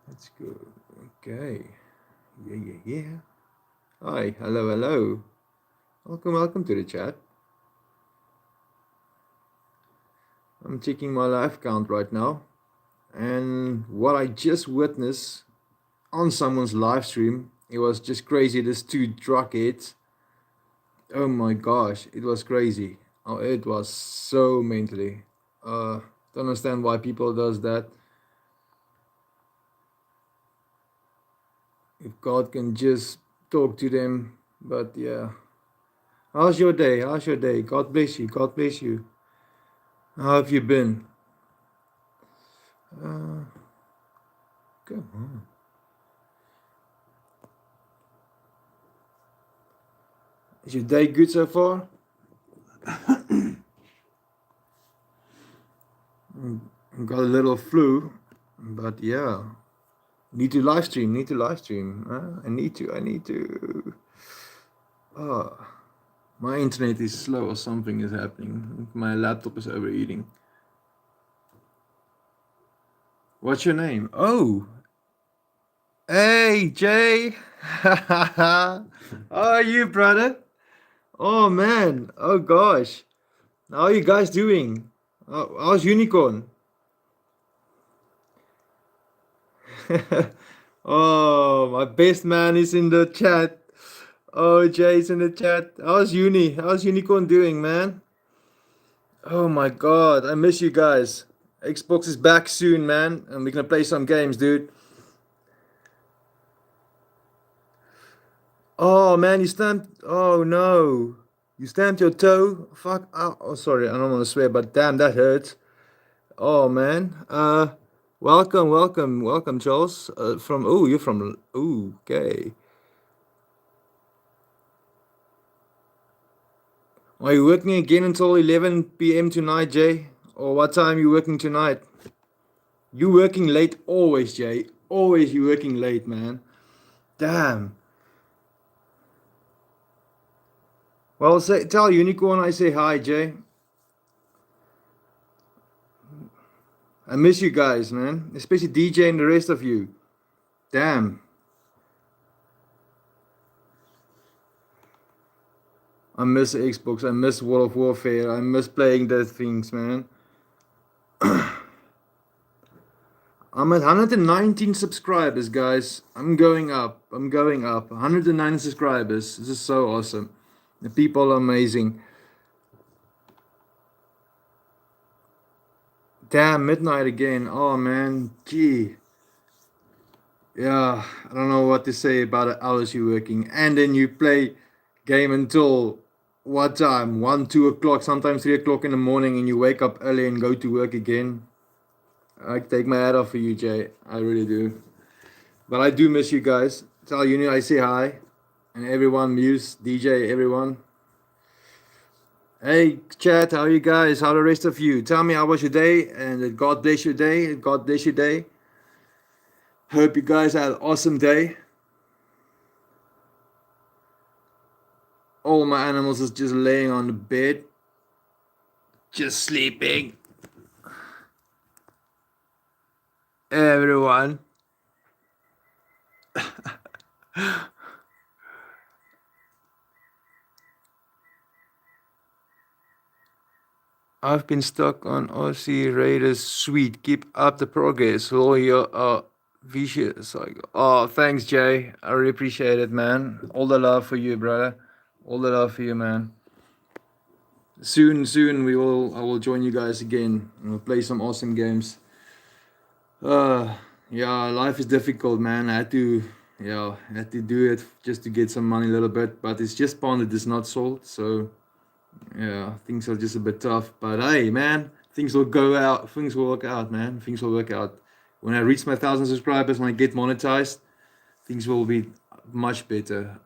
Let's go. Okay. Yeah. Hi. Hello. Welcome to the chat. I'm checking my live count right now. And what I just witnessed on someone's live stream, it was just crazy. There's two drug hits. Oh my gosh, it was crazy. Oh, it was so mentally. Don't understand why people does that. If God can just talk to them, but yeah. How's your day? How's your day? God bless you. God bless you. How have you been? Uh, Come on. Is your day good so far? Got a little flu, but yeah. Need to live stream. Need to live stream. I need to. I need to. Oh, my internet is slow or something is happening. My laptop is overheating. What's your name? Oh, hey Jay. How are you, brother? Oh man. Oh gosh. How are you guys doing? How's Unicorn? Oh, my best man is in the chat. Oh, Jay's in the chat. How's Uni? How's Unicorn doing, man? Oh my god, I miss you guys. Xbox is back soon, man, and we're gonna play some games, dude. Oh man, you stamped. Oh no, you stamped your toe. Fuck. Oh, sorry, I don't want to swear, but damn, that hurts. Oh man. Welcome, Charles. From you're from. Ooh, okay. Are you working again until 11 p.m. tonight, Jay? Or what time you working tonight? You working late always, Jay. Always you working late, man. Damn. Well, tell Unicorn I say hi, Jay. I miss you guys, man. Especially DJ and the rest of you. Damn. I miss Xbox. I miss World of Warfare. I miss playing those things, man. I'm at 119 subscribers, guys. I'm going up. I'm going up. 109 subscribers. This is so awesome. The people are amazing. Damn, midnight again. Oh man, gee. Yeah, I don't know what to say about the hours you're working. And then you play game until what time? 1, 2 o'clock, sometimes 3 o'clock in the morning, and you wake up early and go to work again. I take my hat off for you, Jay. I really do. But I do miss you guys. Tell Uni I say hi. And everyone, Muse, DJ, everyone. Hey, chat, how are you guys? How are the rest of you? Tell me how was your day, and that God bless your day. God bless your day. Hope you guys had an awesome day. All my animals is just laying on the bed, just sleeping. Everyone. I've been stuck on Aussie Raiders. Sweet. Keep up the progress. Lawyer vicious. Oh, thanks, Jay. I really appreciate it, man. All the love for you, brother. All the love for you, man. Soon I will join you guys again and we'll play some awesome games. Uh yeah, life is difficult, man. I had to do it just to get some money a little bit, but it's just pounded, it's not sold, so yeah, things are just a bit tough. But hey, man, things will go out. Things will work out, man. Things will work out. When I reach my 1,000 subscribers, when I get monetized, things will be much better.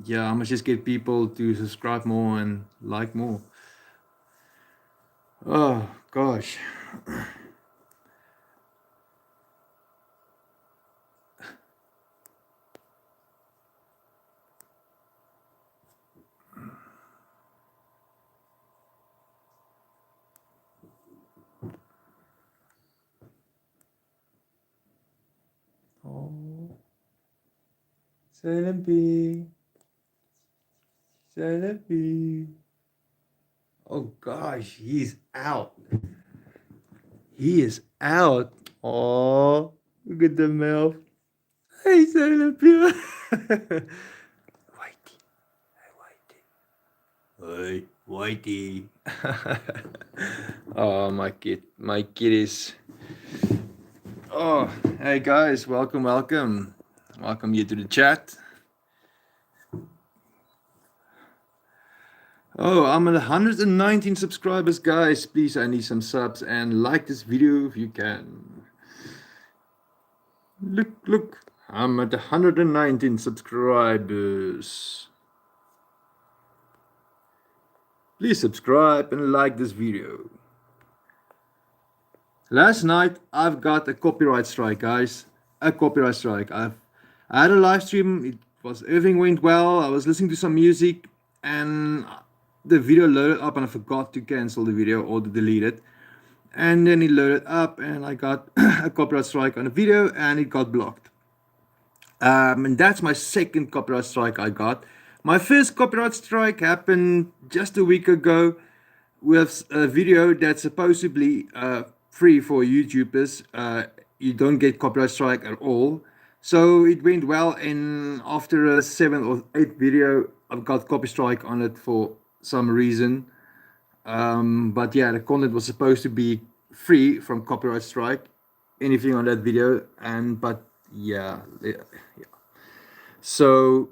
Yeah, I must just get people to subscribe more and like more. Oh gosh. Celebi. Celebi. Oh gosh, he's out. He is out. Oh, look at the mouth. Hey, Celebi. Whitey. Hey, Whitey. Oh, my kitties. Oh, hey guys, welcome. Welcome you to the chat. Oh, I'm at 119 subscribers, guys. Please, I need some subs and like this video if you can. Look, I'm at 119 subscribers. Please subscribe and like this video. Last night I've got a copyright strike, guys. A copyright strike. I had a live stream. Everything went well. I was listening to some music and the video loaded up and I forgot to cancel the video or to delete it. And then it loaded up and I got a copyright strike on the video and it got blocked. And that's my second copyright strike I got. My first copyright strike happened just a week ago with a video that's supposedly free for YouTubers. You don't get copyright strike at all. So it went well, and after a 7 or 8 video, I've got copy strike on it for some reason. But yeah, the content was supposed to be free from copyright strike, anything on that video, but yeah. So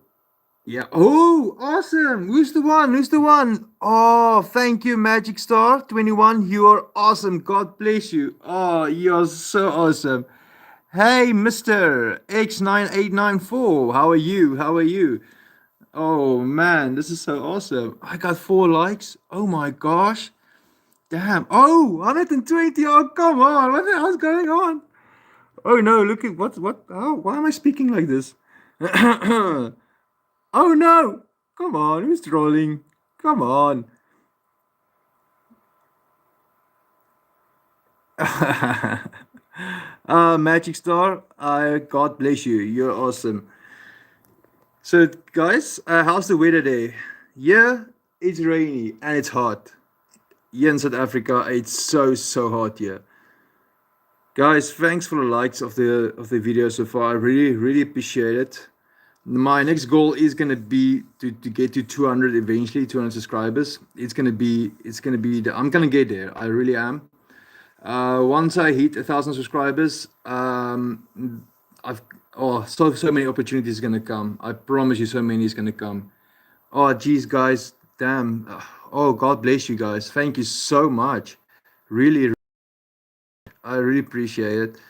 yeah. Oh, awesome. Who's the one? Oh, thank you, Magic Star 21. You are awesome. God bless you. Oh, you're so awesome. Hey, Mr. X9894. How are you? Oh man, this is so awesome. I got 4 likes. Oh my gosh. Damn. Oh, 120. Oh, come on. What the hell's going on? Oh no, look at what oh, why am I speaking like this? Oh no! Come on, who's trolling? Come on. Magic Star, God bless you. You're awesome. So, guys, how's the weather there? Yeah, it's rainy and it's hot. Here in South Africa, it's so hot here. Guys, thanks for the likes of the video so far. I really appreciate it. My next goal is gonna be to get to 200 eventually, 200 subscribers. It's gonna be I'm gonna get there. I really am. Once I hit 1,000 subscribers, I've so many opportunities gonna come. I promise you, so many is gonna come. Oh, geez, guys, damn. Oh, God bless you guys. Thank you so much. Really, I really appreciate it.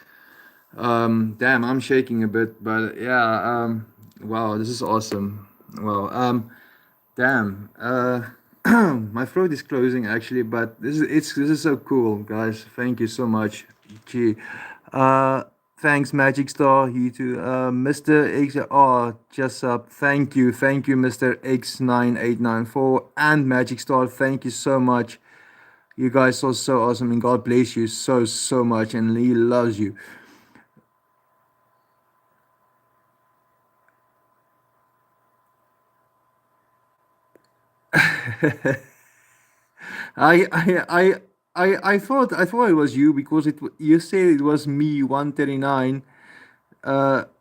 Damn, I'm shaking a bit, but yeah. Wow, this is awesome. Well, damn. My throat is closing actually, but this is so cool, guys. Thank you so much. Gee. Thanks, Magic Star. You too. Mr. X. Oh, just up. Thank you, Mr. X9894 and Magic Star. Thank you so much. You guys are so awesome, and God bless you so much, and He loves you. I thought it was you because you said it was me 139.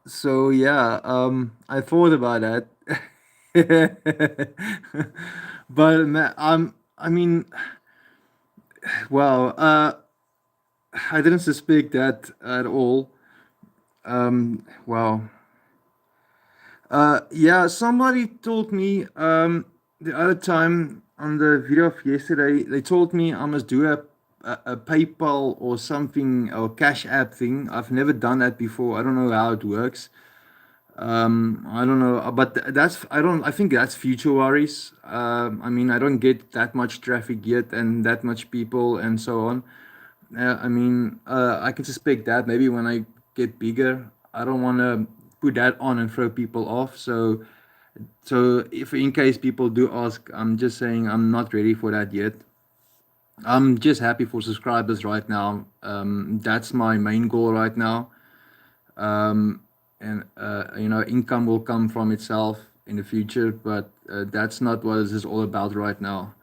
So yeah, I thought about that. But I mean, well, I didn't suspect that at all. Wow. Yeah, somebody told me the other time on the video of yesterday, they told me I must do a PayPal or something or Cash App thing. I've never done that before. I don't know how it works. I don't know, but I think that's future worries. I mean, I don't get that much traffic yet and that much people and so on. I can suspect that maybe when I get bigger, I don't want to put that on and throw people off. So if in case people do ask, I'm just saying I'm not ready for that yet. I'm just happy for subscribers right now. That's my main goal right now. and income will come from itself in the future. But that's not what this is all about right now.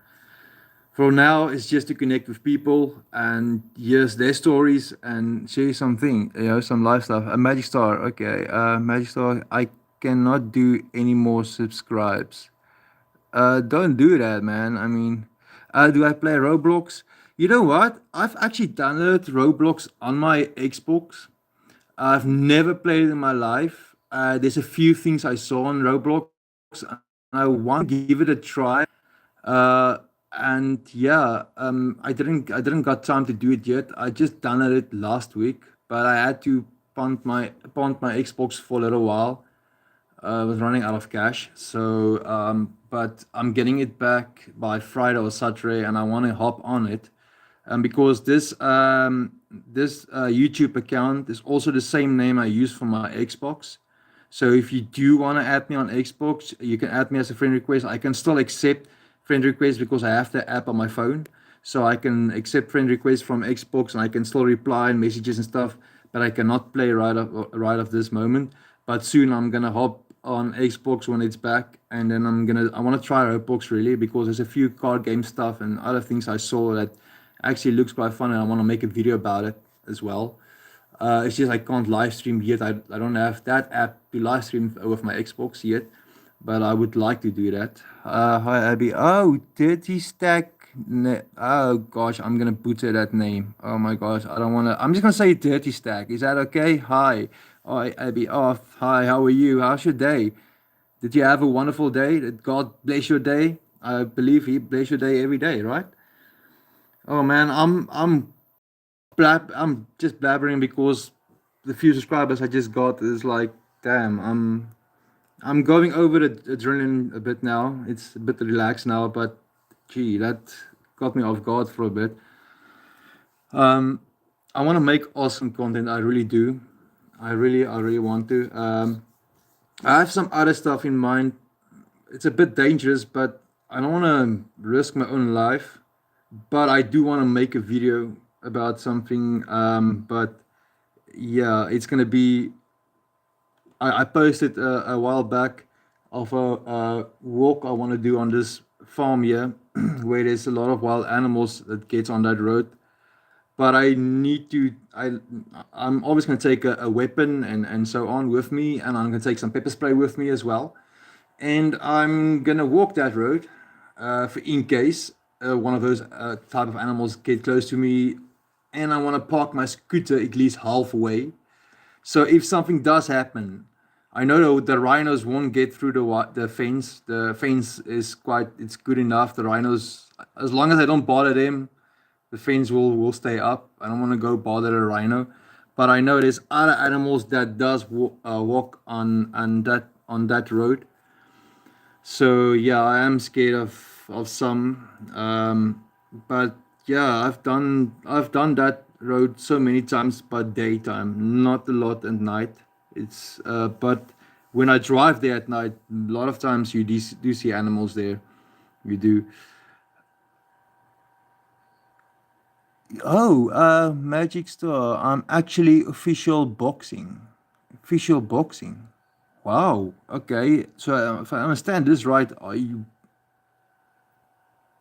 For now, it's just to connect with people and hear their stories and share something, some life stuff. A Magic Star, okay. Magic Star, I cannot do any more subscribes. Don't do that, man. I mean, do I play Roblox? You know what? I've actually downloaded Roblox on my Xbox. I've never played it in my life. There's a few things I saw on Roblox, and I want to give it a try. Uh, and yeah, I didn't got time to do it yet. I just downloaded it last week, but I had to punt my Xbox for a little while. I was running out of cash, so but I'm getting it back by Friday or Saturday, and I want to hop on it, because this YouTube account is also the same name I use for my Xbox. So if you do want to add me on Xbox, you can add me as a friend request. I can still accept friend requests because I have the app on my phone, so I can accept friend requests from Xbox and I can still reply and messages and stuff. But I cannot play right of this moment. But soon I'm gonna hop on Xbox when it's back, and then I want to try Roblox really because there's a few card game stuff and other things I saw that actually looks quite fun, and I want to make a video about it as well. It's just I can't live stream yet. I don't have that app to live stream with my Xbox yet, but I would like to do that. Hi Abby. Oh, Dirty Stack. Oh gosh, I'm gonna butcher that name. Oh my gosh, I don't wanna. I'm just gonna say Dirty Stack. Is that okay? Hi. Hi Abby. Oh, hi. How are you? How's your day? Did you have a wonderful day? Did God bless your day? I believe He bless your day every day, right? Oh man, I'm just blabbering because the few subscribers I just got is like, damn, I'm going over the adrenaline a bit now. It's a bit relaxed now, but gee, that got me off guard for a bit. Um, I want to make awesome content. I really do. I really want to. I have some other stuff in mind. It's a bit dangerous, but I don't want to risk my own life. But I do want to make a video about something. But yeah, it's gonna be. I posted a while back of a walk I want to do on this farm here, where there's a lot of wild animals that gets on that road. But I need to. I'm always gonna take a weapon and so on with me, and I'm gonna take some pepper spray with me as well. And I'm gonna walk that road, for in case one of those type of animals get close to me, and I want to park my scooter at least halfway. So if something does happen, I know the rhinos won't get through the fence. The fence is quite it's good enough. The rhinos, as long as I don't bother them, the fence will stay up. I don't want to go bother a rhino, but I know there's other animals that does walk on that road. So yeah, I am scared of some, but yeah, I've done that road so many times, but daytime, not a lot at night. It's but when I drive there at night, a lot of times you do see animals there. You do. Oh, Magic Star. I'm actually official boxing. Official boxing. Wow. Okay. So if I understand this right, are you?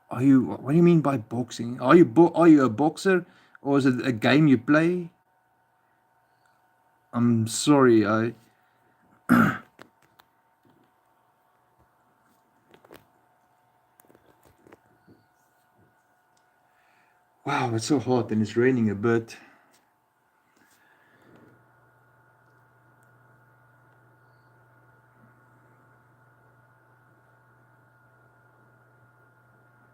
What do you mean by boxing? Are you a boxer, or is it a game you play? I'm sorry. Wow, it's so hot and it's raining a bit.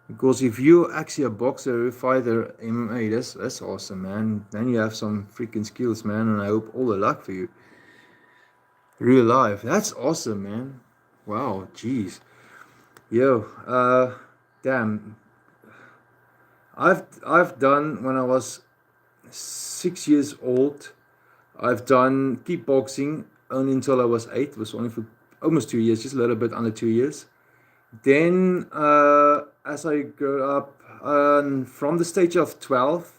Because if you're actually a boxer, a fighter, MMA, that's awesome, man. Then you have some freaking skills, man, and I hope all the luck for you. Real life. That's awesome, man. Wow, jeez. Yo, damn. I've done when I was 6 years old. I've done kickboxing only until I was eight. It was only for almost 2 years, just a little bit under 2 years. Then, as I grew up, from the age of 12,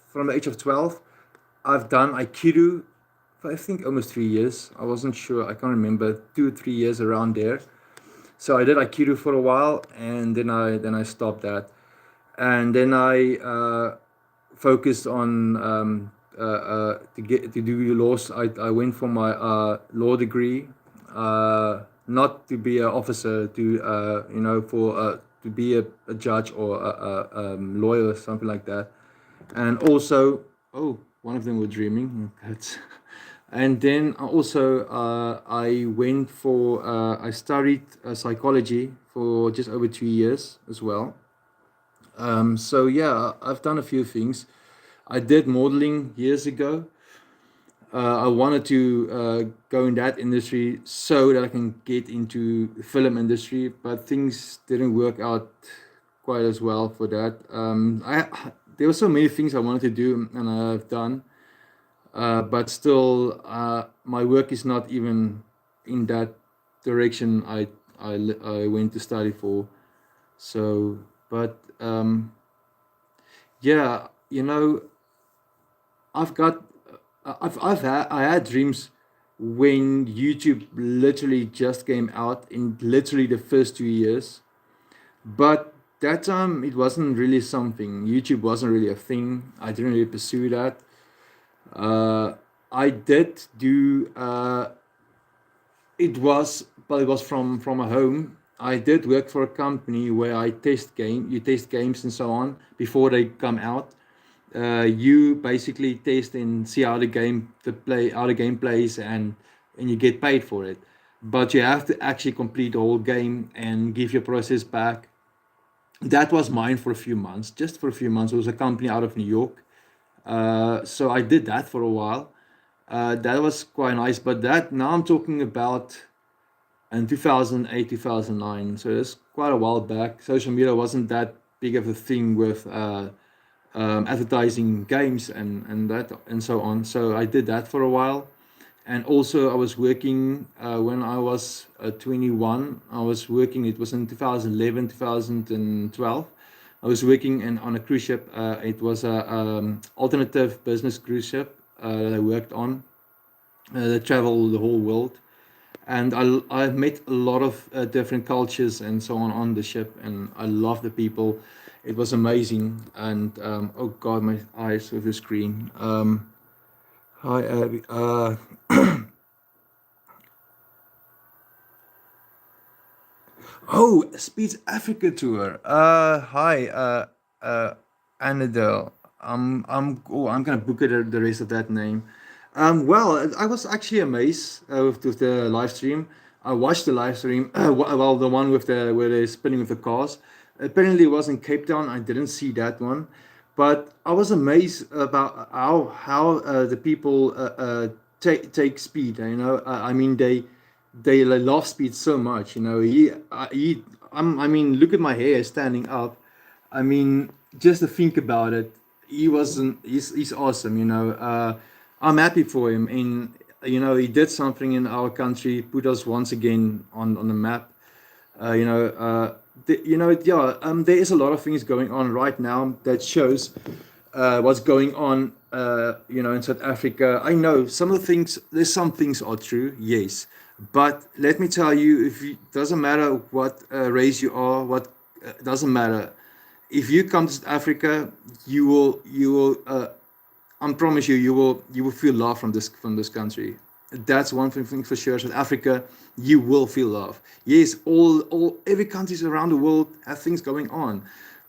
I've done Aikido I think almost 3 years. I wasn't sure. I can't remember. 2 3 years around there. So I did Aikido for a while, and then I stopped that, and then I focused on to do law. I went for my law degree, not to be an officer, to for to be a judge or a lawyer or something like that. And also, oh, one of them were dreaming. That's and then also I went for I studied psychology for just over 2 years as well. So yeah, I've done a few things. I did modeling years ago. I wanted to go in that industry so that I can get into the film industry, but things didn't work out quite as well for that. I there were so many things I wanted to do and I've done, but still, my work is not even in that direction I went to study for. So, but yeah, I've got I had dreams when YouTube literally just came out in literally the first 2 years. But that time it wasn't really something. YouTube wasn't really a thing. I didn't really pursue that. Uh, I did do but it was from a home. I did work for a company where you test games and so on before they come out. You basically test and see how the game plays, and you get paid for it. But you have to actually complete the whole game and give your process back. That was mine for a few months, just for a few months. It was a company out of New York. So I did that for a while. That was quite nice. But that now I'm talking about in 2008, 2009. So it's quite a while back. Social media wasn't that big of a thing with advertising games and that and so on. So I did that for a while. And also I was working when I was 21. I was working, it was in 2011, 2012. I was working on a cruise ship. It was a alternative business cruise ship that I worked on. They travel the whole world, and I met a lot of different cultures and so on the ship, and I love the people. It was amazing, and oh god, my eyes with the screen. Hi Abby. Oh, Speed's Africa tour. Hi, Annadale. I'm gonna book it the rest of that name. Well, I was actually amazed with the live stream. I watched the live stream. Well, the one with the where they're spinning with the cars. Apparently, it was in Cape Town. I didn't see that one, but I was amazed about how the people take speed. I mean they love speed so much. I mean, look at my hair standing up. I mean, just to think about it, he wasn't. He's awesome. I'm happy for him, and he did something in our country, put us once again on the map. Uh, you know, uh, yeah. There is a lot of things going on right now that shows what's going on. In South Africa. I know some of the things. There's some things are true, yes, but let me tell you, if it doesn't matter what race you are, what doesn't matter. If you come to South Africa, you will. I promise you, you will feel love from this country. That's one thing for sure. South Africa, you will feel love. Yes, all every countries around the world have things going on.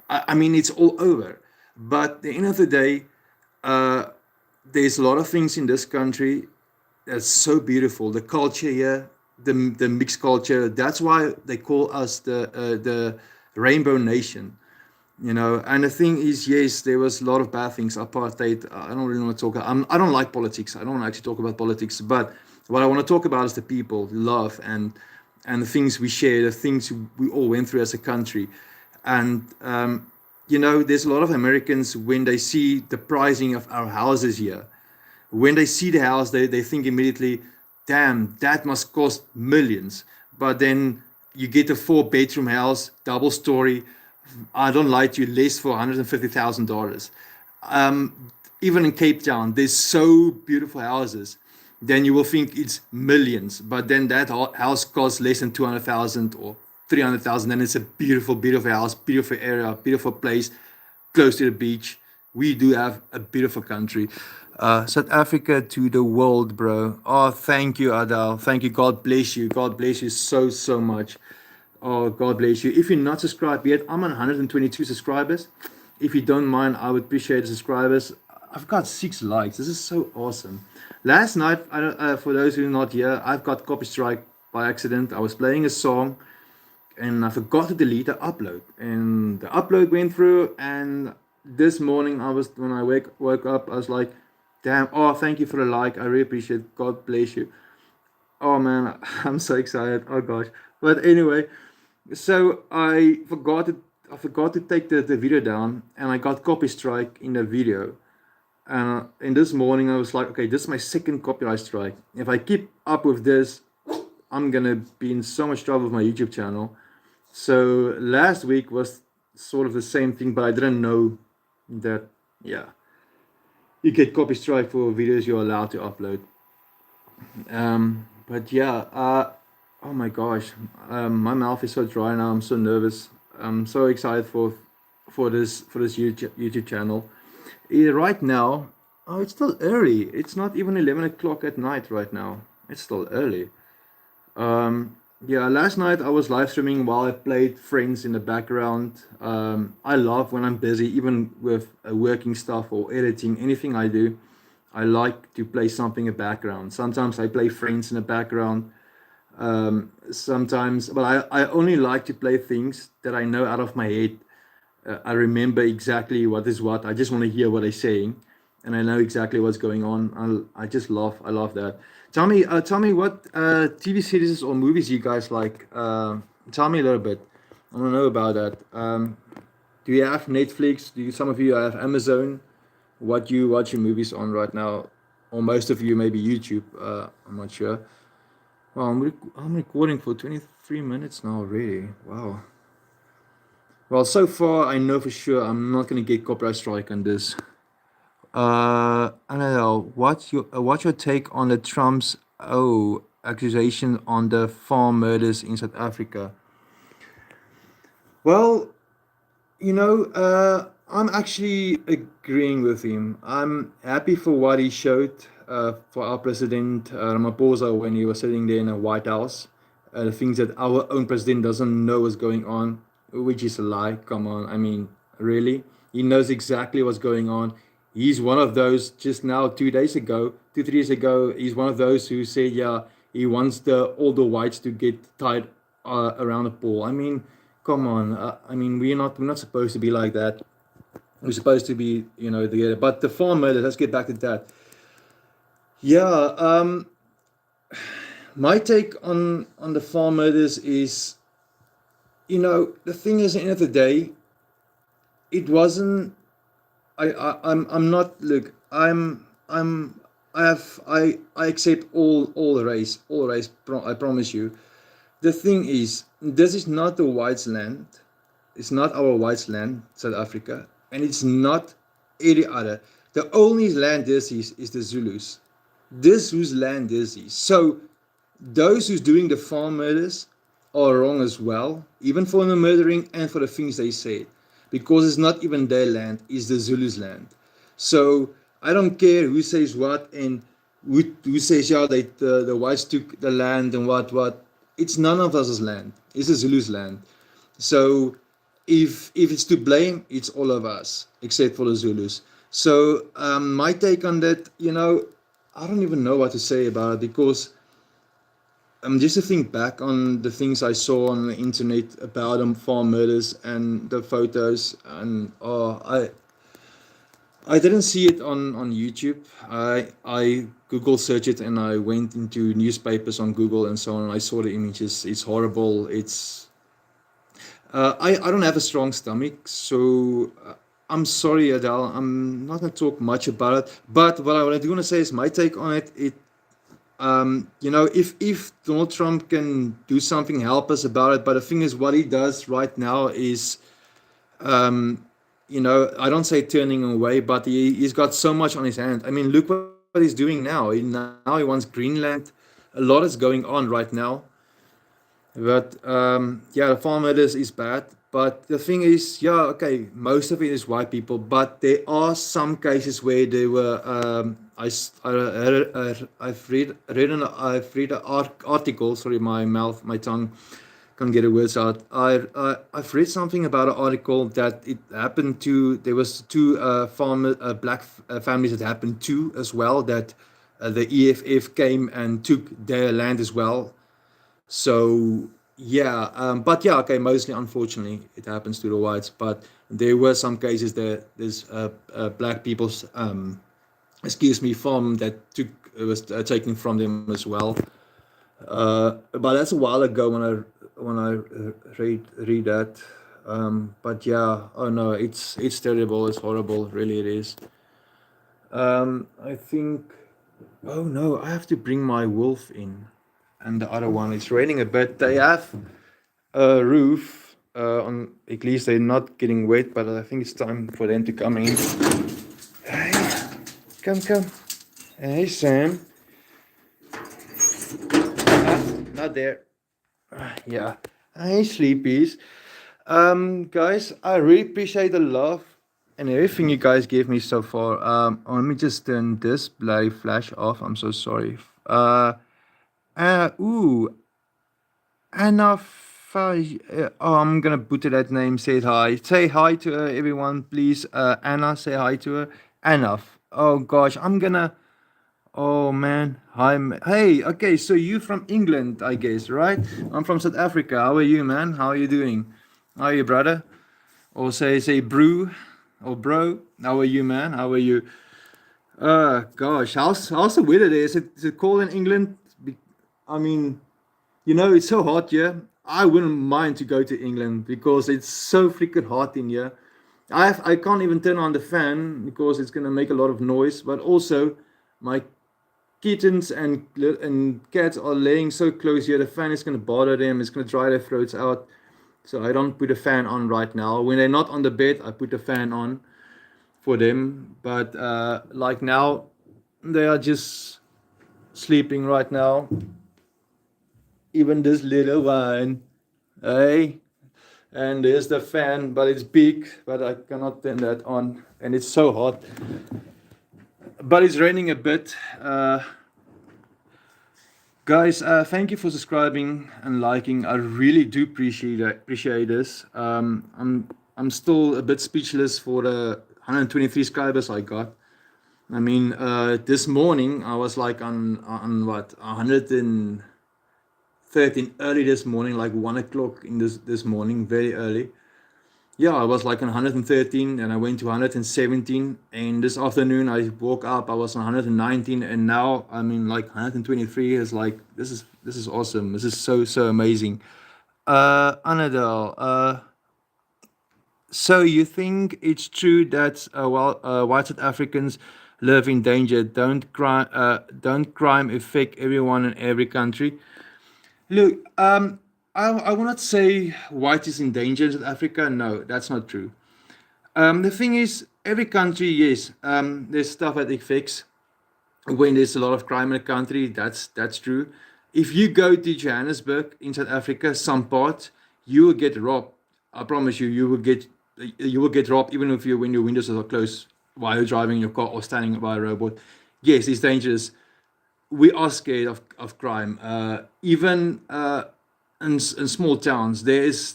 I mean, it's all over. But at the end of the day, uh, there's a lot of things in this country that's so beautiful. The culture here, the mixed culture. That's why they call us the Rainbow Nation. And the thing is, yes, there was a lot of bad things, apartheid. I don't really want to talk. I don't like politics. I don't want to actually talk about politics. But what I want to talk about is the people, love, and the things we share, the things we all went through as a country. And there's a lot of Americans when they see the pricing of our houses here. When they see the house, they think immediately, damn, that must cost millions. But then you get a four-bedroom house, double story. I don't lie to you, less for $150,000. Even in Cape Town, there's so beautiful houses. then you will think it's millions. But then that house costs less than 200,000 or 300,000. Then it's a beautiful, beautiful house, beautiful area, beautiful place, close to the beach. We do have a beautiful country. South Africa to the world, bro. Oh, thank you, Adal. Thank you. God bless you. God bless you so, so much. Oh, God bless you. If you're not subscribed yet, I'm on 122 subscribers. If you don't mind, I would appreciate the subscribers. I've got 6 likes. This is so awesome. Last night, for those who are not here, I've got copy strike by accident. I was playing a song and I forgot to delete the upload. And the upload went through. And this morning, when I woke up, I was like, damn, oh, thank you for the like. I really appreciate it. God bless you. Oh, man, I'm so excited. Oh, gosh. But anyway, so I forgot to take the video down, and I got copy strike in the video. And this morning I was like, okay, this is my second copyright strike. If I keep up with this, I'm gonna be in so much trouble with my YouTube channel. So last week was sort of the same thing, but I didn't know that, yeah, you get copy strike for videos you're allowed to upload. But yeah, oh my gosh, my mouth is so dry now. I'm so nervous. I'm so excited for this YouTube channel. Right now, oh, it's still early. It's not even 11 o'clock at night right now. It's still early. Yeah, last night I was live streaming while I played Friends in the background. I love when I'm busy, even with working stuff or editing, anything I do. I like to play something in the background. Sometimes I play Friends in the background. Sometimes, but I only like to play things that I know out of my head. I remember exactly what is what. I just want to hear what they're saying, and I know exactly what's going on. I love that. Tell me what TV series or movies you guys like. Tell me a little bit. I want to know about that. Do you have Netflix? Some of you have Amazon? What you watching movies on right now? Or most of you maybe YouTube. I'm not sure. Well, I'm recording for 23 minutes now already. Wow. Well, so far I know for sure I'm not gonna get copyright strike on this. I don't know. What's your take on the Trump's accusation on the farm murders in South Africa? Well, I'm actually agreeing with him. I'm happy for what he showed for our president Ramaphosa when he was sitting there in the White House. The things that our own president doesn't know what's going on, which is a lie. Come on, I mean, really? He knows exactly what's going on. He's one of those. Just now, 2 days ago, 2 3 days ago, he's one of those who said, yeah, he wants all the whites to get tied around the pole. I mean, come on. I mean, we're not supposed to be like that. We're supposed to be, together. But the farm murder. Let's get back to that. Yeah. My take on the farm murders is, the thing is, at the end of the day, it wasn't. I'm not. Look, I accept all race. I promise you. The thing is, this is not the whites' land. It's not our whites' land, South Africa, and it's not any other. The only land this is the Zulus. This whose land this is. So those who's doing the farm murders are wrong as well, even for the murdering and for the things they said, because it's not even their land, it's the Zulus' land. So I don't care who says what and who says, yeah, the whites took the land and what. It's none of us' land. It's the Zulus' land. So if it's to blame, it's all of us, except for the Zulus. So my take on that, I don't even know what to say about it, because just to think back on the things I saw on the internet about farm murders and the photos, and I didn't see it on YouTube. I Google searched it and I went into newspapers on Google and so on. And I saw the images. It's horrible. It's I don't have a strong stomach, so I'm sorry, Adele. I'm not gonna talk much about it. But what I do want to say is my take on it. If Donald Trump can do something, help us about it. But the thing is, what he does right now is, I don't say turning away, but he's got so much on his hand. I mean, look he's doing now. Now he wants Greenland. A lot is going on right now. But yeah, the farm is bad. But the thing is, yeah, okay, most of it is white people, but there are some cases where they were. I've read an article. Sorry, my tongue can't get the words out. I've read something about an article that it happened to. There was two black families that happened to as well. That the EFF came and took their land as well. So yeah, but yeah, okay. Mostly, unfortunately, it happens to the whites. But there were some cases that there's black people's, excuse me, farm that took was taken from them as well. But that's a while ago when I read that. But yeah, oh no, it's terrible. It's horrible. Really, it is. I think. Oh no, I have to bring my wolf in, and the other one. It's raining a bit. They have a roof on. At least they're not getting wet, but I think it's time for them to come in. Hey, come. Hey, Sam. Not there. Yeah. Hey, sleepies. Guys, I really appreciate the love and everything you guys gave me so far. Let me just turn this bloody flash off. I'm so sorry. Ooh, Anna. Oh, I'm gonna butcher that name. Say it hi. Say hi to her, everyone, please. Anna, say hi to her. Anna. Oh gosh, I'm gonna. Oh man, hi. Hey, okay, so you from England, I guess, right? I'm from South Africa. How are you, man? How are you doing? How are you, brother? Or say brew, or bro. How are you, man? How are you? Gosh, how's the weather there? Is it cold in England? I mean, it's so hot here. I wouldn't mind to go to England because it's so freaking hot in here. I can't even turn on the fan because it's gonna make a lot of noise. But also, my kittens and cats are laying so close here. The fan is gonna bother them. It's gonna dry their throats out. So I don't put a fan on right now. When they're not on the bed, I put the fan on for them. But like now, they are just sleeping right now. Even this little one. Hey, and there's the fan, but it's big, but I cannot turn that on, and it's so hot. But it's raining a bit. Guys, thank you for subscribing and liking. I really do appreciate this. I'm still a bit speechless for the 123 subscribers I got. I mean, this morning I was like on what 113 early this morning, like 1 o'clock in this morning, very early. Yeah, I was like on 113 and I went to 117, and this afternoon I woke up, I was on 119, and now I'm in like 123. Is like this is awesome. This is so amazing. Anadel, so you think it's true that white South Africans live in danger? Don't crime affect everyone in every country? Look, I will not say white is in danger in South Africa. No, that's not true. The thing is, every country, yes, there's stuff that it affects when there's a lot of crime in a country. That's true. If you go to Johannesburg in South Africa, some parts you will get robbed. I promise you, you will get robbed even if when your windows are closed while you're driving your car or standing by a robot. Yes, it's dangerous. We are scared of crime. Even in small towns,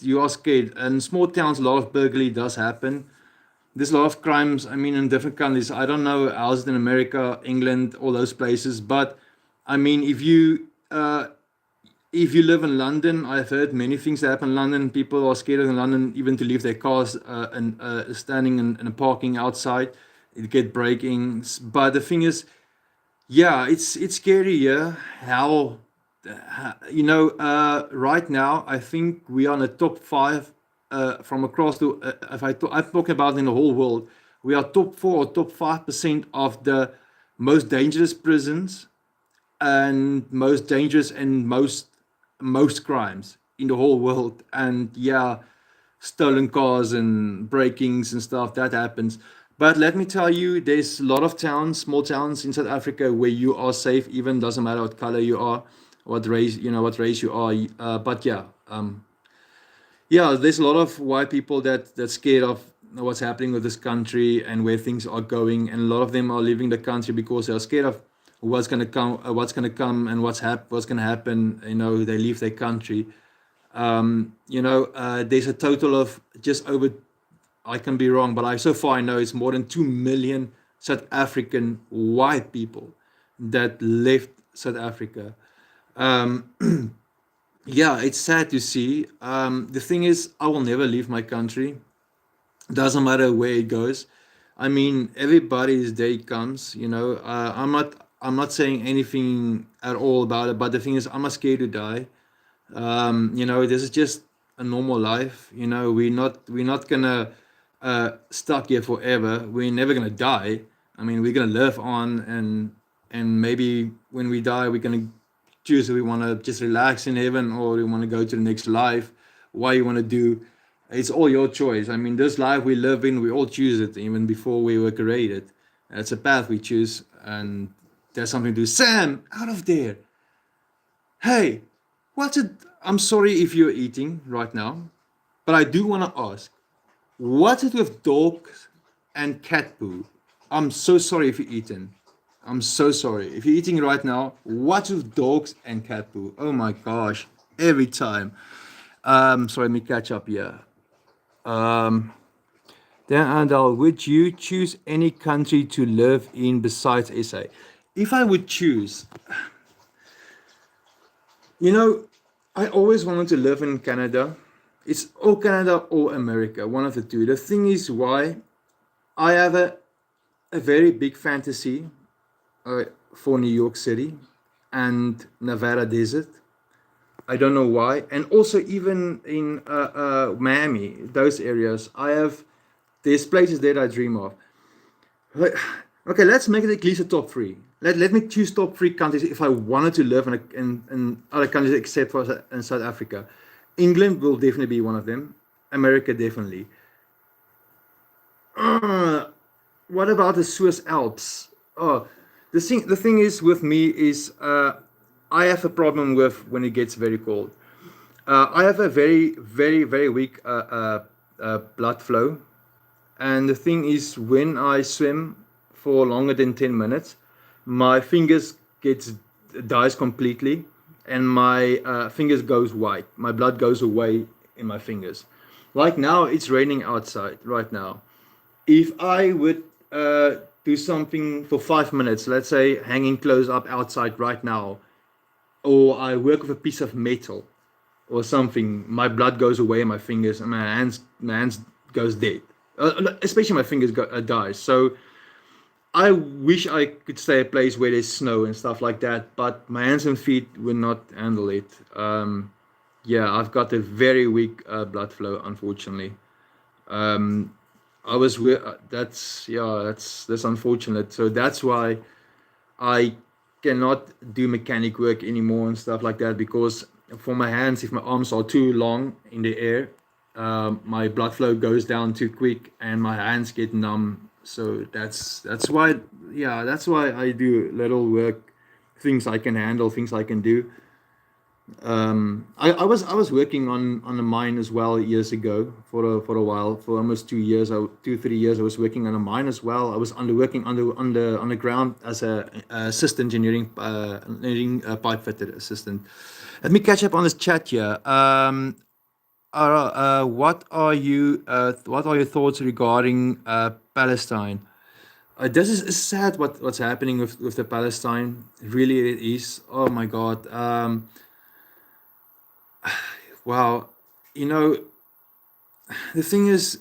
you are scared. In small towns, a lot of burglary does happen. There's a lot of crimes. I mean, in different countries. I don't know how's it in America, England, all those places. But I mean, if you live in London, I've heard many things that happen in London. People are scared in London even to leave their cars and standing in a parking outside. It get breakings. But the thing is, yeah, it's scary. Yeah, right now I think we are in the top five from across the. If I'm talking about in the whole world, we are top 4 or top 5% of the most dangerous prisons and most dangerous and most crimes in the whole world. And yeah, stolen cars and breakings and stuff that happens. But let me tell you, there's a lot of towns, small towns in South Africa where you are safe. Even doesn't matter what color you are, what race, what race you are. But yeah, yeah, there's a lot of white people that's scared of what's happening with this country and where things are going, and a lot of them are leaving the country because they're scared of what's gonna come, and what's gonna happen. They leave their country. There's a total of just over. I can be wrong, but so far I know it's more than 2 million South African white people that left South Africa. Um, yeah, it's sad to see. The thing is, I will never leave my country. Doesn't matter where it goes. I mean, everybody's day comes. I'm not saying anything at all about it. But the thing is, I'm not scared to die. This is just a normal life. We're not gonna stuck here forever. We're never gonna die. I mean, we're gonna live on, and maybe when we die, we're gonna choose if we want to just relax in heaven, or we want to go to the next life. What you want to do, it's all your choice. I mean, this life we live in, we all choose it even before we were created. It's a path we choose, and there's something to do. Sam, out of there. Hey, what's it? I'm sorry if you're eating right now, but I do want to ask, what's it with dogs and cat poo? I'm so sorry if you're eating. I'm so sorry. If you're eating right now, what's with dogs and cat poo? Oh my gosh. Every time. Sorry, let me catch up here. Um, Dan Andal, would you choose any country to live in besides SA? If I would choose, you know, I always wanted to live in Canada. It's or Canada or America, one of the two. The thing is, why I have a very big fantasy for New York City and Nevada Desert. I don't know why. And also, even in Miami, those areas, there's places that I dream of. Like, okay, let's make it at least a top three. Let me choose top three countries if I wanted to live in other countries except for in South Africa. England will definitely be one of them. America, definitely. Uh, what about the Swiss Alps? Oh, the thing is with me is I have a problem with when it gets very cold. I have a very very very weak blood flow, and the thing is when I swim for longer than 10 minutes, my fingers gets dies completely, and my fingers goes white. My blood goes away in my fingers. Like now, it's raining outside right now. If I would do something for 5 minutes, let's say hanging clothes up outside right now, or I work with a piece of metal or something, my blood goes away in my fingers, and my hands goes dead. Especially my fingers dies. So I wish I could stay a place where there's snow and stuff like that, but my hands and feet will not handle it. Yeah, I've got a very weak blood flow, unfortunately. Um, that's yeah, that's unfortunate. So that's why I cannot do mechanic work anymore and stuff like that, because for my hands, if my arms are too long in the air, my blood flow goes down too quick and my hands get numb. So that's why, yeah, that's why I do little work, things I can handle, things I can do. I was working on a mine as well years ago for a while, for almost 2 years, 2 3 years. I was working on a mine as well. I was working underground as a assistant engineering pipe fitter assistant. Let me catch up on this chat here. What are your thoughts regarding Palestine? This is sad what's happening with the Palestine. Really, it is. Oh my God. Wow. You know, the thing is,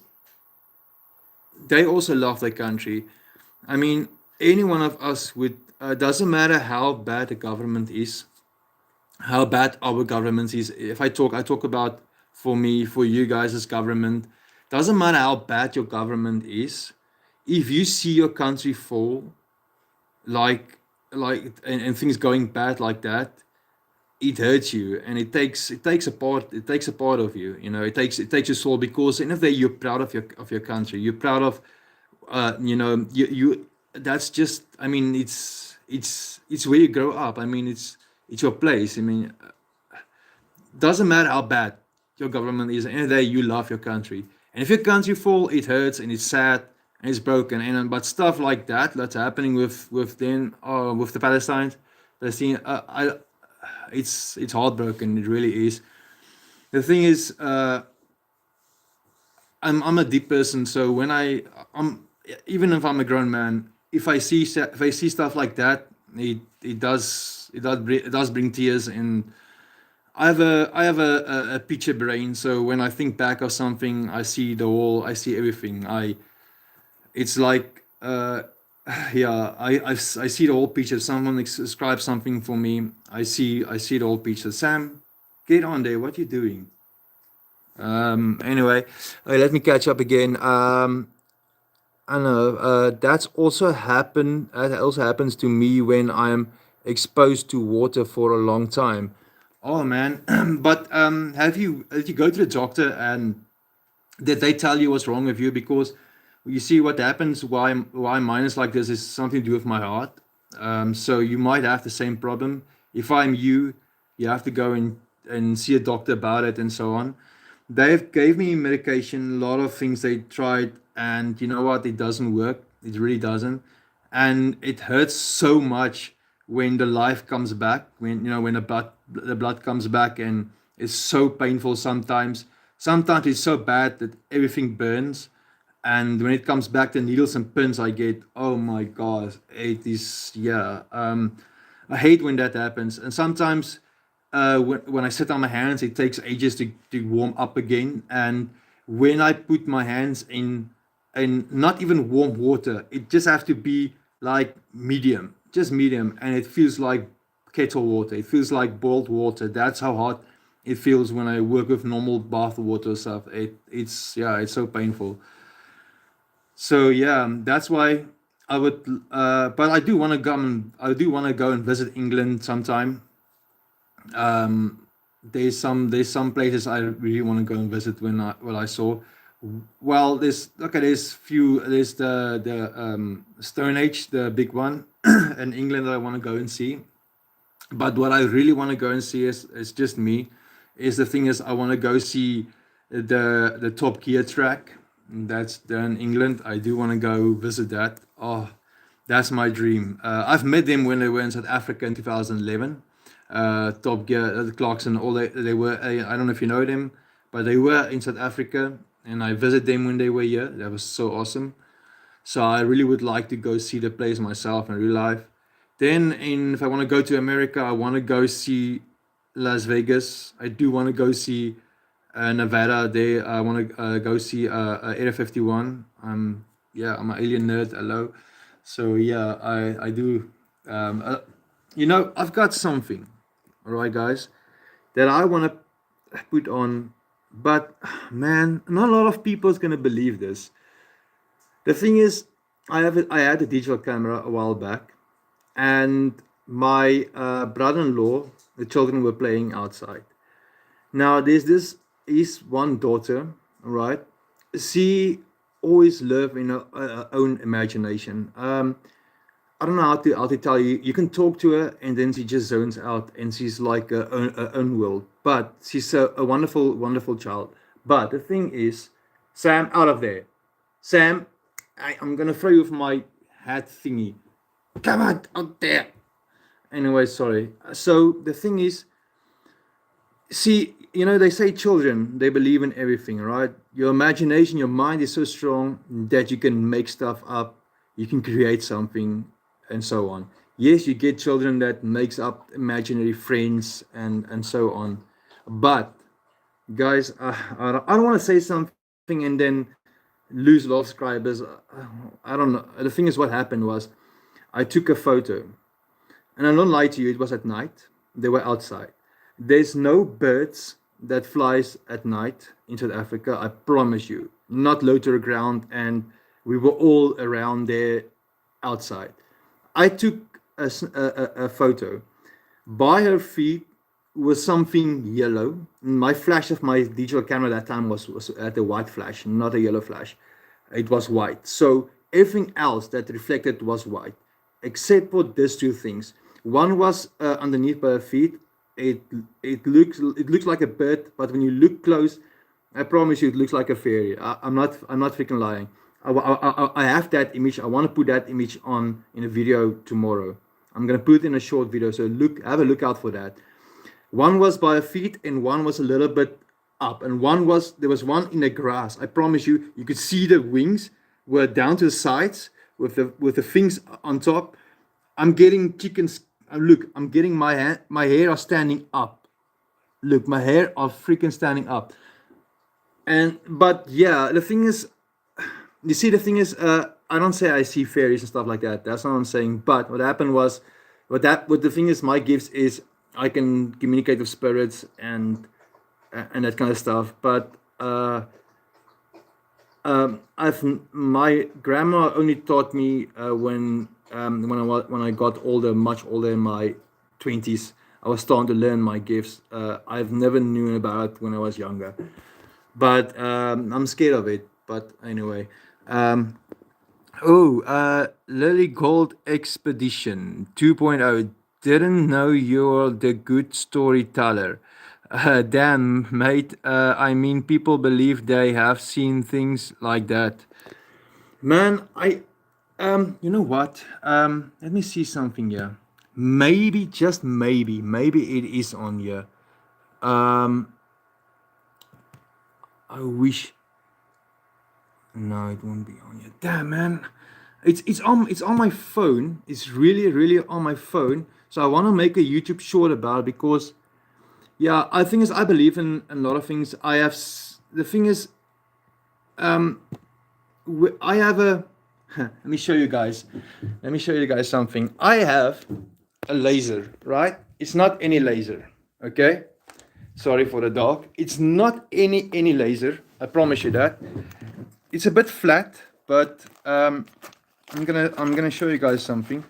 they also love their country. I mean, any one of us would, doesn't matter how bad the government is, how bad our government is. If I talk about, for me, for you guys as government, doesn't matter how bad your government is. If you see your country fall, like, and things going bad like that, it hurts you, and it takes a part of you. It takes your soul, because at the end of the day, you're proud of your country. You're proud of you know, you that's just, I mean, it's where you grow up. I mean, it's your place. I mean, doesn't matter how bad your government is. At the end of the day, you love your country, and if your country fall, it hurts and it's sad and it's broken. And but stuff like that that's happening with the Palestine, it's heartbroken. It really is. The thing is, I'm a deep person, so when I'm even if I'm a grown man, if I see stuff like that, it does bring tears. And I have a picture brain, so when I think back of something, I see everything. It's like yeah, I see the whole picture. Someone describes something for me, I see the whole picture. Sam, get on there. What you doing? Anyway, let me catch up again. I know that's also happen. That also happens to me when I'm exposed to water for a long time. Oh man, but have you did you go to the doctor and did they tell you what's wrong with you? Because you see what happens. Why mine is like this is something to do with my heart. So you might have the same problem. If I'm you, you have to go and see a doctor about it and so on. They've gave me medication, a lot of things they tried, and you know what? It doesn't work. It really doesn't, and it hurts so much when the life comes back. When you know when the blood comes back, and it's so painful sometimes. Sometimes it's so bad that everything burns, and when it comes back, the needles and pins I get. Oh my god, it is yeah. I hate when that happens, and sometimes when I sit on my hands, it takes ages to warm up again. And when I put my hands in not even warm water, it just has to be like medium, just medium, and it feels like kettle water. It feels like boiled water. That's how hot it feels when I work with normal bath water stuff. It's yeah, it's so painful. So yeah, that's why I would. But I do want to come. I do want to go and visit England sometime. There's some places I really want to go and visit when I saw. Well, there's the Stone Age, the big one in England that I want to go and see. But what I really want to go and see is just me. Is the thing is I want to go see the Top Gear track. That's there in England. I do want to go visit that. Oh, that's my dream. I've met them when they were in South Africa in 2011. Top Gear, Clarkson, all they were. I don't know if you know them, but they were in South Africa, and I visited them when they were here. That was so awesome. So I really would like to go see the place myself in real life. Then, if I want to go to America, I want to go see Las Vegas. I do want to go see Nevada. There, I want to go see Area 51. Yeah, I'm an alien nerd. Hello. So yeah, I do. You know, I've got something. All right, guys, that I want to put on, but man, not a lot of people is gonna believe this. The thing is, I had a digital camera a while back, and my brother-in-law, the children were playing outside. Now there's this is one daughter, right? She always live in her own imagination. I don't know how to tell you. You can talk to her, and then she just zones out, and she's like her own world. But she's a wonderful, wonderful child. But the thing is, Sam, out of there. Sam, I'm gonna throw you with my hat thingy. Come on, out there. Anyway, sorry. So the thing is, see, you know, they say children, they believe in everything, right? Your imagination, your mind is so strong that you can make stuff up, you can create something, and so on. Yes, you get children that makes up imaginary friends and so on. But guys, I don't want to say something and then lose a lot of subscribers. I don't know. The thing is, what happened was I took a photo, and I don't lie to you, it was at night. They were outside. There's no birds that flies at night in South Africa. I promise you, not low to the ground, and we were all around there outside. I took a photo. By her feet was something yellow. My flash of my digital camera that time was at a white flash, not a yellow flash. It was white. So Everything else that reflected was white, except for these two things. One was underneath by her feet. It it looks like a bird, but when you look close, I promise you, it looks like a fairy. I'm not freaking lying. I have that image. I want to put that image on in a video tomorrow. I'm gonna put it in a short video. So have a look out for that. One was by her feet, and one was a little bit up, and there was one in the grass. I promise you, you could see the wings were down to the sides with the things on top. I'm getting chickens. Look, I'm getting my hair are standing up. Look, my hair are freaking standing up. And but yeah, the thing is, you see, the thing is, I don't say I see fairies and stuff like that. That's not what I'm saying. But what happened was, what the thing is, my gifts is I can communicate with spirits and that kind of stuff. But I've my grandma only taught me when I got older, much older, in my 20s. I was starting to learn my gifts. I've never known about it when I was younger, but I'm scared of it. But anyway, Lily Gold Expedition 2.0. Didn't know you're the good storyteller. Damn, mate. I mean, people believe they have seen things like that. Man, you know what? Let me see something here. Maybe, just maybe it is on here. I wish. No, it won't be on here. Damn, man. It's on my phone. It's really on my phone. So I want to make a YouTube short about it because, yeah, I think is I believe in a lot of things. The thing is, I have a. Let me show you guys. Let me show you guys something. I have a laser, right? It's not any laser, okay? Sorry for the dog. It's not any laser. I promise you that. It's a bit flat, but I'm gonna show you guys something.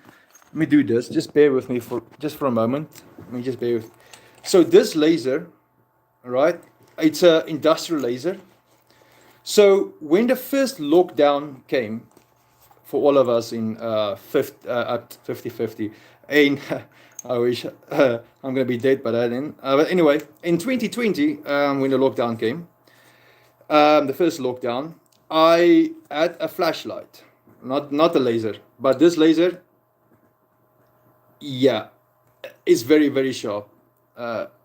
Let me do this. Just bear with me for a moment. Let me just bear with. So this laser, right? It's a industrial laser. So when the first lockdown came for all of us in 50-50, and I wish I'm gonna be dead by then. But anyway, in 2020, when the lockdown came, the first lockdown, I had a flashlight, not a laser, but this laser, yeah, it's very sharp.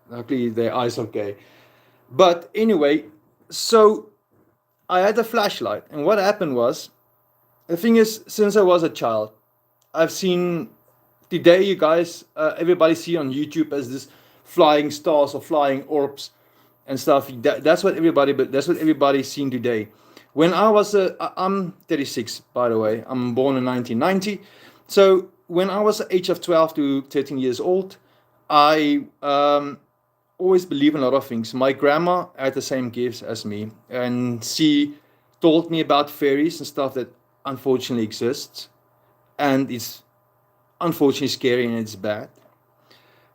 Luckily, the eye's okay. But anyway, so I had a flashlight, and what happened was, the thing is, since I was a child, I've seen today, you guys, everybody see on YouTube as this flying stars or flying orbs and stuff. That's what everybody's seen today. When I'm 36, by the way. I'm born in 1990. So when I was the age of 12 to 13 years old, I always believe in a lot of things. My grandma had the same gifts as me, and she told me about fairies and stuff that unfortunately exists, and it's unfortunately scary and it's bad.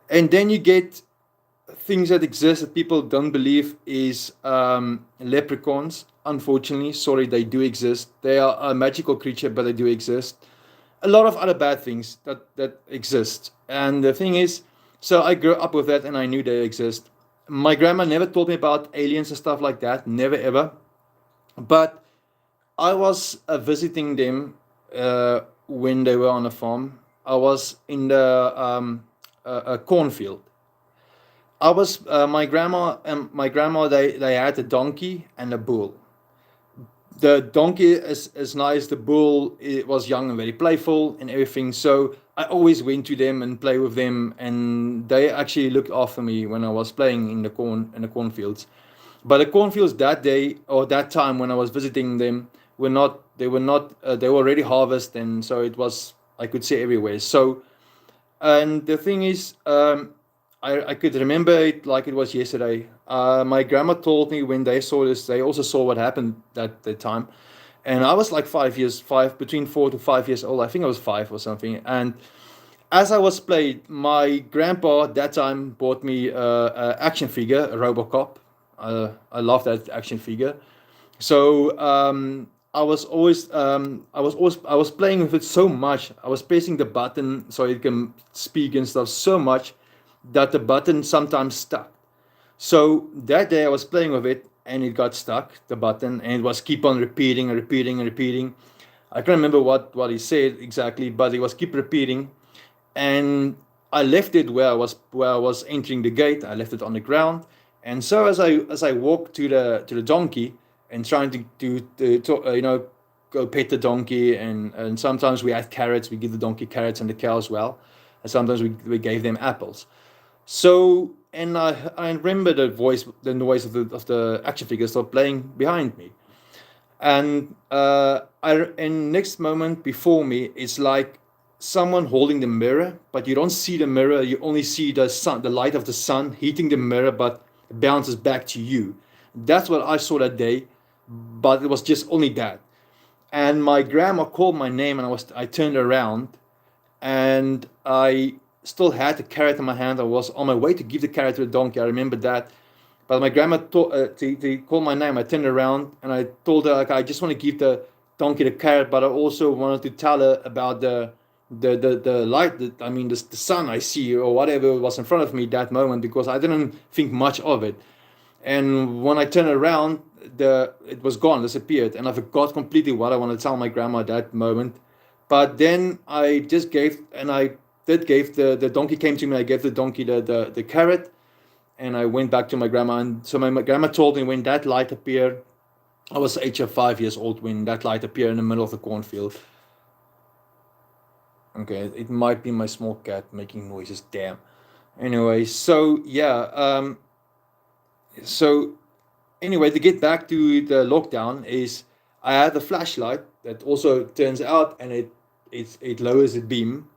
And then you get things that exist that people don't believe is leprechauns. Unfortunately, sorry, they do exist. They are a magical creature, but they do exist. A lot of other bad things that exist. And the thing is, so I grew up with that, and I knew they exist. My grandma never told me about aliens and stuff like that. Never ever. But I was visiting them when they were on a farm. I was in the cornfield. I was my grandma. They had a donkey and a bull. The donkey is nice. The bull, it was young and very playful and everything. So I always went to them and play with them, and they actually looked after me when I was playing in the cornfields. But the cornfields that day or that time when I was visiting them were not. They were not. They were already harvested, and so it was. I could see everywhere. So, and the thing is, I could remember it like it was yesterday. My grandma told me when they saw this, they also saw what happened that time. And I was like between 4 to 5 years old. I think I was 5 or something. And as I was playing, my grandpa at that time bought me a action figure, a Robocop. I love that action figure. So I was playing with it so much. I was pressing the button so it can speak and stuff so much that the button sometimes stuck. So that day I was playing with it and it got stuck, the button, and it was keep on repeating and repeating and repeating. I can't remember what he said exactly, but he was keep repeating. And I left it where I was entering the gate. I left it on the ground, and so as I walked to the donkey and trying to go pet the donkey, and sometimes we had carrots. We give the donkey carrots and the cow as well, and sometimes we gave them apples. So, and I remember the noise of the action figure still playing behind me, and and next moment before me, it's like someone holding the mirror, but you don't see the mirror. You only see the sun, the light of the sun hitting the mirror, but it bounces back to you. That's what I saw that day, but it was just only that. And my grandma called my name, and I turned around, and I still had the carrot in my hand. I was on my way to give the carrot to the donkey. I remember that. But my grandma to call my name. I turned around and I told her, like, I just want to give the donkey the carrot, but I also wanted to tell her about the light, I mean, the sun I see or whatever was in front of me that moment, because I didn't think much of it. And when I turned around, it was gone, disappeared, and I forgot completely what I wanted to tell my grandma at that moment. But then I just gave, and I did gave the donkey came to me. I gave the donkey the carrot, and I went back to my grandma. And so my grandma told me when that light appeared, I was age of 5 years old when that light appeared in the middle of the cornfield. Okay, it might be my small cat making noises. Damn. Anyway, so yeah, so anyway, to get back to the lockdown, is I had a flashlight that also turns out, and it lowers the beam.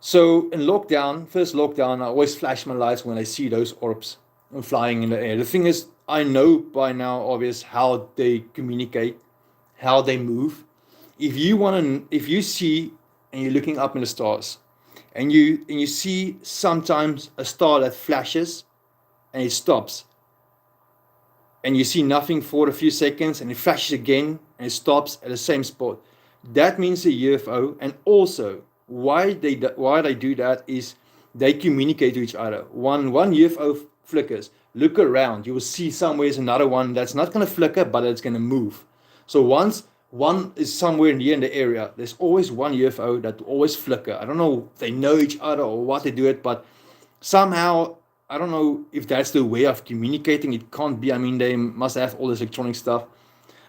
So in lockdown, first lockdown, I always flash my lights when I see those orbs flying in the air. The thing is, I know by now, obvious, how they communicate, how they move. If you see and you're looking up in the stars, and you see sometimes a star that flashes and it stops, and you see nothing for a few seconds, and it flashes again and it stops at the same spot. That means a UFO. And also, why they do that is they communicate to each other. One UFO flickers. Look around. You will see somewhere is another one that's not going to flicker, but it's going to move. So once one is somewhere near in the area, there's always one UFO that always flicker. I don't know if they know each other or what they do it, but somehow I don't know if that's the way of communicating. It can't be. I mean, they must have all this electronic stuff.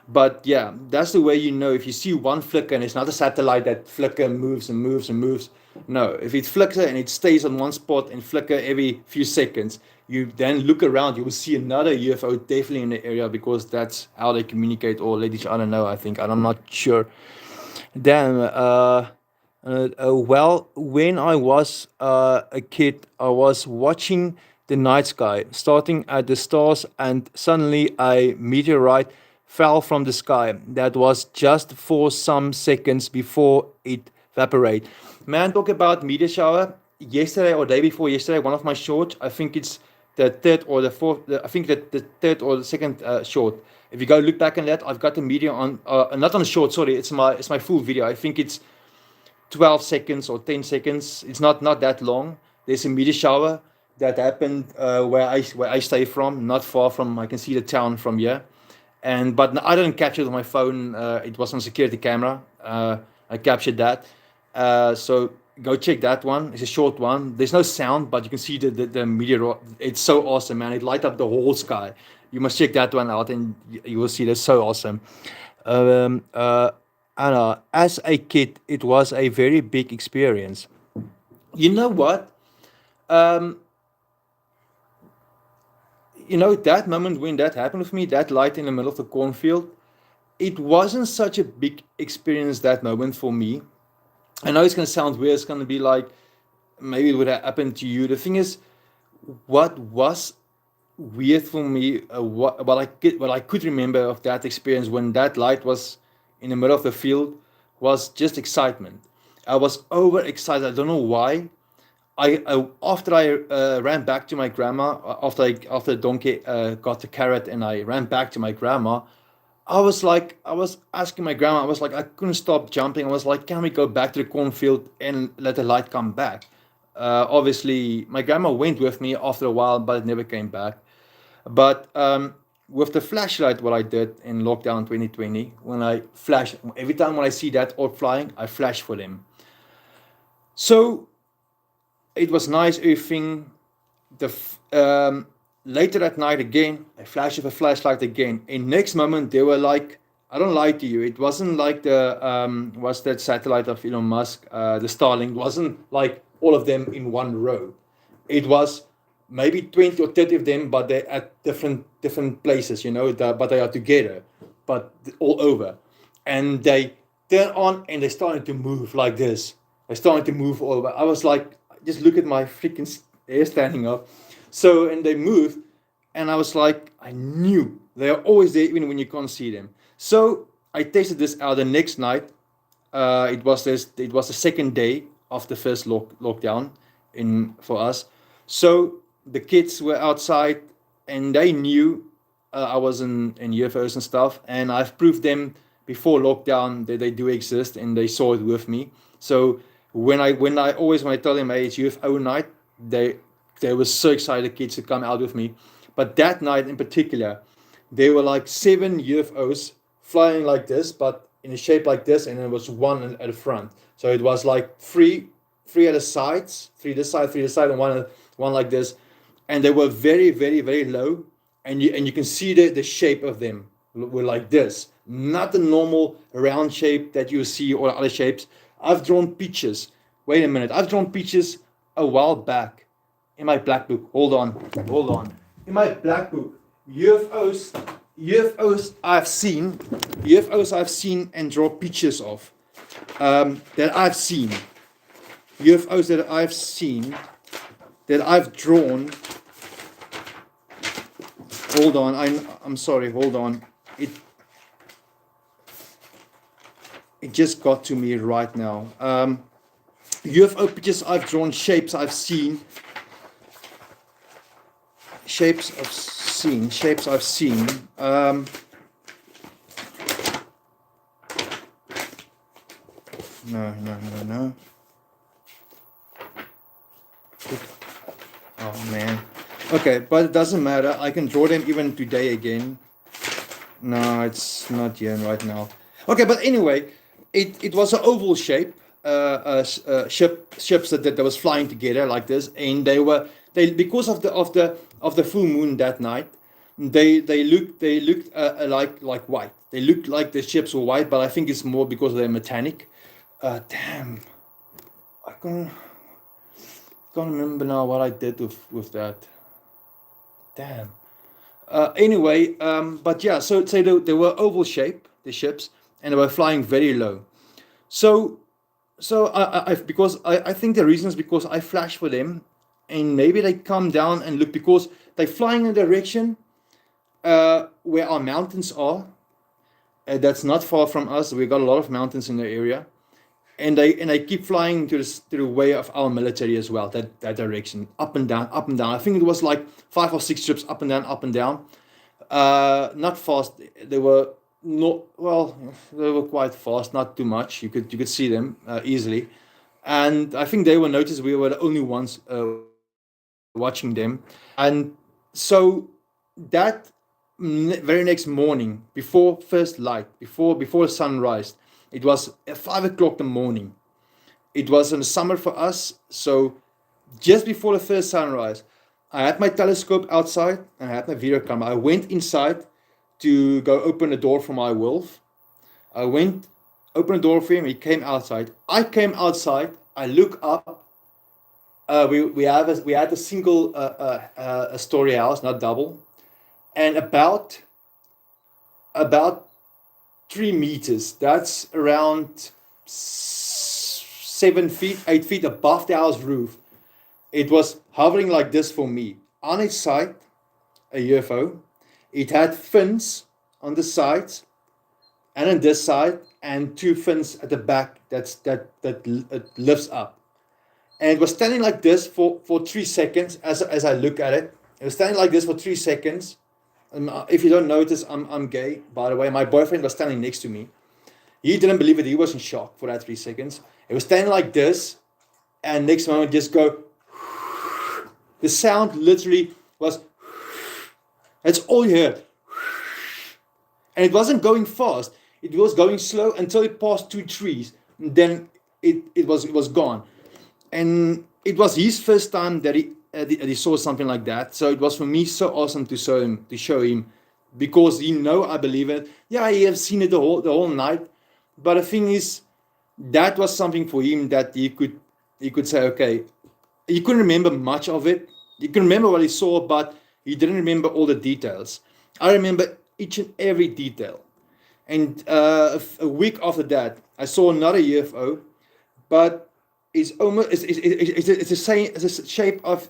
But yeah, that's the way you know. If you see one flicker and it's not a satellite that flicker moves and moves and moves. No, if it flickers and it stays on one spot and flicker every few seconds, you then look around, you will see another UFO definitely in the area, because that's how they communicate or let each other know, I think. I'm not sure. Then, well, when I was a kid, I was watching the night sky, starting at the stars, and suddenly a meteorite fell from the sky. That was just for some seconds before it evaporated. Man, talk about meteor shower. Yesterday or day before yesterday, one of my shorts, I think it's the third or the fourth, I think that the third or the second short. If you go look back on that, I've got the meteor on, not on the short, sorry, it's my full video. I think it's 12 seconds or 10 seconds. It's not that long. There's a meteor shower that happened where I stay from, not far from. I can see the town from here, and but I didn't capture it on my phone. It was on security camera. I captured that. So go check that one. It's a short one. There's no sound, but you can see the meteor. It's so awesome, man. It light up the whole sky. You must check that one out, and you will see that's so awesome. Um, uh, Anna, as a kid, it was a very big experience. You know what? Um, that moment when that happened with me, that light in the middle of the cornfield, it wasn't such a big experience that moment for me. I know it's going to sound weird. It's going to be like maybe it would have happened to you. The thing is, what was weird for me, what I could remember of that experience when that light was in the middle of the field, was just excitement. I was overexcited. I don't know why. I after I ran back to my grandma, after the donkey got the carrot and I ran back to my grandma, I was asking my grandma, I was like, I couldn't stop jumping. I was like, can we go back to the cornfield and let the light come back? Obviously, my grandma went with me after a while, but it never came back. But with the flashlight, what I did in lockdown 2020, when I flash, every time when I see that orb flying, I flash for them. So it was nice everything. The later at night again, I flashed with a flashlight again. And next moment they were like, I don't lie to you, it wasn't like the what's that satellite of Elon Musk, the Starlink. It wasn't like all of them in one row. It was maybe 20 or 30 of them, but they're at different places, you know, but they are together, but all over. And they turn on and they started to move like this. They started to move all over. I was like, just look at my freaking hair standing up. So, and they moved, and I was like, I knew they are always there, even when you can't see them. So I tested this out the next night. It was this. It was the second day of the first lockdown in for us. So the kids were outside, and they knew I was in UFOs and stuff, and I've proved them before lockdown that they do exist, and they saw it with me. So when I tell them, hey, it's UFO night, they were so excited, kids, to come out with me. But that night in particular, there were like 7 UFOs flying like this, but in a shape like this, and there was one at the front. So it was like three at the sides, three this side, and one like this, and they were very, very, very low, and you can see the shape of them were like this, not the normal round shape that you see or other shapes. I've drawn pictures. Wait a minute, I've drawn pictures a while back in my black book. Hold on. In my black book, UFOs, UFOs I've seen and draw pictures of. That I've seen, UFOs that I've seen, that I've drawn. Hold on, I'm sorry. Hold on. It just got to me right now. UFO pictures I've drawn, shapes I've seen. Shapes I've seen. No. Oh man. Okay, but it doesn't matter. I can draw them even today again. No, it's not here right now. Okay, but anyway, it was an oval shape. Ships that was flying together like this, and they because of the full moon that night, they looked like white. They looked like the ships were white, but I think it's more because they're metallic. Damn, I can't remember now what I did with that. Damn. Anyway, but yeah, so they were oval shape, the ships, and they were flying very low. So because I think the reason is because I flash for them, and maybe they come down and look because they're flying in a direction where our mountains are. That's not far from us. We got a lot of mountains in the area, and they keep flying to the way of our military as well. That direction, up and down, up and down. I think it was like 5 or 6 trips up and down, up and down. Not fast. They were not well. They were quite fast, not too much. You could see them easily, and I think they were noticed. We were the only ones watching them, and so that very next morning, before first light, before sunrise, it was at 5 o'clock in the morning. It was in the summer for us, so just before the first sunrise, I had my telescope outside and I had my video camera. I went inside to go open the door for my wolf. I went, opened the door for him. He came outside. I came outside. I look up. We had a single a story house, not double, and about 3 meters. That's around 7 feet, 8 feet above the house roof. It was hovering like this for me. On its side, a UFO. It had fins on the sides and on this side, and 2 fins at the back that it lifts up. And it was standing like this for 3 seconds as I look at it. It was standing like this for 3 seconds. If you don't notice, I'm gay, by the way. My boyfriend was standing next to me. He didn't believe it. He was in shock for that 3 seconds. He was standing like this, and next moment just go. The sound literally was. That's all you heard. And it wasn't going fast. It was going slow until it passed 2 trees. And then it was gone. And it was his first time that he saw something like that. So it was for me so awesome to show him, because he know I believe it. Yeah, he has seen it the whole night. But the thing is, that was something for him that he could say, okay, he couldn't remember much of it. He could remember what he saw, but he didn't remember all the details. I remember each and every detail. And a week after that, I saw another UFO, but it's almost it's the same. It's the shape of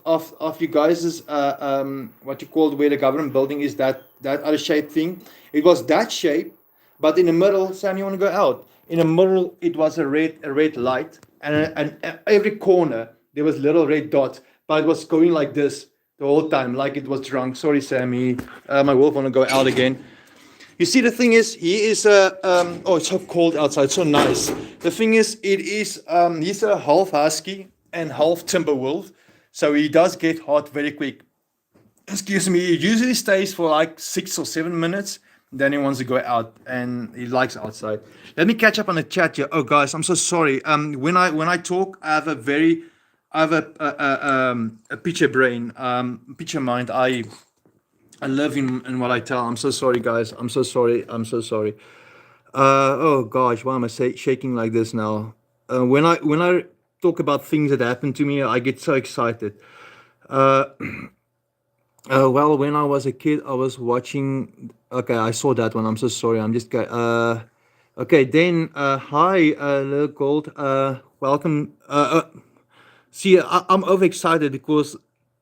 you guys's what you call where the government building is, that other shape thing. It was that shape, but in the middle, Sam, you want to go out? In the middle, it was a red light, and every corner there was little red dots, but it was going like this the whole time, like it was drunk. Sorry, Sammy. My wolf want to go out again. You see, the thing is, he is a oh, it's so cold outside, so nice. The thing is, he's a half husky and half timber wolf, so he does get hot very quick. Excuse me. He usually stays for like 6 or 7 minutes. Then he wants to go out, and he likes outside. Let me catch up on the chat here. Oh, guys, I'm so sorry. When I talk, I have a picture brain, picture mind. I live in what I tell. I'm so sorry, guys. I'm so sorry. I'm so sorry. Oh gosh, why am I shaking like this now? When I talk about things that happen to me, I get so excited. Uh, well, when I was a kid, I was watching. Okay, I saw that one. I'm so sorry. I'm just. Okay, then. Hi, little gold. Welcome. See, I'm overexcited because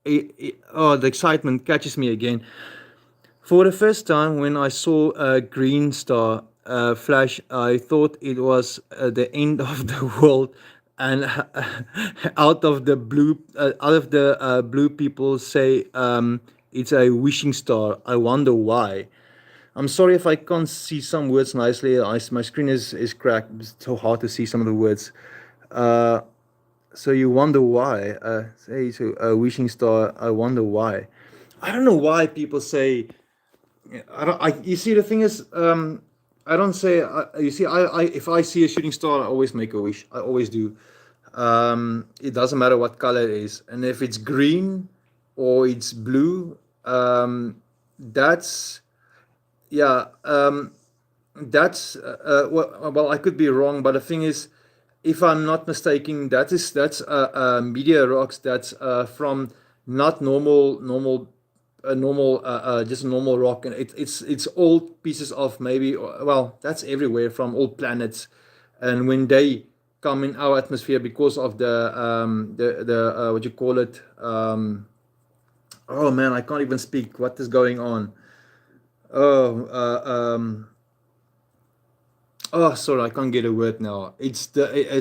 the excitement catches me again. For the first time, when I saw a green star flash, I thought it was the end of the world. And out of the blue, people say it's a wishing star. I wonder why. I'm sorry if I can't see some words nicely. My screen is cracked. It's so hard to see some of the words. Uh, so you wonder why? Say so a wishing star. I wonder why. I don't know why people say. I don't. You see, the thing is, I don't say. You see, if I see a shooting star, I always make a wish. I always do. It doesn't matter what color it is, and if it's green or it's blue, that's yeah. Well, I could be wrong, but the thing is, if I'm not mistaken, that's meteor rocks that's from not just a normal rock, and it's all pieces of maybe, well, that's everywhere from all planets, and when they come in our atmosphere because of the what you call it, oh man, I can't even speak. What is going on? Oh, oh, sorry, I can't get a word now.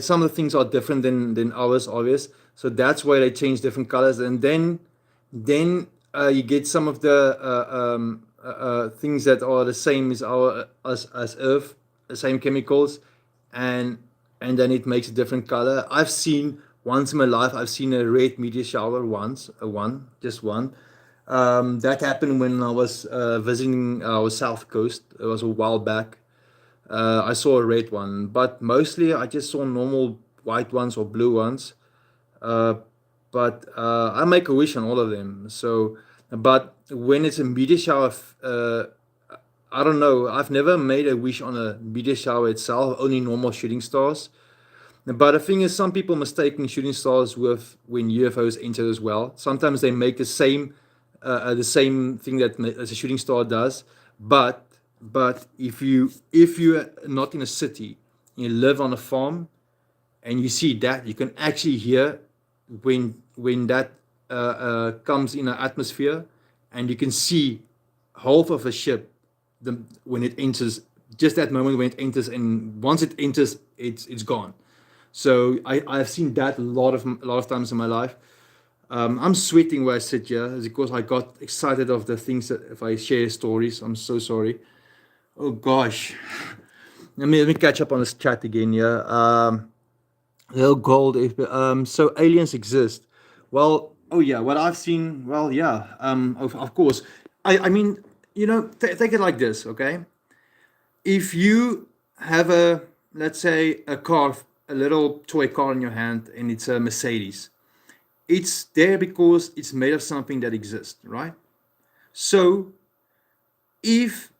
Some of the things are different than ours, obvious. So that's why they change different colors, and then you get some of the things that are the same as as Earth, the same chemicals, and then it makes a different color. I've seen once in my life. I've seen a red meteor shower once, just one. That happened when I was visiting our south coast. It was a while back. I saw a red one, but mostly I just saw normal white ones or blue ones. Uh, but I make a wish on all of them. So, but when it's a meteor shower, I don't know. I've never made a wish on a meteor shower itself. Only normal shooting stars. But the thing is, some people mistaking shooting stars with when UFOs enter as well. Sometimes they make the same thing that as a shooting star does. But if you're not in a city, you live on a farm, and you see that, you can actually hear when that comes in an atmosphere, and you can see half of a ship when it enters. Just that moment when it enters, and once it enters, it's gone. So I've seen that a lot of times in my life. I'm sweating where I sit here because I got excited of the things that if I share stories. I'm so sorry. Oh gosh. Let me catch up on this chat again. Yeah. Real gold. So aliens exist. Well, oh yeah. What I've seen. Well, yeah. Of course. I mean, take it like this. Okay. If you have a, let's say, a car, a little toy car in your hand, and it's a Mercedes, it's there because it's made of something that exists, right? So if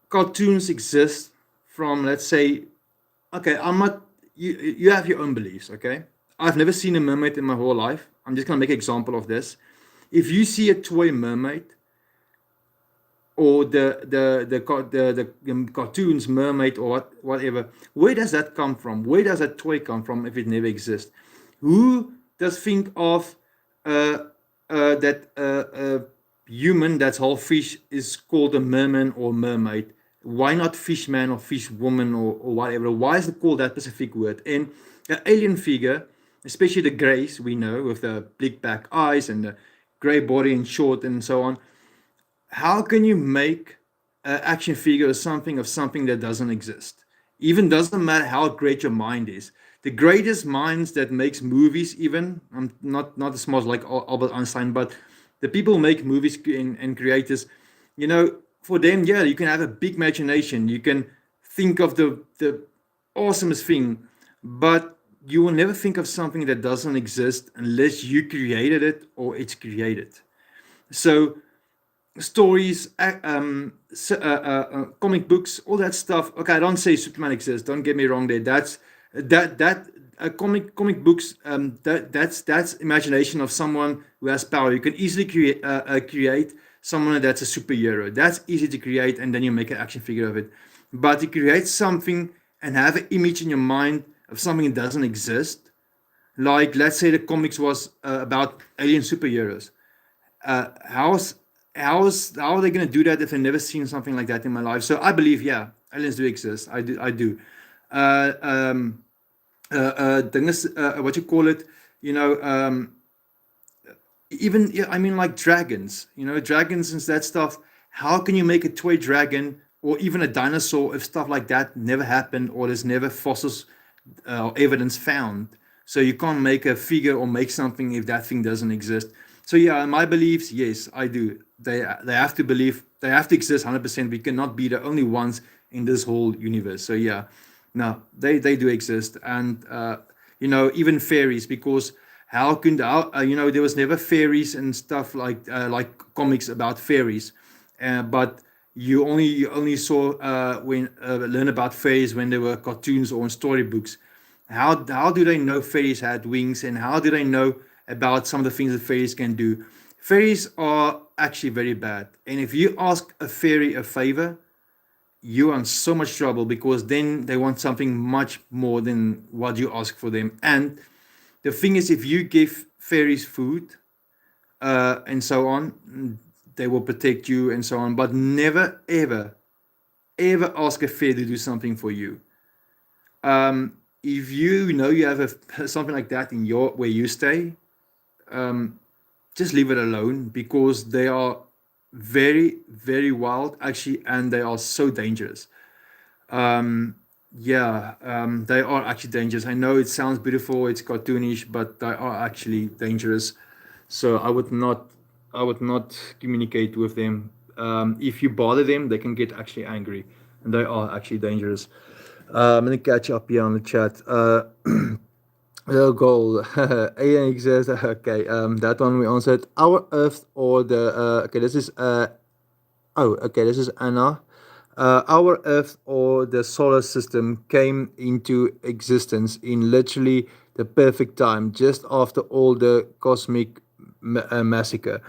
cartoons exist from, let's say, okay, I'm not, you have your own beliefs, okay? I've never seen a mermaid in my whole life. I'm just gonna make an example of this. If you see a toy mermaid, or the cartoons mermaid, or whatever, where does that come from? Where does that toy come from if it never exists? Who does think of uh, that human that's whole fish is called a merman or mermaid? Why not fishman or fishwoman, or whatever? Why is it called that specific word? And an alien figure, especially the greys we know with the big black eyes and the grey body and short and so on, how can you make an action figure of something that doesn't exist? Even doesn't matter how great your mind is. The greatest minds that makes movies, even I'm not as smart like Albert Einstein, but the people who make movies and creators, for them, yeah, you can have a big imagination. You can think of the awesomest thing, but you will never think of something that doesn't exist unless you created it or it's created. So stories, comic books, all that stuff. Okay, I don't say Superman exists. Don't get me wrong there. That comic books. That's imagination of someone who has power. You can easily create someone that's a superhero. That's easy to create, and then you make an action figure of it. But to create something and have an image in your mind of something that doesn't exist, like let's say the comics was about alien superheroes. uh, how's how are they going to do that if they've never seen something like that in my life? So I believe, yeah, aliens do exist. I do. Uh, um, Dinges, what you call it? You know, even, yeah, I mean, like dragons. Dragons and that stuff. How can you make a toy dragon or even a dinosaur if stuff like that never happened or there's never fossils or evidence found? So you can't make a figure or make something if that thing doesn't exist. So yeah, my beliefs, yes, I do. They have to believe, they have to exist 100%. We cannot be the only ones in this whole universe. So yeah, no, they do exist. And even fairies, because there was never fairies and stuff like comics about fairies, but you only saw when learn about fairies when there were cartoons or in storybooks. How do they know fairies had wings, and how do they know about some of the things that fairies can do? Fairies are actually very bad, and if you ask a fairy a favor, you're in so much trouble, because then they want something much more than what you ask for them. And the thing is, if you give fairies food and so on, they will protect you and so on. But never, ever, ever ask a fairy to do something for you. If you know you have something like that in your where you stay, just leave it alone, because they are very, very wild actually, and they are so dangerous. Yeah, they are actually dangerous. I know it sounds beautiful, it's cartoonish, but they are actually dangerous. So I would not communicate with them. If you bother them, they can get actually angry, and they are actually dangerous. Let me catch up here on the chat. Real goal. Alien exists. Okay, that one we answered. Our Earth or the okay, this is this is Anna. Our Earth or the solar system came into existence in literally the perfect time, just after all the cosmic massacre.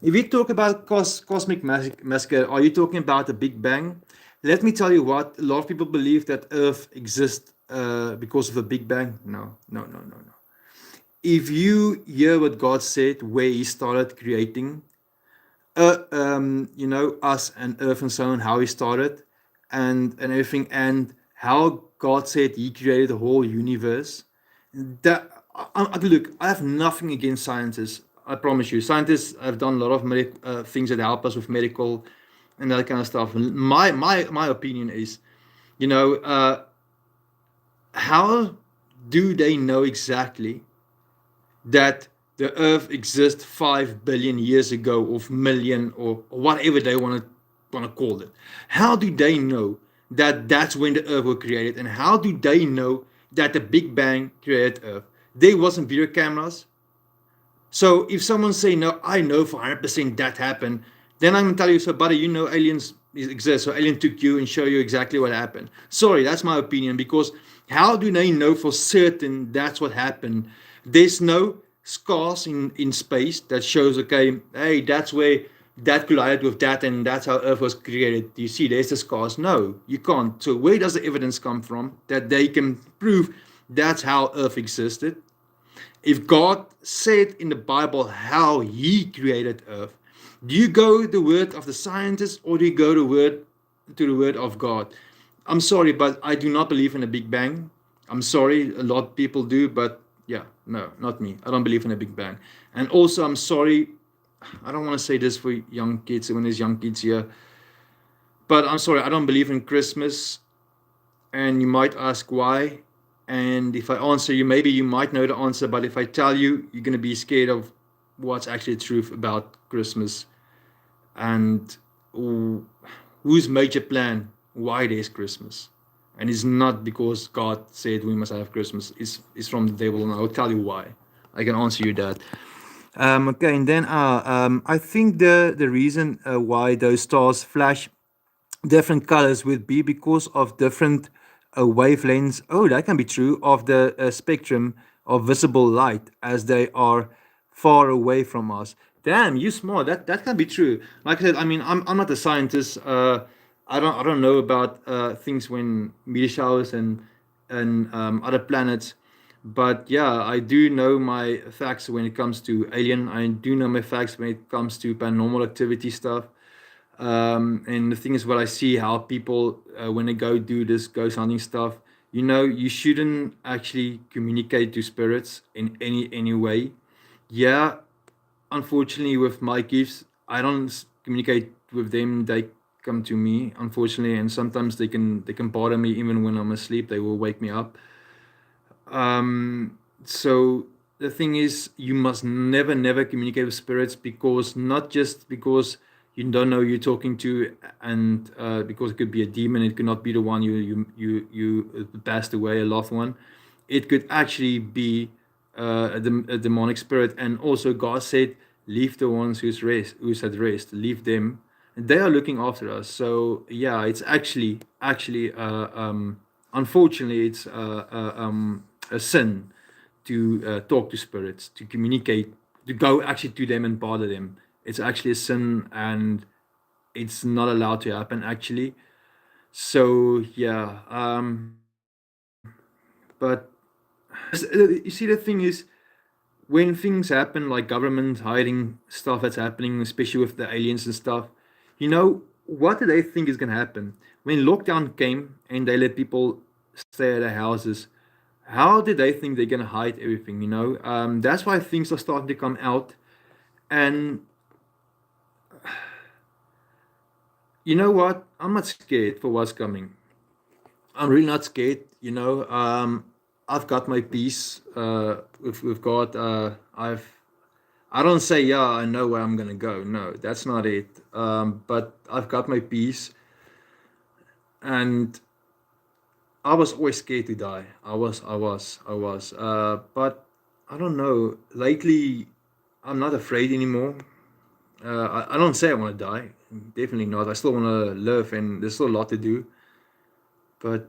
If you talk about cosmic massacre, are you talking about the Big Bang? Let me tell you what, a lot of people believe that Earth exists because of the Big Bang. No, no, no, no, no. If you hear what God said, where He started creating, us and Earth and so on, how He started, and everything, and how God said He created the whole universe. That Look, I have nothing against scientists. I promise you, scientists have done a lot of things that help us with medical and that kind of stuff. My opinion is, you know, how do they know exactly that the Earth exists 5 billion years ago, or million, or whatever they want to call it? How do they know that that's when the Earth was created, and how do they know that the Big Bang created Earth? There wasn't video cameras. So if someone say no, I know for 100% that happened, then I'm gonna tell you, so buddy, you know aliens exist, so alien took you and show you exactly what happened. Sorry, that's my opinion, because how do they know for certain that's what happened? There's no scars in space that shows, okay, hey, that's where that collided with that and that's how Earth was created. Do you see there's the scars? No, you can't. So where does the evidence come from that they can prove that's how Earth existed? If God said in the Bible how He created Earth, do you go the word of the scientists, or do you go to the word of God? I'm sorry, but I do not believe in a Big Bang. I'm sorry, a lot of people do, but yeah, no, not me. I don't believe in a Big Bang. And also, I'm sorry, I don't want to say this for young kids when there's young kids here, but I'm sorry, I don't believe in Christmas. And you might ask why. And if I answer you, maybe you might know the answer, but if I tell you, you're going to be scared of what's actually the truth about Christmas and whose major plan why there's Christmas. And it's not because God said we must have Christmas. It's from the devil, and I'll tell you why. I can answer you that. Okay, and then I think the reason why those stars flash different colors would be because of different wavelengths. Oh, that can be true of the spectrum of visible light as they are far away from us. Damn, you smart. That can be true. Like I said, I mean, I'm not a scientist. I don't know about things when meteor showers and other planets. But yeah, I do know my facts when it comes to alien. I do know my facts when it comes to paranormal activity stuff. And the thing is, what I see how people when they go do this ghost hunting stuff, you shouldn't actually communicate to spirits in any way. Yeah, unfortunately, with my gifts, I don't communicate with them. They come to me, unfortunately, and sometimes they can bother me even when I'm asleep. They will wake me up. So the thing is, you must never communicate with spirits, because not just because you don't know who you're talking to, and because it could be a demon, it could not be the one you passed away, a loved one. It could actually be a demonic spirit. And also, God said, "Leave the ones who's at rest. Leave them. They are looking after us." So yeah, it's actually unfortunately, it's a sin to talk to spirits, to communicate, to go actually to them and bother them. It's actually a sin, and it's not allowed to happen actually. So yeah, but you see, the thing is, when things happen like government hiding stuff that's happening, especially with the aliens and stuff, what do they think is going to happen when lockdown came and they let people stay at their houses? How did they think they're going to hide everything? That's why things are starting to come out. And you know what? I'm not scared for what's coming. I'm really not scared. I've got my peace with God. I don't say, yeah, I know where I'm gonna go. No, that's not it. But I've got my peace, and I was always scared to die. I was. But I don't know. Lately, I'm not afraid anymore. I don't say I want to die. Definitely not. I still want to live, and there's still a lot to do. But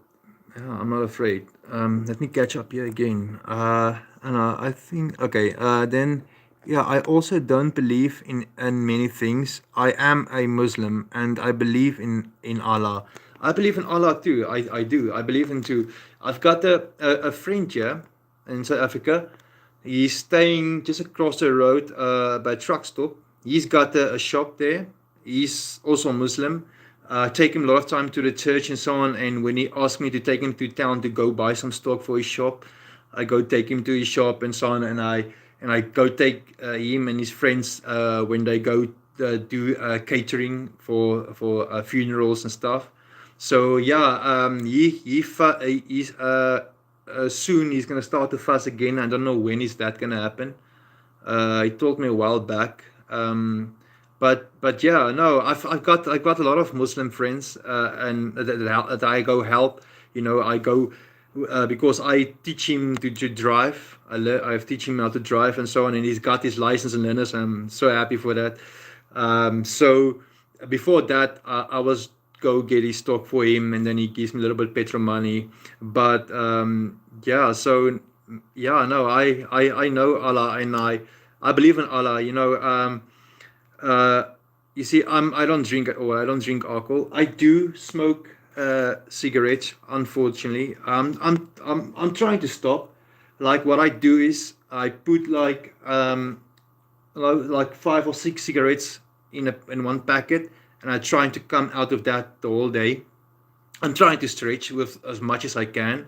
yeah, I'm not afraid. Let me catch up here again. And I think okay. Then yeah, I also don't believe in many things. I am a Muslim, and I believe in Allah. I believe in Allah too. I do. I believe in too. I've got a friend here in South Africa. He's staying just across the road by a truck stop. He's got a shop there. He's also a Muslim. Take him a lot of time to the church and so on. And when he asked me to take him to town to go buy some stock for his shop, I go take him to his shop and so on, and I go take him and his friends when they go do catering for funerals and stuff. So yeah, he's soon he's gonna start to fast again. I don't know when is that gonna happen. He told me a while back. But yeah, no, I've got a lot of Muslim friends, and that I go help. I go because I teach him to drive. I teach him how to drive and so on, and he's got his license and learners. I'm so happy for that. So before that, I was go get his stock for him, and then he gives me a little bit petrol money. But yeah, so yeah, no, I know Allah, and I believe in Allah. Uh, you see, I don't drink at all. I don't drink alcohol. I do smoke cigarettes. Unfortunately, I'm trying to stop. Like what I do is I put like 5 or 6 cigarettes in one packet, and I'm trying to come out of that the whole day. I'm trying to stretch with as much as I can,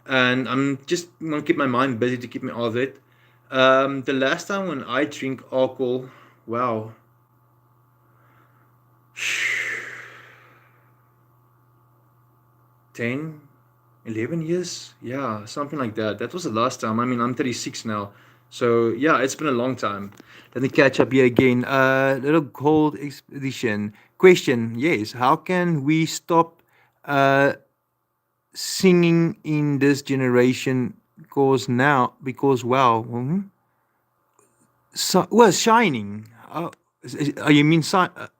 and I'm just want to keep my mind busy to keep me off it. The last time when I drink alcohol, wow, 10, 11 years, yeah, something like that. That was the last time. I mean, I'm 36 now, so yeah, it's been a long time. Let me catch up here again. Little gold expedition question. Yes, how can we stop uh singing in this generation? Because wow, so well, shining. You mean sinning,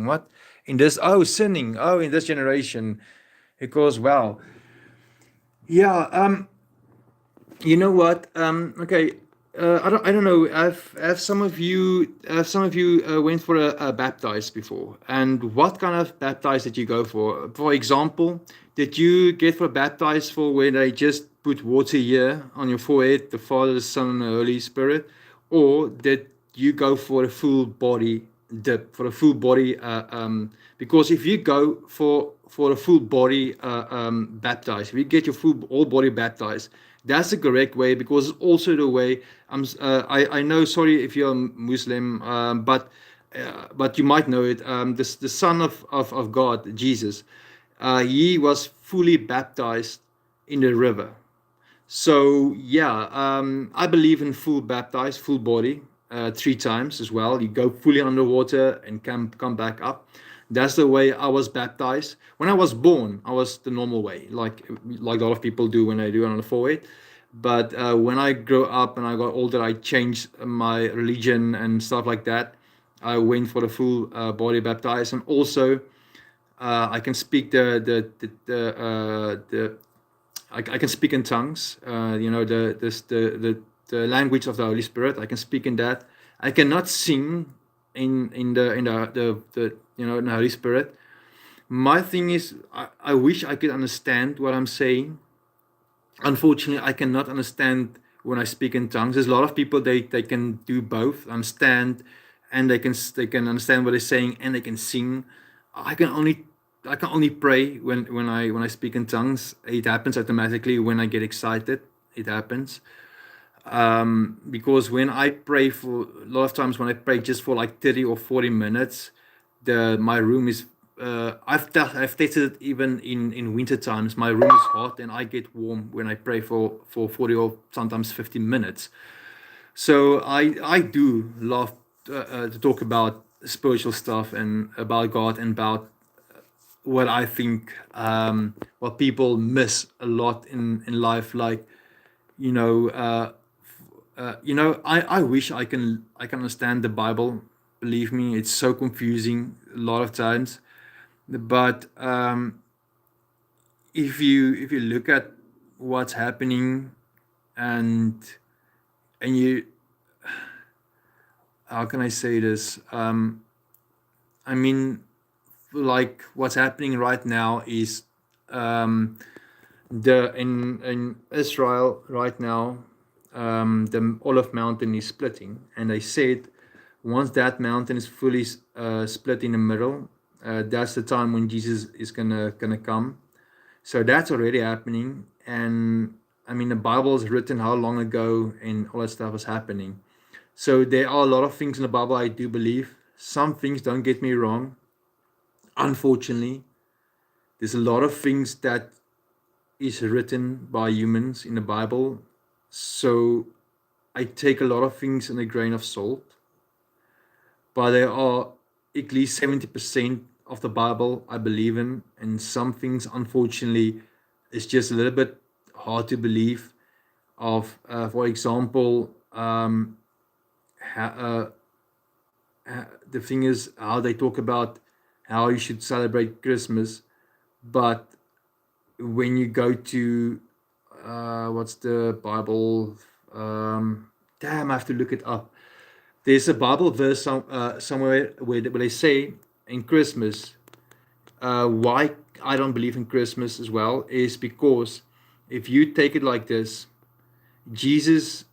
what in this, sinning, in this generation, because wow, yeah, you know what, okay, I don't know, have some of you went for a baptized before, and what kind of baptized did you go for example, did you get for baptized for where they just put water here on your forehead, the Father, the Son, and the Holy Spirit, or did you go for a full body dip, for a full body because if you go for a full body baptized, if you get your full all body baptized, that's the correct way, because it's also the way I know, sorry if you're a Muslim, but you might know it, the Son of God, Jesus, he was fully baptized in the river. So yeah, I believe in full baptized, full body, 3 times as well. You go fully underwater and come back up. That's the way I was baptized. When I was born, I was the normal way, like a lot of people do when they do it on the forehead. But when I grew up and I got older, I changed my religion and stuff like that. I went for the full body baptized, and also I can speak I can speak in tongues. The language of the Holy Spirit. I can speak in that. I cannot sing in the Holy Spirit. My thing is, I wish I could understand what I'm saying. Unfortunately, I cannot understand when I speak in tongues. There's a lot of people, they can do both, understand, and they can understand what they're saying, and they can sing. I can only I can only pray when I speak in tongues. It happens automatically when I get excited. It happens because when I pray, for a lot of times when I pray just for like 30 or 40 minutes, the my room is I've tested it even in winter times. My room is hot and I get warm when I pray for 40 or sometimes 50 minutes. So I do love to talk about spiritual stuff and about God and about what I think, what people miss a lot in life. Like, you know, I wish I can understand the Bible. Believe me, it's so confusing a lot of times. But if you look at what's happening, and you, how can I say this? I mean, like what's happening right now is, the in Israel right now, the Olive Mountain is splitting, and they said once that mountain is fully split in the middle, that's the time when Jesus is gonna come. So that's already happening. And I mean, the Bible is written how long ago, and all that stuff is happening. So there are a lot of things in the Bible I do believe. Some things, don't get me wrong. Unfortunately, there's a lot of things that is written by humans in the Bible. So I take a lot of things in a grain of salt. But there are at least 70% of the Bible I believe in, and some things, unfortunately, is just a little bit hard to believe. For example, ha- the thing is how they talk about how you should celebrate Christmas, but when you go to what's the Bible? Damn, I have to look it up. There's a Bible verse somewhere where they say in Christmas, why I don't believe in Christmas as well is because if you take it like this, Jesus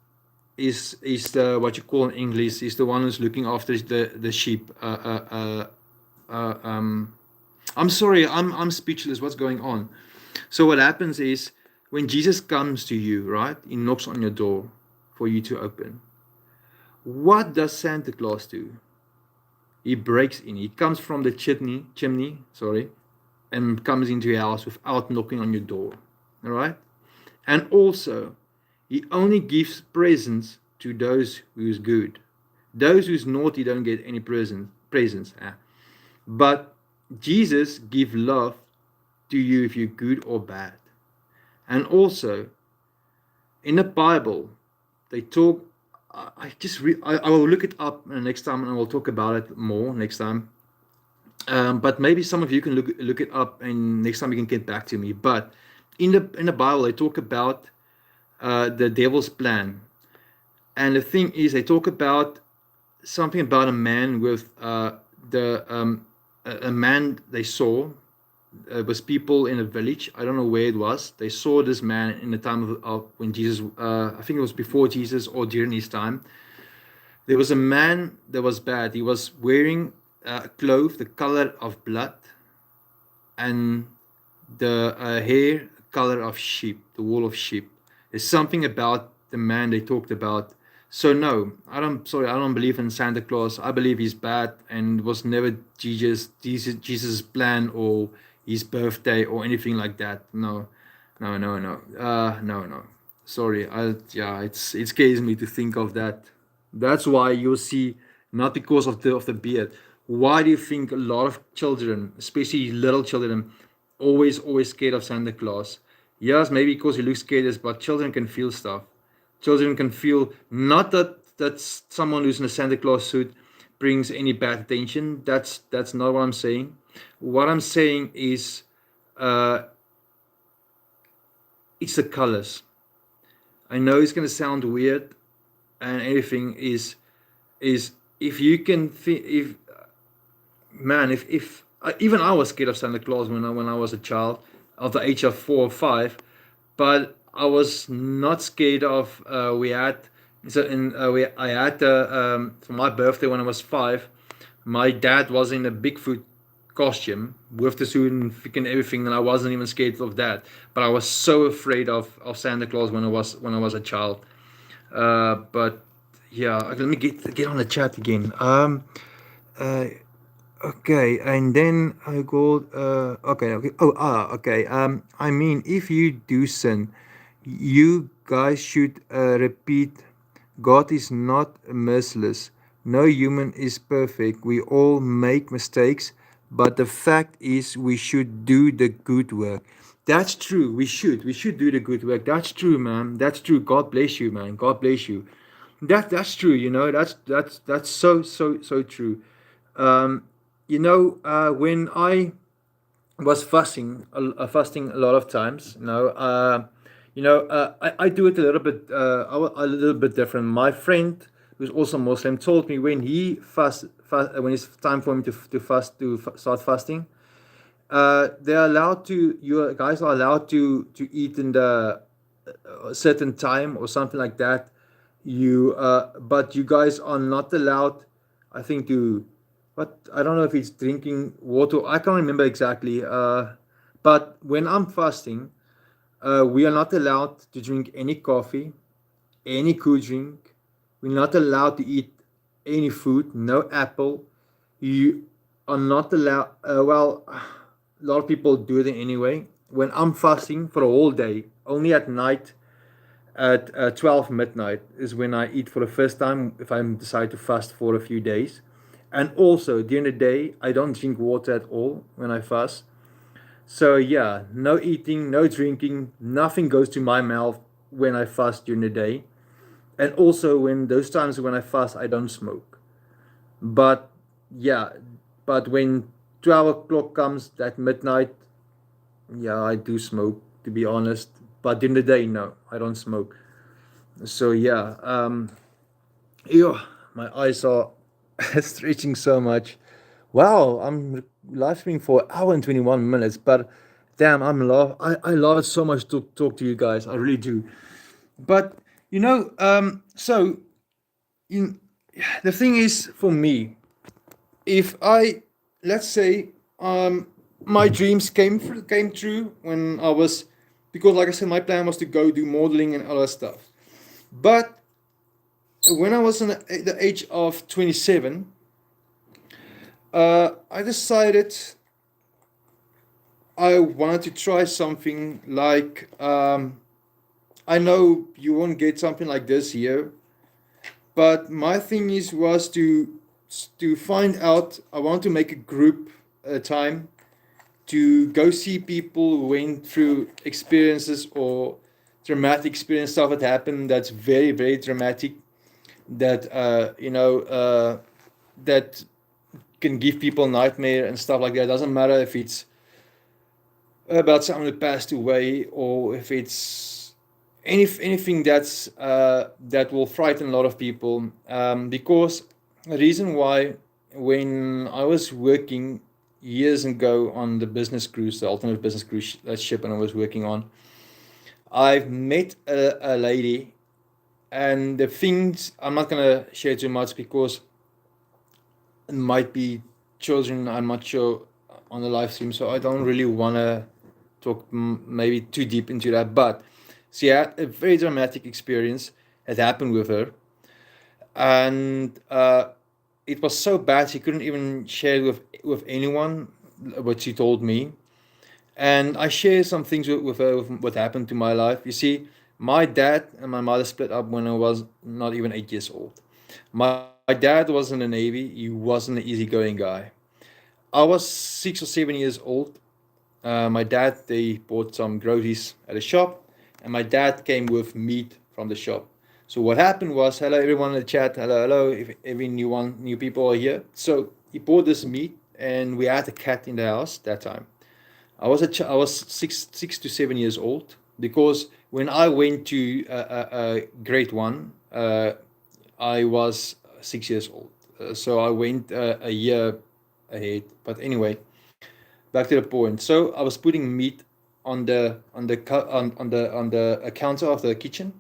is the what you call in English is the one who's looking after the sheep. I'm sorry, I'm speechless. What's going on? So what happens is when Jesus comes to you, right? He knocks on your door for you to open. What does Santa Claus do? He breaks in. He comes from the chimney, and comes into your house without knocking on your door. All right? And also, he only gives presents to those who's good. Those who's naughty don't get any presents. But Jesus gives love to you if you're good or bad. And also, in the Bible, they talk. I will look it up next time, and I will talk about it more next time. But maybe some of you can look it up, and next time you can get back to me. But in the Bible, they talk about the devil's plan, and the thing is, they talk about something about a man with a man they saw. It was people in a village. I don't know where it was. They saw this man in the time of when Jesus. I think it was before Jesus or during his time. There was a man that was bad. He was wearing a cloth the color of blood, and the hair color of sheep, the wool of sheep. There's something about the man they talked about. So no, I don't believe in Santa Claus. I believe he's bad and was never Jesus' plan or his birthday or anything like that. No, no, no, no, no, no. Sorry, it scares me to think of that. That's why you'll see, not because of the beard. Why do you think a lot of children, especially little children, always scared of Santa Claus? Yes, maybe because he looks scared, but children can feel stuff. Children can feel, not that someone who's in a Santa Claus suit brings any bad attention. That's not what I'm saying. What I'm saying is, uh, it's the colors. I know it's gonna sound weird, and everything is if you can if man if even I was scared of Santa Claus when I was a child of the age of 4 or 5, but I was not scared of we had so in we I had for my birthday when I was 5, my dad was in a Bigfoot costume with the suit and freaking everything, and I wasn't even scared of that, but I was so afraid of Santa Claus when I was a child. But yeah, okay, let me get on the chat again. Uh, okay, and then I go. Okay. Oh, okay. I mean, if you do sin, you guys should repeat. God is not merciless. No human is perfect. We all make mistakes, but the fact is, we should do the good work. That's true. We should. We should do the good work. That's true, man. That's true. God bless you, man. God bless you. That's true. You know, that's so true. Um, when I was fasting a lot of times. I do it a little bit, a little bit different. My friend, who's also Muslim, told me when he when it's time for him to start fasting, they're allowed to. You guys are allowed to eat in the a certain time or something like that. But you guys are not allowed, I think, to. But I don't know if it's drinking water. I can't remember exactly. But when I'm fasting, we are not allowed to drink any coffee, any cool drink. We're not allowed to eat any food, no apple. You are not allowed, well, a lot of people do it anyway. When I'm fasting for a whole day, only at night at 12 midnight is when I eat for the first time if I decide to fast for a few days. And also during the day, I don't drink water at all when I fast. So yeah, no eating, no drinking, nothing goes to my mouth when I fast during the day. And also when those times when I fast, I don't smoke. But yeah, but when 12 o'clock comes at midnight, yeah, I do smoke, to be honest. But during the day, no, I don't smoke. So yeah, ew, my eyes are stretching so much. Wow, I'm live streaming for an hour and 21 minutes, but damn, I love it so much to talk to you guys. I really do. But so in, the thing is for me, if I, let's say, my dreams came true when I was, because like I said, my plan was to go do modeling and other stuff. But when I was at the age of 27, I decided I wanted to try something like, I know you won't get something like this here, but my thing is was to find out. I want to make a group at a time to go see people who went through experiences or dramatic experience stuff that happened that's very very dramatic, that that can give people nightmare and stuff like that. It doesn't matter if it's about someone who passed away or if it's anything that will frighten a lot of people. Because the reason why, when I was working years ago on the business cruise, the ultimate business cruise ship, and I was working on, I've met a lady, and the things I'm not gonna share too much because it might be children. I'm not sure on the live stream, so I don't really wanna talk maybe too deep into that. But she had a very dramatic experience that happened with her, and it was so bad she couldn't even share it with anyone what she told me. And I share some things with her, with what happened to my life. You see, my dad and my mother split up when I was not even 8 years old. My dad was in the Navy. He wasn't an easygoing guy. I was 6 or 7 years old. My dad, they bought some groceries at a shop, and my dad came with meat from the shop. So what happened was, hello everyone in the chat, hello, hello, if every new people are here. So he bought this meat, and we had a cat in the house that time. I was 6 to 7 years old, because when I went to grade one, I was 6 years old. So I went a year ahead. But anyway, back to the point. So I was putting meat on the counter of the kitchen,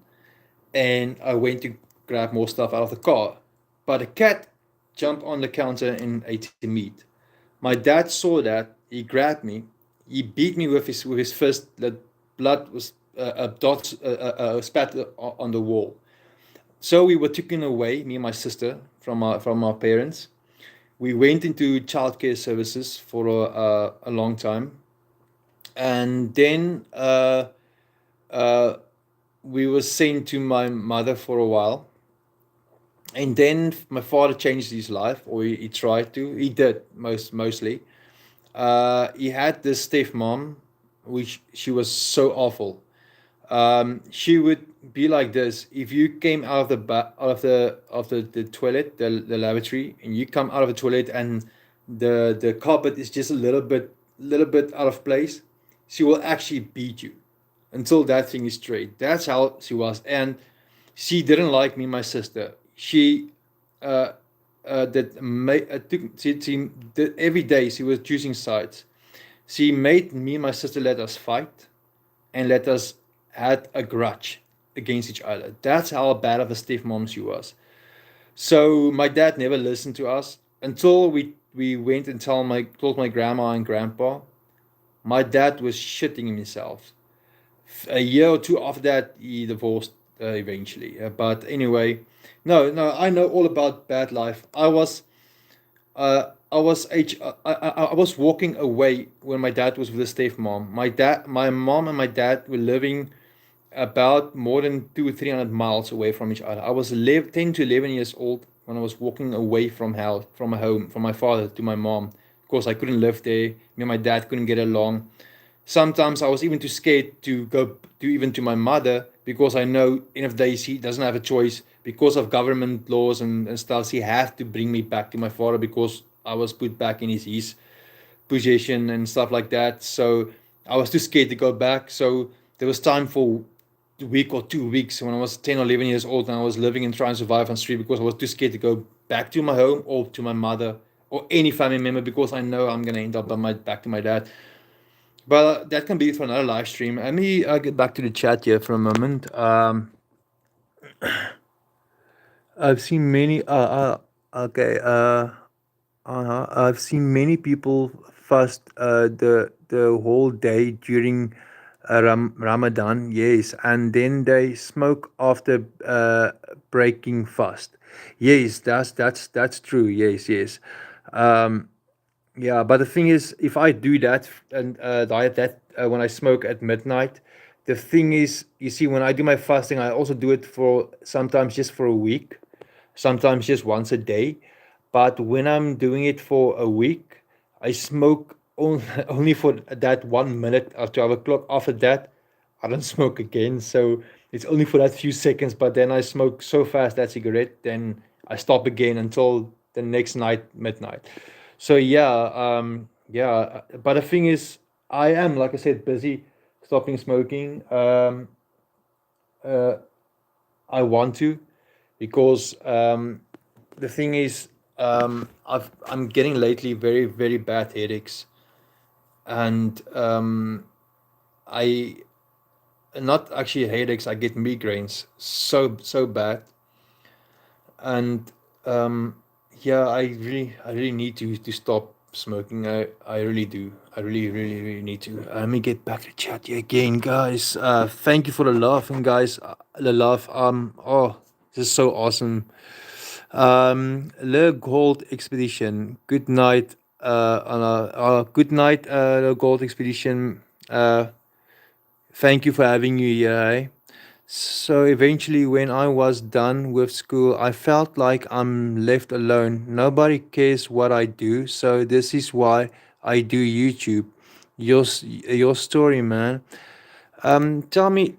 and I went to grab more stuff out of the car. But a cat jumped on the counter and ate the meat. My dad saw that. He grabbed me. He beat me with his fist. The blood was dots spat on the wall. So we were taken away, me and my sister, from our parents. We went into childcare services for a long time, and then uh, we were sent to my mother for a while. And then my father changed his life, or he tried to. He did mostly. He had this stepmom, which she was so awful. She would be like this: if you came out of the toilet, the lavatory, and you come out of the toilet, and the carpet is just a little bit out of place, she will actually beat you until that thing is straight. That's how she was. And she didn't like me, my sister. She uh, every day she was choosing sides. She made me and my sister let us fight, and let us had a grudge against each other. That's how bad of a stepmom she was. So my dad never listened to us until we went and told my grandma and grandpa. my dad was shitting himself. A year or two after that, he divorced eventually. But anyway, no, I know all about bad life. I was walking away when my dad was with his stepmom. My mom and my dad were living about more than 200-300 miles away from each other. I was 10 to 11 years old when I was walking away from from my home, from my father to my mom. Of course, I couldn't live there. Me and my dad couldn't get along. Sometimes I was even too scared to go to even to my mother because I know end of the day she doesn't have a choice because of government laws and stuff. She had to bring me back to my father because I was put back in his possession and stuff like that. So I was too scared to go back. So there was time for a week or 2 weeks when I was 10 or 11 years old and I was living and trying to survive on the street because I was too scared to go back to my home or to my mother or any family member because I know I'm gonna end up back to my dad. But that can be for another live stream. Let me get back to the chat here for a moment. I've seen many. Okay. I've seen many people fast the whole day during Ramadan. Yes, and then they smoke after breaking fast. Yes, that's true. Yes, yes. Um, yeah, but the thing is, if I do that and diet that when I smoke at midnight, the thing is, you see, when I do my fasting, I also do it for sometimes just for a week, sometimes just once a day. But when I'm doing it for a week, I smoke only, only for that 1 minute or 12 o'clock. After that, I don't smoke again. So it's only for that few seconds. But then I smoke so fast that cigarette, then I stop again until the next night, midnight. So yeah. But the thing is, I am, like I said, busy stopping smoking. Uh, I want to because the thing is, I'm getting lately very very bad headaches, and I not actually headaches. I get migraines so bad, and yeah, I really need to stop smoking. I really do. I really need to. Let me get back to chat here again, guys. Thank you for the love, and guys, the love. Oh, this is so awesome. Le Gold Expedition. Good night. Good night. The Gold Expedition. Thank you for having me here. Eh? So eventually, when I was done with school, I felt like I'm left alone. Nobody cares what I do. So this is why I do YouTube. Your story, man. Tell me,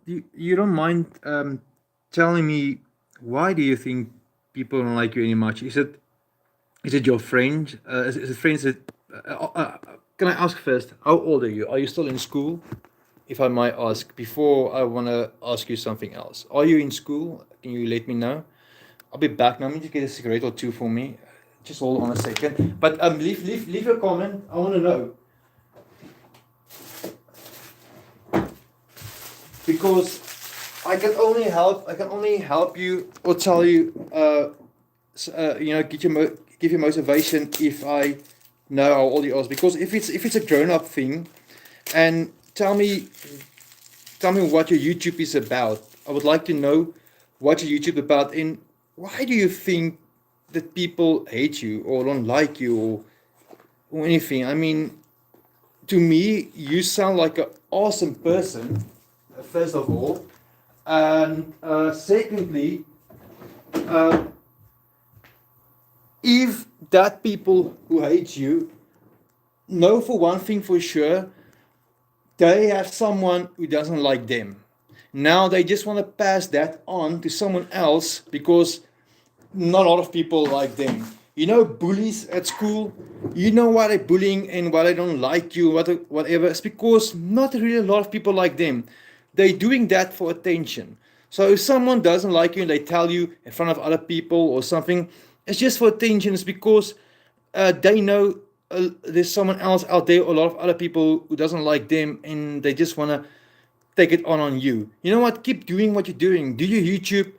you don't mind telling me why do you think people don't like you any much? Is it your friend? Is it friends that? Can I ask first? How old are you? Are you still in school? If I might ask, before I want to ask you something else. Are you in school? Can you let me know? I'll be back now. Let me just get a cigarette or two for me. Just hold on a second. But leave a comment. I want to know because I can only help you or tell you give you motivation if I know how old you are. Because if it's a grown up thing, and tell me what your YouTube is about. I would like to know what your YouTube about, and why do you think that people hate you or don't like you or anything. I mean, to me, you sound like an awesome person, first of all. And secondly, uh, if that people who hate you know for one thing for sure, they have someone who doesn't like them. Now they just want to pass that on to someone else because not a lot of people like them. You know, bullies at school, you know why they're bullying and why they don't like you, whatever. It's because not really a lot of people like them. They're doing that for attention. So if someone doesn't like you and they tell you in front of other people or something, it's just for attention. It's because they know there's someone else out there, a lot of other people who doesn't like them, and they just want to take it on you. You know what? Keep doing what you're doing. Do your YouTube,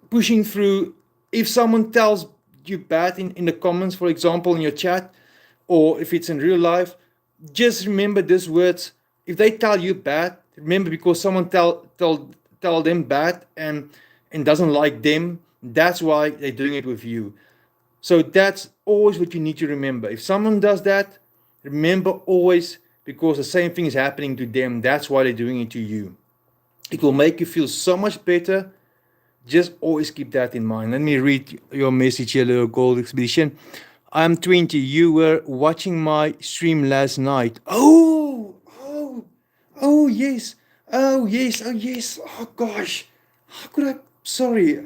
pushing through. If someone tells you bad in the comments, for example, in your chat, or if it's in real life, just remember these words. If they tell you bad, remember, because someone tell them bad and doesn't like them, that's why they're doing it with you. So that's always what you need to remember. If someone does that, remember always, because the same thing is happening to them, that's why they're doing it to you. It will make you feel so much better. Just always keep that in mind. Let me read your message here, little Gold Expedition. I'm 20. You were watching my stream last night. Oh, yes. Oh, yes. Oh, yes. Oh, gosh. How could I? Sorry.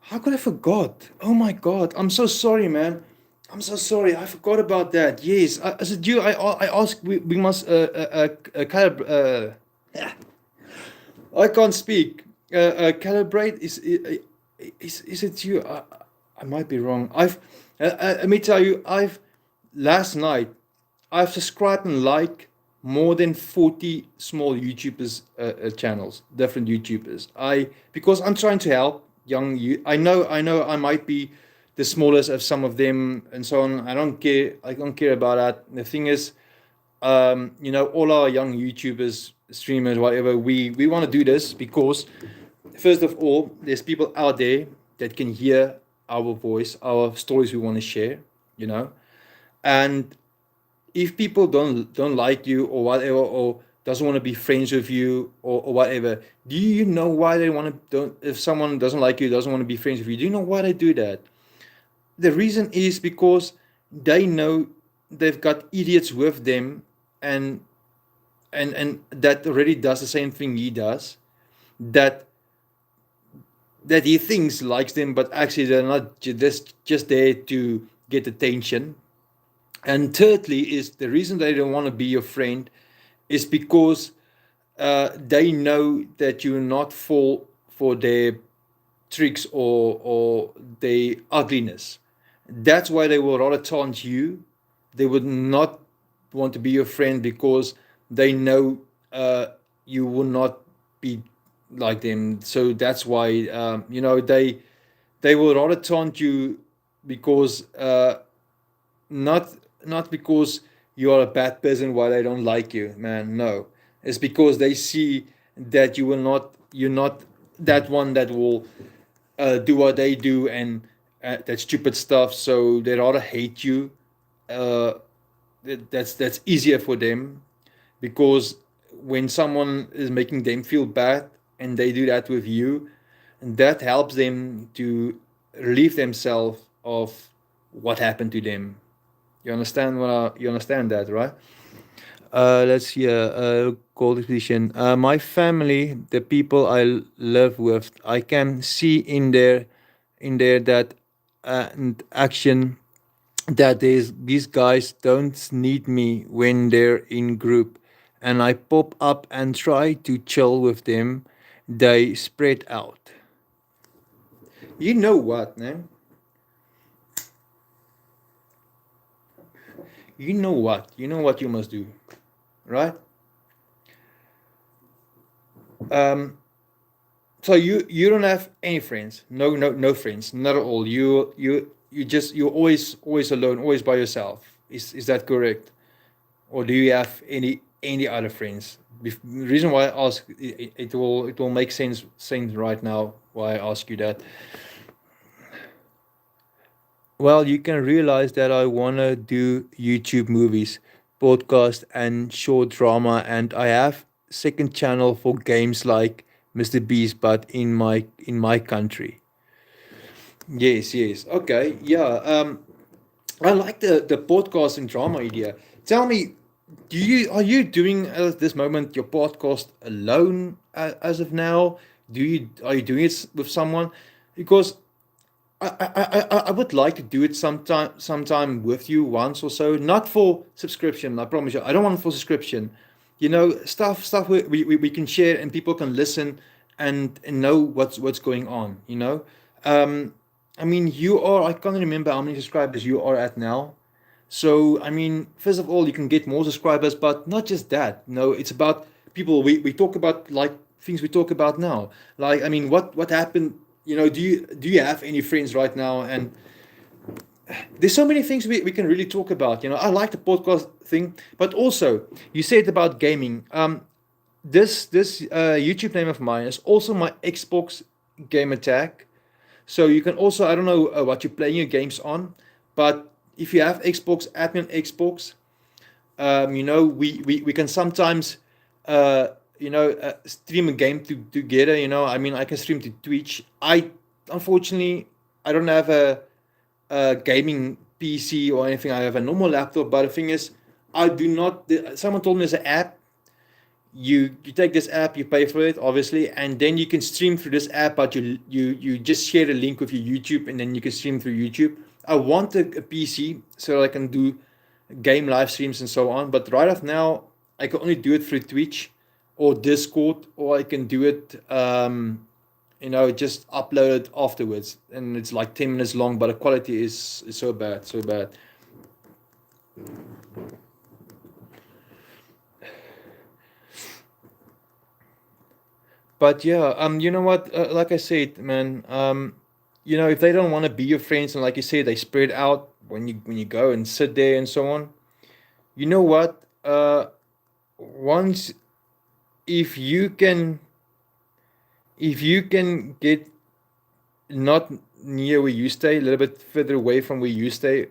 How could I forgot? Oh my God. I'm so sorry, man. I'm so sorry. I forgot about that. Yes. As a due, I asked, we must, I can't speak. Calibrate is it you? I might be wrong. Let me tell you. Last night I've subscribed and liked more than 40 small YouTubers channels, different YouTubers. Because I'm trying to help young you. I know I might be the smallest of some of them and so on. I don't care. I don't care about that. The thing is, all our young YouTubers, streamers, whatever, we want to do this because, first of all, there's people out there that can hear our voice, our stories we want to share, and if people don't like you or whatever, or doesn't want to be friends with you or whatever, do you know why they want to? Don't If someone doesn't like you, doesn't want to be friends with you, do you know why they do that? The reason is because they know they've got idiots with them, and that already does the same thing he does, that he thinks likes them, but actually they're not, just there to get attention. And thirdly, is the reason they don't want to be your friend is because they know that you will not fall for their tricks or their ugliness. That's why they will rather taunt you. They would not want to be your friend because they know you will not be like them. So that's why they will rather taunt you, because not not because you are a bad person why they don't like you, man. No, it's because they see that you're not that one that will do what they do, and that stupid stuff. So they rather hate you. Uh, that's easier for them, because when someone is making them feel bad and they do that with you, that helps them to relieve themselves of what happened to them. You understand that, right? Let's see. Gold edition. My family, the people I live with, I can see in there that and action that these guys don't need me when they're in group, and I pop up and try to chill with them. They spread out. You know what, man? You know what? You know what you must do, right? Um, so you don't have any friends, no friends, not at all. You're always alone, always by yourself. Is that correct? Or do you have any other friends? The reason why I ask, it will make sense right now why I ask you that. Well, you can realize that I wanna do YouTube movies, podcast, and short drama, and I have second channel for games like Mr. Beast, but in my country. Yes, yes. Okay, yeah. I like the podcast and drama idea. Tell me, are you doing at this moment your podcast alone as of now? Are you doing it with someone? Because I would like to do it sometime with you once or so. Not for subscription, I promise you. I don't want it for subscription. Stuff we can share and people can listen and know what's going on. I mean, I can't remember how many subscribers you are at now. So, I mean, first of all, you can get more subscribers, but not just that. No, it's about people. We talk about like things we talk about now. Like, I mean, what happened? Do you have any friends right now? And there's so many things we can really talk about. I like the podcast thing, but also you said about gaming. This YouTube name of mine is also my Xbox game attack. So you can also, I don't know what you're playing your games on, but if you have Xbox, add me on Xbox. We can sometimes stream a game together. I mean, I can stream to Twitch. Unfortunately, I don't have a gaming PC or anything. I have a normal laptop, but the thing is, I do not. Someone told me there's an app. You take this app, you pay for it, obviously, and then you can stream through this app. But you just share a link with your YouTube, and then you can stream through YouTube. I want a PC so that I can do game live streams and so on. But right off now, I can only do it through Twitch or Discord, or I can do it, just upload it afterwards, and it's like 10 minutes long, but the quality is so bad, so bad. But yeah, you know what? Like I said, man, if they don't want to be your friends, and like you said, they spread out when you go and sit there and so on. You know what? Once if you can if you can get not near where you stay, a little bit further away from where you stay,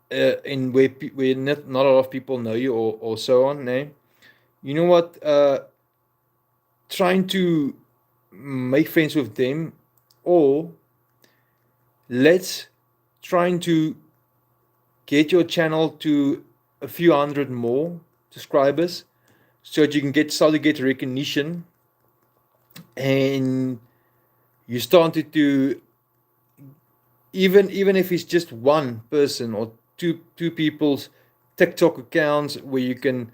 in where not a lot of people know you or so on, eh? You know what? Trying to make friends with them, or let's trying to get your channel to a few hundred more subscribers so that you can start to get recognition, and you started to, even if it's just one person or two people's TikTok accounts where you can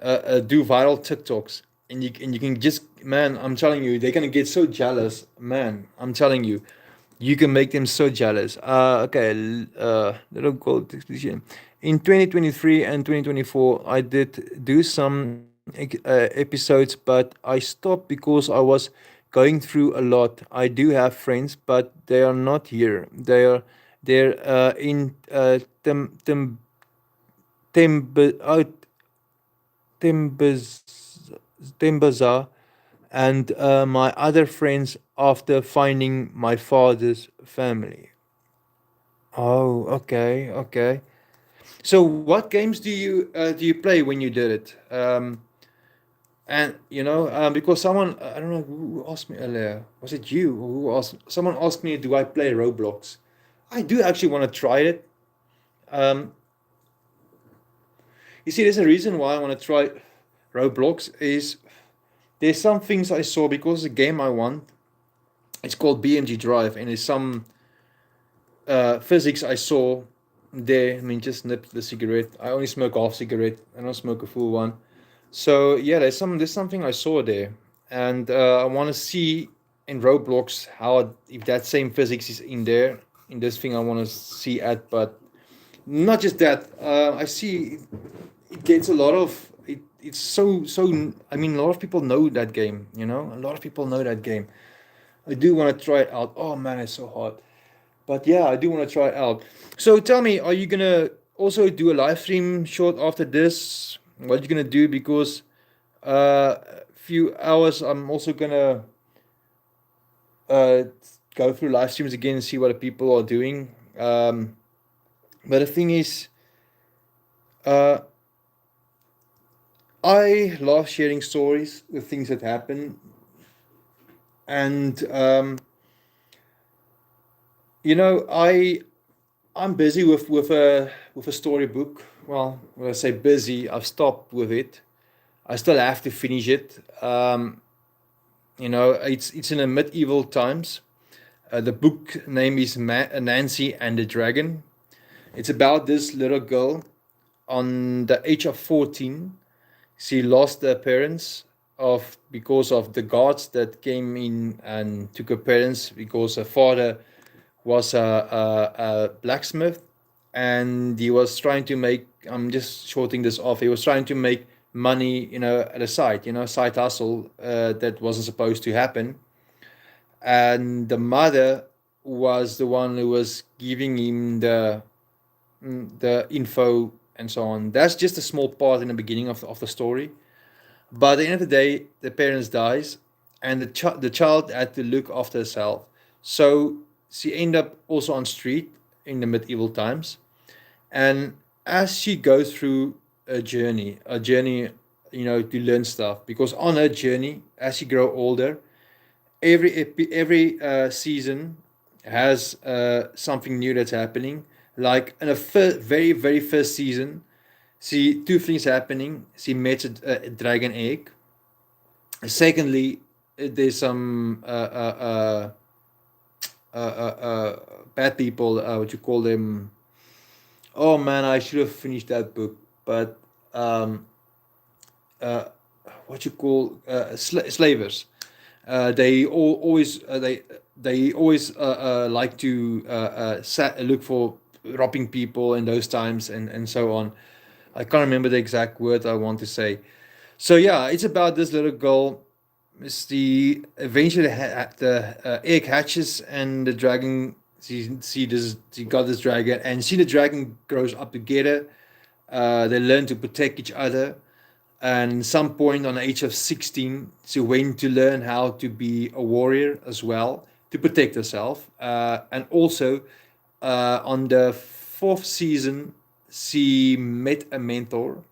do viral TikToks, and you can just, man, I'm telling you, they're gonna get so jealous, man. I'm telling you, you can make them so jealous. Okay, little gold exposition. In 2023 and 2024, I did do some episodes, but I stopped because I was going through a lot. I do have friends, but they are not here. They're in Timber, Timbers, Timbaza, and my other friends after finding my father's family. Oh, okay, okay. So, what games do you play when you did it? And because someone, I don't know who asked me earlier. Was it you or who asked? Someone asked me, "Do I play Roblox?" I do actually want to try it. Um, you see, there's a reason why I want to try Roblox. Is there's some things I saw because the game I want. It's called BMG Drive, and there's some physics I saw there. I mean, just nip the cigarette. I only smoke half cigarette. I don't smoke a full one. So yeah, there's something I saw there, and I want to see in Roblox how if that same physics is in there in this thing I want to see at. But not just that. I see it gets a lot of it. It's so. I mean, a lot of people know that game. A lot of people know that game. I do want to try it out. Oh man, it's so hot. But yeah, I do want to try it out. So tell me, are you gonna also do a live stream short after this? What are you gonna do? Because a few hours, I'm also gonna uh, go through live streams again and see what the people are doing. But the thing is, uh, I love sharing stories, the things that happen, and I'm busy with a storybook. Well, when I say busy, I've stopped with it. I still have to finish it. It's in the medieval times. The book name is Nancy and the Dragon. It's about this little girl on the age of 14. She lost her parents of because of the guards that came in and took her parents because her father was a blacksmith, and he was trying to make, I'm just shorting this off, he was trying to make money, at a side, side hustle that wasn't supposed to happen. And the mother was the one who was giving him the info and so on. That's just a small part in the beginning of the story. But at the end of the day, the parents dies, and the child had to look after herself. So she ended up also on street in the medieval times. And as she goes through a journey, to learn stuff, because on her journey, as she grow older, every season has something new that's happening. Like in the very very first season, see two things happening. She meets a dragon egg. Secondly, there's some bad people. What you call them? Oh man, I should have finished that book. But um, uh, what you call slavers. They always like to look for robbing people in those times, and so on. I can't remember the exact word I want to say. So yeah, it's about this little girl. It's the eventually the egg hatches, and the dragon. She got this dragon, and see the dragon grows up together. They learn to protect each other, and some point on the age of 16, she went to learn how to be a warrior as well, to protect herself. And also, on the fourth season, she met a mentor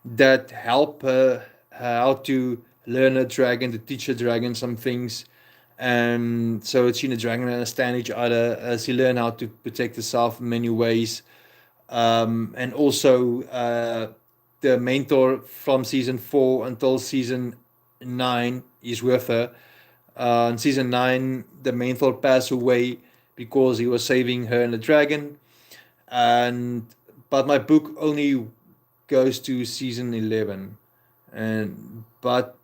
that helped her how to learn a dragon, to teach a dragon some things. And so she and the dragon understand each other. She learned how to protect herself in many ways. And also, the mentor from season 4 until season 9 is with her. In season 9, the mentor passed away because he was saving her and the dragon. And but my book only goes to season 11, but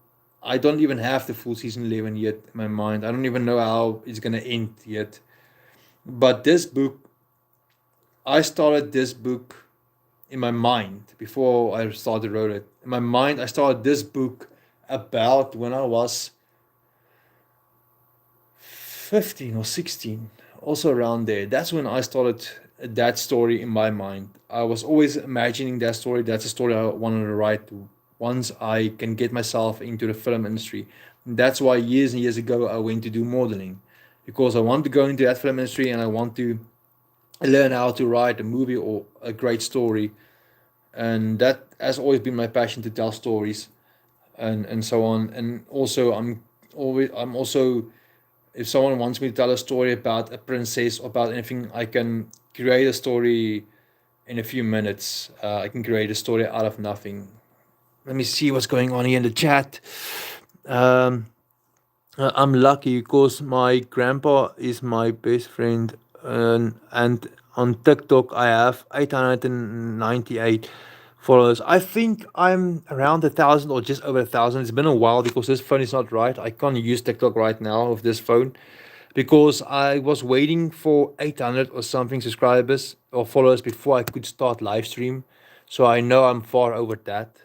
I don't even have the full season 11 yet in my mind. I don't even know how it's gonna end yet. But this book, I started this book in my mind before I started wrote it. In my mind, I started this book about when I was 15 or 16, also around there. That's when I started that story in my mind. I was always imagining that story. That's a story I wanted to write once I can get myself into the film industry. And that's why years and years ago I went to do modeling, because I want to go into that film industry and I want to learn how to write a movie or a great story. And that has always been my passion, to tell stories and so on. And also I'm also, if someone wants me to tell a story about a princess or about anything, I can create a story in a few minutes. I can create a story out of nothing. Let me see what's going on here in the chat. Um, I'm lucky because my grandpa is my best friend, and on TikTok I have 898 followers. I think I'm around 1,000 or just over 1,000. It's been a while because this phone is not right. I can't use TikTok right now with this phone because I was waiting for 800 or something subscribers or followers before I could start live stream. So I know I'm far over that.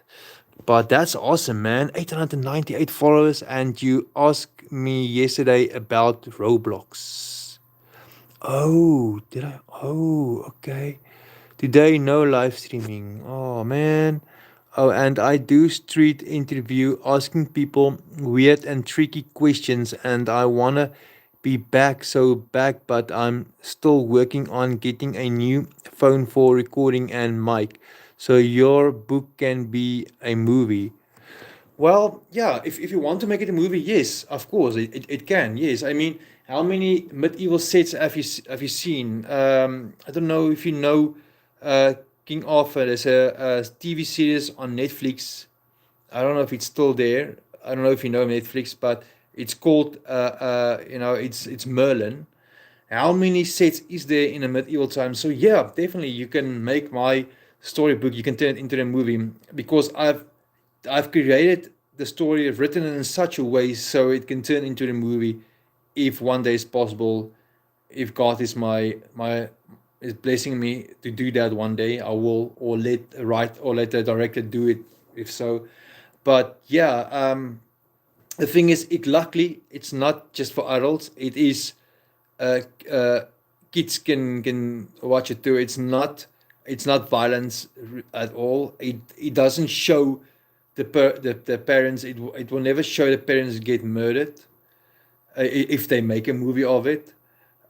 But that's awesome, man. 898 followers, and you asked me yesterday about Roblox. Oh, did I? Oh, okay. Today, no live streaming. Oh, man. Oh, and I do street interview asking people weird and tricky questions, and I wanna be back so back, but I'm still working on getting a new phone for recording and mic. So your book can be a movie. Well, yeah, if you want to make it a movie, yes, of course, it can. Yes, I mean, how many medieval sets have you seen? I don't know if you know uh, King Arthur. There's a TV series on Netflix. I don't know if it's still there. I don't know if you know Netflix, but it's called it's Merlin. How many sets is there in a medieval time? So yeah, definitely you can make my storybook. You can turn it into a movie because I've created the story. I've written it in such a way so it can turn into a movie, if one day is possible. If God is my is blessing me to do that one day, I will, or let the director do it, if so. But yeah, the thing is, luckily it's not just for adults. It is uh, uh, kids can watch it too. It's not violence at all. It doesn't show the parents. It will never show the parents get murdered if they make a movie of it.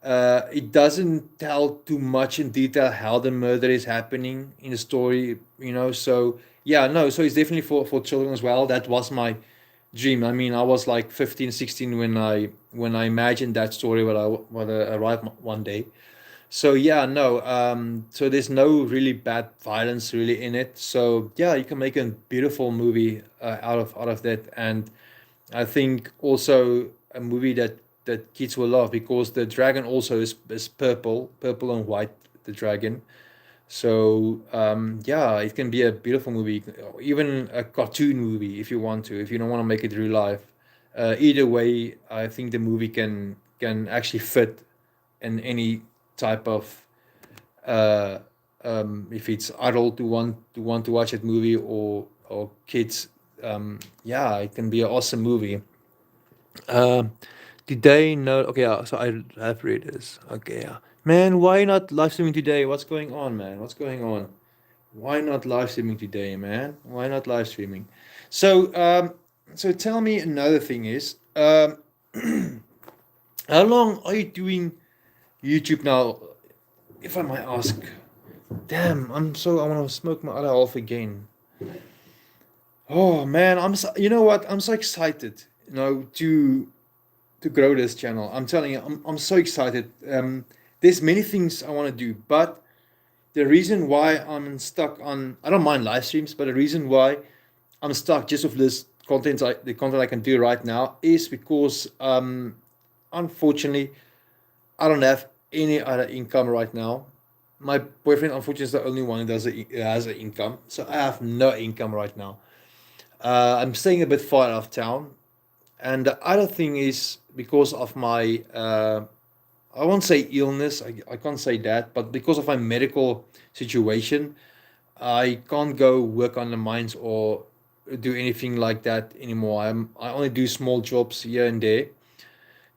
It doesn't tell too much in detail how the murder is happening in the story, you know. So yeah, no, so it's definitely for children as well. That was my dream. I mean, I was like 15, 16 when I imagined that story what I write one day. So yeah, no, so there's no really bad violence really in it. So yeah, you can make a beautiful movie out of that. And I think also a movie that kids will love, because the dragon also is purple and white, the dragon. So yeah, it can be a beautiful movie, even a cartoon movie if you want to, if you don't want to make it real life. Either way, I think the movie can actually fit in any type of uh, if it's adult to want to watch that movie, or kids. Yeah, it can be an awesome movie. Um, today, no. Okay, so I have read this. Okay, yeah. Man, why not live streaming today? What's going on, man? What's going on? Why not live streaming today, man? Why not live streaming? So, so tell me another thing is, how long are you doing YouTube now? If I might ask. Damn, I want to smoke my other half again. Oh man, you know what? I'm so excited, you know, to grow this channel. I'm telling you, I'm so excited. There's many things I want to do, but the reason why I'm stuck on, I don't mind live streams, but the reason why I'm stuck just with this the content I can do right now, is because unfortunately I don't have any other income right now. My boyfriend unfortunately is the only one who has an income, so I have no income right now. I'm staying a bit far out of town, and the other thing is because of my I won't say illness. I can't say that, but because of my medical situation, I can't go work on the mines or do anything like that anymore. I only do small jobs here and there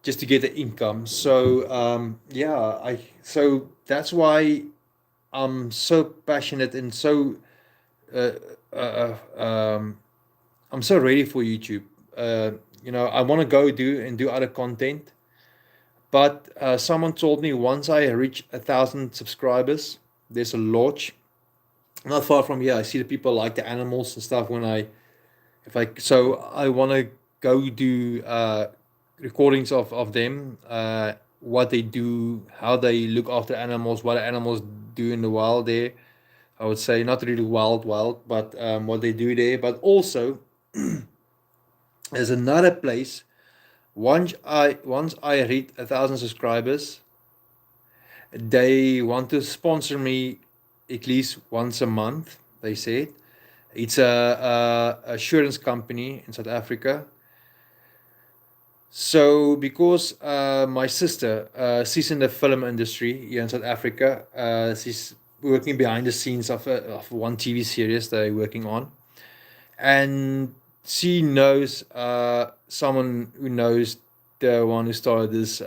just to get the income. So yeah, I so that's why I'm so passionate and so uh, uh, I'm so ready for YouTube. You know, I want to go do other content, but someone told me once I reach 1,000 subscribers, there's a lodge not far from here. I see the people like the animals and stuff when I if I so I want to go do recordings of them, what they do, how they look after animals, what the animals do in the wild there. I would say not really wild, but what they do there. But also, there's another place. Once I reach 1,000 subscribers, they want to sponsor me at least once a month. They said it's a assurance company in South Africa. So because my sister, she's in the film industry here in South Africa. She's working behind the scenes of one TV series they're working on, and she knows someone who knows the one who started this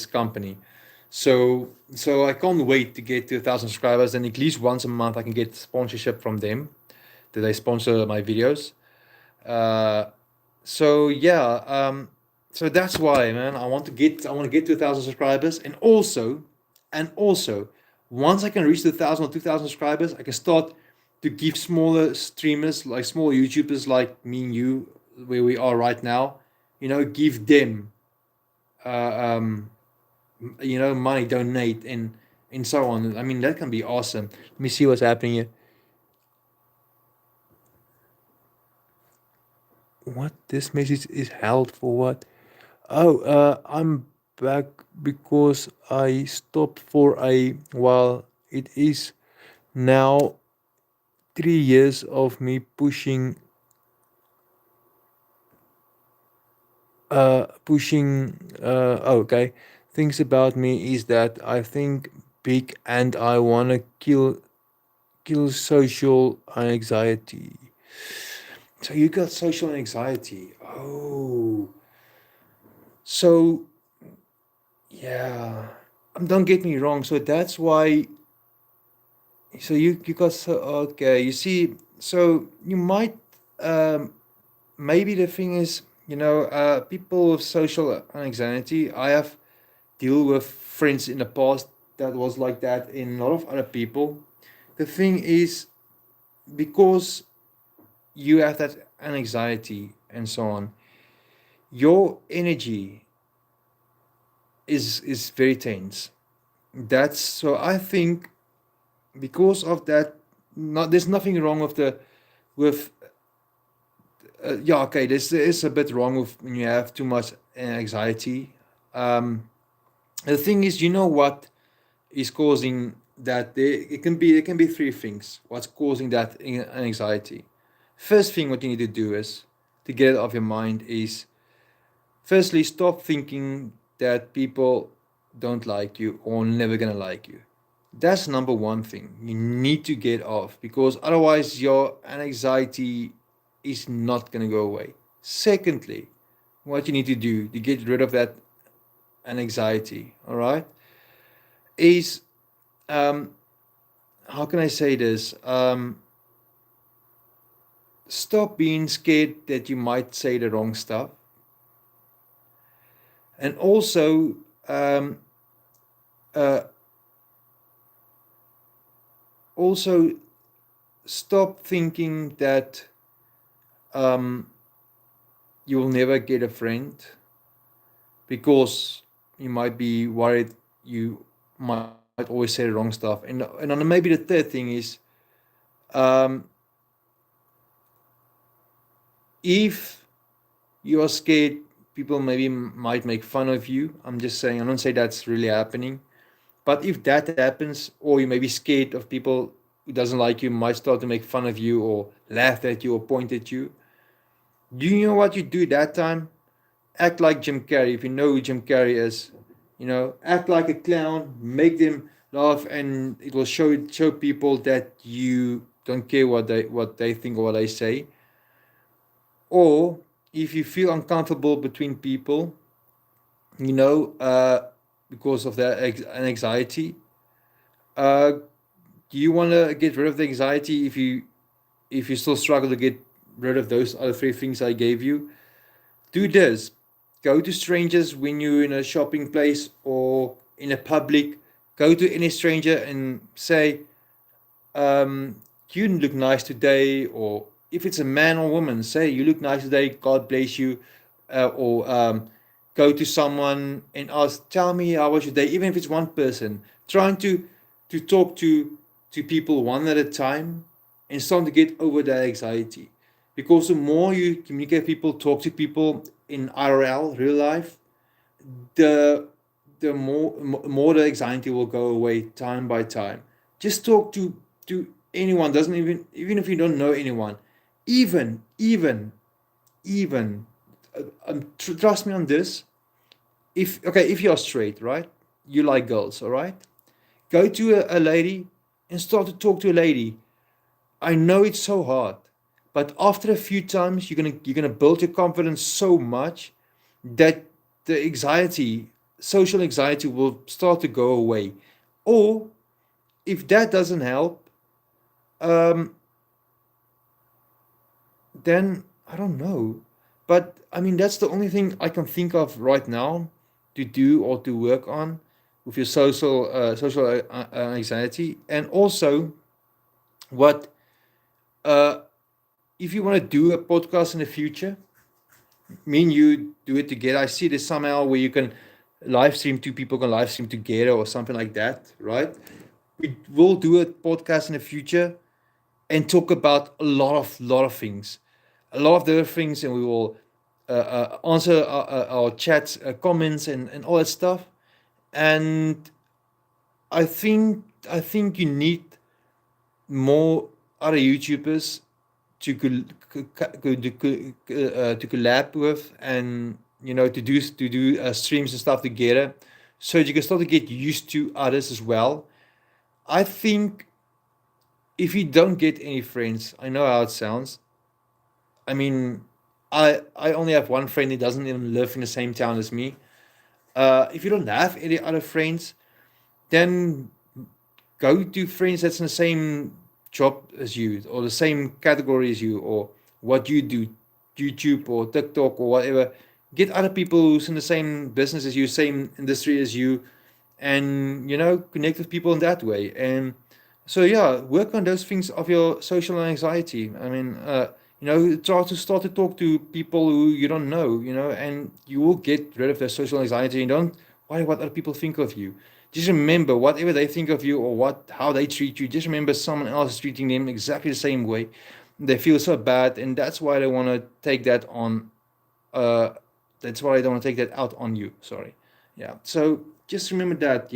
company. So I can't wait to get to 1,000 subscribers, and at least once a month I can get sponsorship from them. That they sponsor my videos. Uh, so yeah, so that's why, man. I want to get to 1,000 subscribers, and also, once I can reach the 1,000 or 2,000 subscribers, I can start to give smaller streamers, like smaller YouTubers like me and you, where we are right now, you know, give them, uh, um, you know, money, donate, and so on. I mean, that can be awesome. Let me see what's happening here. What, this message is held for what? Oh, I'm back because I stopped for a while. It is now 3 years of me pushing. Okay, things about me is that I think big and I wanna kill social anxiety. So you got social anxiety. Oh, so yeah, don't get me wrong. So that's why. So you got so okay. You see, so you might um maybe the thing is, people with social anxiety. I have deal with friends in the past that was like that in a lot of other people. The thing is, because you have that anxiety and so on, your energy is very tense. That's so I think because of that, not there's nothing wrong with the with yeah, okay, there is a bit wrong with when you have too much anxiety. Um, the thing is, you know what is causing that? It can be three things. What's causing that anxiety? First thing, what you need to do is to get it off your mind is firstly stop thinking that people don't like you or never gonna like you. That's number one thing you need to get off because otherwise your anxiety is not going to go away. Secondly, what you need to do to get rid of that anxiety, all right, is um, how can I say this? Stop being scared that you might say the wrong stuff, and also um, uh, also stop thinking that um, you will never get a friend because you might be worried you might always say the wrong stuff. And then maybe the third thing is um, if you are scared, people maybe might make fun of you. I'm just saying, I don't say that's really happening. But if that happens, or you may be scared of people who doesn't like you, might start to make fun of you or laugh at you or point at you. Do you know what you do that time? Act like Jim Carrey. If you know who Jim Carrey is, act like a clown, make them laugh, and it will show people that you don't care what they think or what they say. Or if you feel uncomfortable between people, you know, because of that anxiety, uh, do you want to get rid of the anxiety if you still struggle to get rid of those other three things I gave you? Do this. Go to strangers when you're in a shopping place or in a public. Go to any stranger and say, you look nice today. Or if it's a man or woman, say, you look nice today. God bless you. Or go to someone and ask, tell me how was your day. Even if it's one person, trying to talk to people one at a time and starting to get over that anxiety. Because the more you communicate with people, talk to people in IRL, real life, the the more the anxiety will go away time by time. Just talk to anyone. Doesn't even if you don't know anyone, even trust me on this. If you're straight, right? You like girls, all right? Go to a lady and start to talk to a lady. I know it's so hard, but after a few times, you're gonna build your confidence so much that the anxiety, social anxiety, will start to go away. Or if that doesn't help, um, then I don't know. But I mean, that's the only thing I can think of right now to do or to work on with your social anxiety. And also, what uh, if you want to do a podcast in the future? Me and you do it together. I see this somehow where you can live stream, two people can live stream together or something like that, right? We will do a podcast in the future and talk about a lot of things, a lot of the other things, and we will answer our chats, comments, and all that stuff. And I think you need more other YouTubers to collab with, and to do streams and stuff together, so you can start to get used to others as well. I think if you don't get any friends, I know how it sounds. I mean, I only have one friend that doesn't even live in the same town as me. If you don't have any other friends, then go to friends that's in the same job as you or the same category as you or what you do, YouTube or TikTok or whatever. Get other people who's in the same business as you, same industry as you, and connect with people in that way. And so yeah, work on those things of your social anxiety. I mean, try to start to talk to people who you don't know, and you will get rid of the social anxiety. And don't worry what other people think of you. Just remember, whatever they think of you or how they treat you, just remember someone else is treating them exactly the same way. They feel so bad, and that's why they want to take that on. Uh, that's why I don't want to take that out on you. Sorry. Yeah. So just remember that,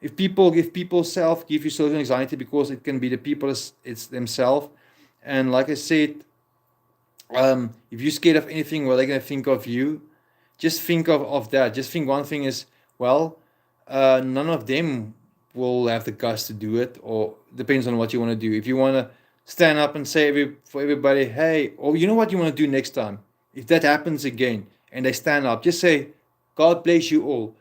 if people self give you social anxiety, because it can be the people it's themselves. And like I said, if you're scared of anything, what they're gonna think of you, just think of that. Just think one thing is, well, none of them will have the guts to do it, or depends on what you want to do. If you want to stand up and say for everybody, hey, or you know what you want to do next time, if that happens again and they stand up, just say, God bless you all,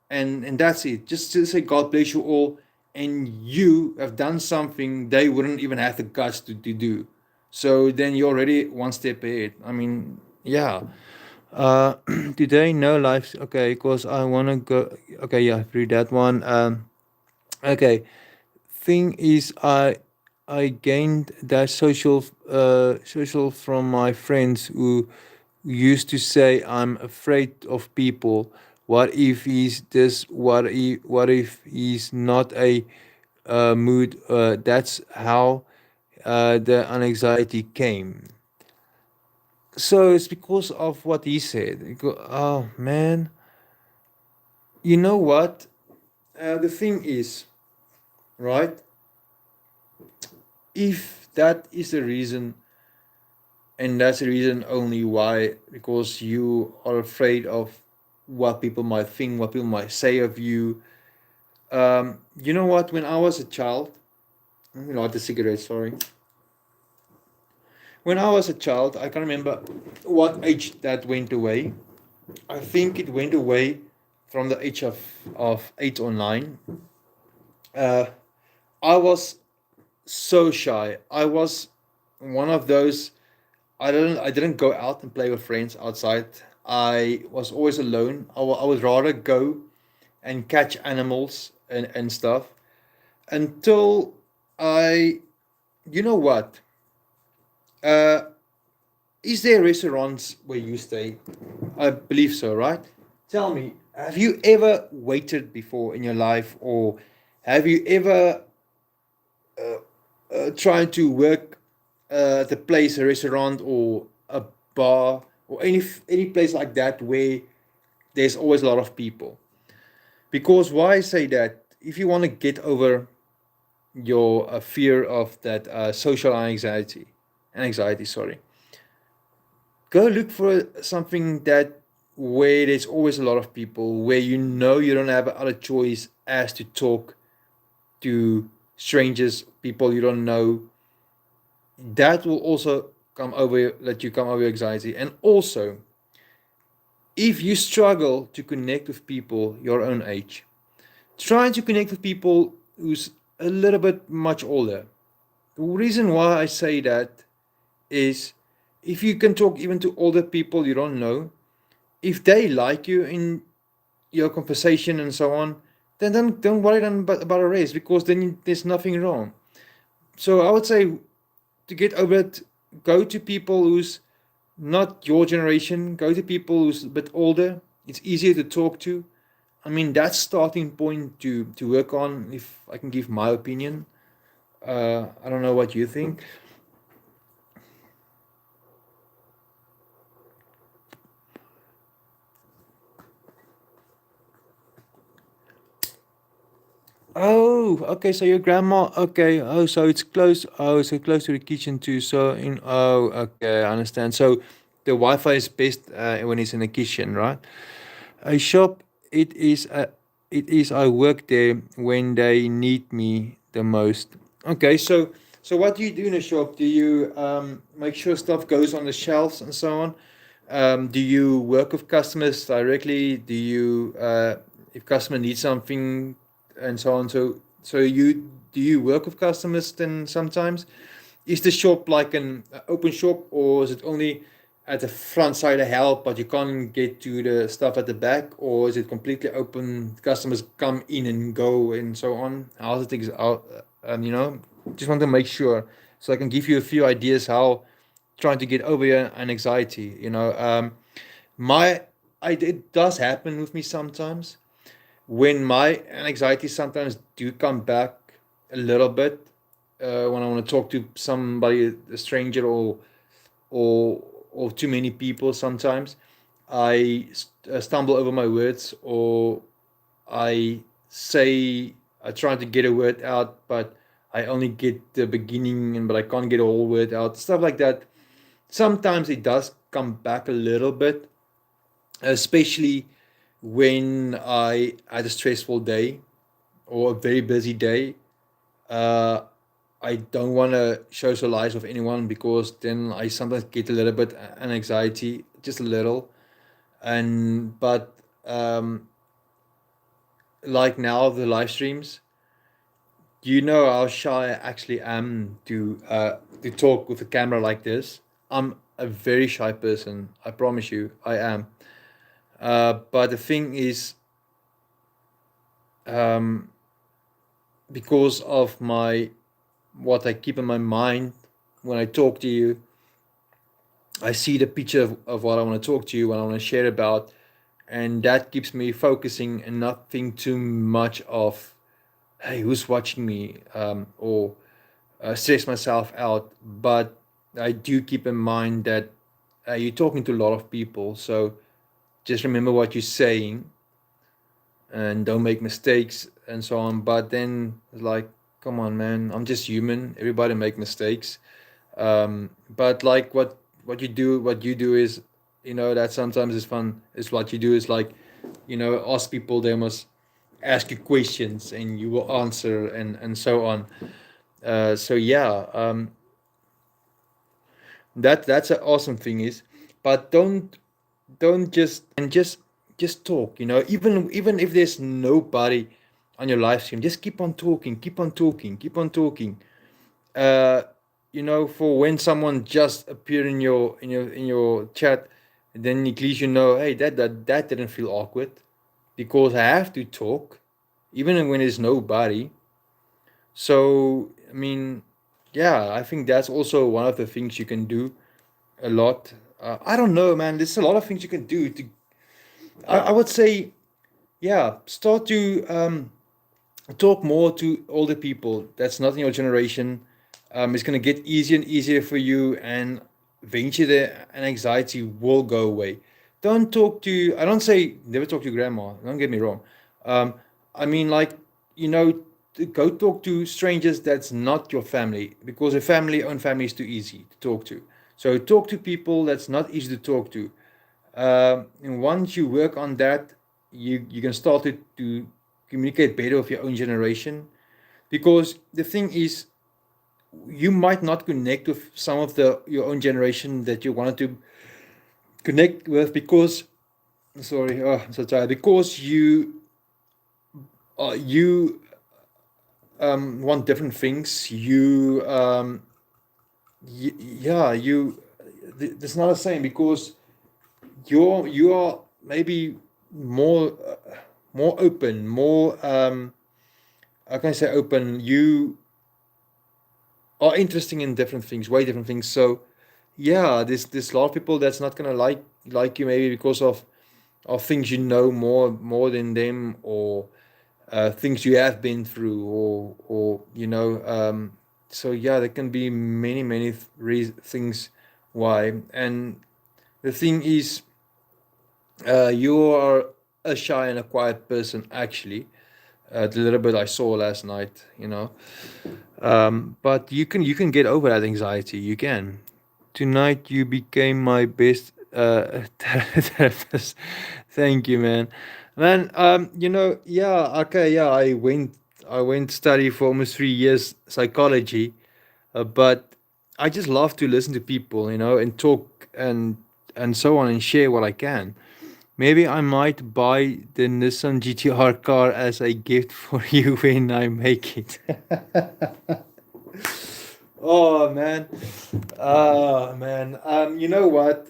and that's it. Just to say God bless you all, and you have done something they wouldn't even have the guts to do. So then you're already one step ahead. I mean, yeah. uh Today no life, okay, because I want to go. Okay, yeah, read that one. Okay, thing is, I gained that social from my friends who used to say I'm afraid of people. What if he's this? What if he's not a mood? That's how the anxiety came. So it's because of what he said. Oh man, you know what? The thing is, right? If that is the reason, and that's the reason only why, because you are afraid of what people might think, what people might say of you. You know what? When I was a child, light the cigarette. Sorry. When I was a child, I can't remember what age that went away. I think it went away from the age of 8 or 9. Uh, I was so shy. I was one of those. I didn't go out and play with friends outside. I was always alone. I would rather go and catch animals and stuff until I. You know what? Uh, is there restaurants where you stay? I believe so, right? Tell me, have you ever waited before in your life, or have you ever tried to work at a place, a restaurant, or a bar, or any place like that where there's always a lot of people? Because why I say that, if you want to get over your fear of that social anxiety, sorry, go look for something that where there's always a lot of people, where you don't have other choice as to talk to strangers, people you don't know. That will also let you come over your anxiety. And also, if you struggle to connect with people your own age, try to connect with people who's a little bit much older. The reason why I say that is, if you can talk even to older people you don't know, if they like you in your conversation and so on, then don't worry then about a race, because then there's nothing wrong. So I would say, to get over it, go to people who's not your generation, go to people who's a bit older. It's easier to talk to. I mean, that's starting point to work on, if I can give my opinion. I don't know what you think. Oh, okay. So your grandma. Okay. Oh, so it's close. Oh, so close to the kitchen too. So in. Oh, okay. I understand. So the Wi-Fi is best when it's in the kitchen, right? A shop. It is. It is. I work there when they need me the most. Okay. So what do you do in a shop? Do you make sure stuff goes on the shelves and so on? Do you work with customers directly? Do you, if customer needs something and so on? So you do you work with customers then sometimes? Is the shop like an open shop, or is it only at the front side of help, but you can't get to the stuff at the back, or is it completely open? Customers come in and go and so on. How's it? Just want to make sure so I can give you a few ideas how trying to get over your anxiety. My it does happen with me sometimes when my anxiety sometimes do come back a little bit when I want to talk to somebody, a stranger, or too many people. Sometimes I stumble over my words, or I say I try to get a word out, but I only get the beginning, and but I can't get a whole word out. Stuff like that. Sometimes it does come back a little bit, especially when I had a stressful day or a very busy day. Uh, I don't want to socialize with anyone because then I sometimes get a little bit an anxiety, just a little. And but like now the live streams, you know how shy I actually am to talk with a camera like this. I'm a very shy person. I promise you, I am. But the thing is, um, because of my what I keep in my mind when I talk to you, I see the picture of what I want to talk to you, what I want to share about, and that keeps me focusing and not think too much of, hey, who's watching me, or stress myself out. But I do keep in mind that you're talking to a lot of people, so just remember what you're saying and don't make mistakes and so on. But then it's like, come on, man, I'm just human. Everybody make mistakes. But like what you do is, that sometimes is fun. Is what you do is like, ask people. They must ask you questions and you will answer and so on. So yeah, that's an awesome thing is, but don't just talk. Even if there's nobody on your live stream, just keep on talking, keep on talking, keep on talking. uh, for when someone just appear in your chat, then at least hey, that didn't feel awkward because I have to talk, even when there's nobody. So I mean, yeah, I think that's also one of the things you can do a lot. I don't know, man. There's a lot of things you can do to. I would say, yeah, start to talk more to older people that's not in your generation. It's going to get easier and easier for you, and eventually the anxiety will go away. Don't talk to, I don't say never talk to grandma, don't get me wrong. um, I mean, like, to go talk to strangers that's not your family, because a family own family is too easy to talk to. So talk to people that's not easy to talk to. And once you work on that, you can start to communicate better with your own generation. Because the thing is, you might not connect with some of the your own generation that you wanted to connect with because, sorry, oh, I'm so tired, because you want different things. Yeah, there's not a saying, because you are maybe more open, more, how can I say open? You are interesting in different things, way different things. So yeah, there's a lot of people that's not gonna like you, maybe because of things more than them, or things you have been through, or so yeah, there can be many things why. And the thing is, you are a shy and a quiet person, actually. The little bit I saw last night, but you can get over that anxiety. You can. Tonight you became my best therapist. Thank you, man. Man, yeah, okay, yeah. I went study for almost 3 years psychology, but I just love to listen to people, and talk, and and so on, and share what I can. Maybe I might buy the Nissan GTR car as a gift for you when I make it. Oh man, man. You know what?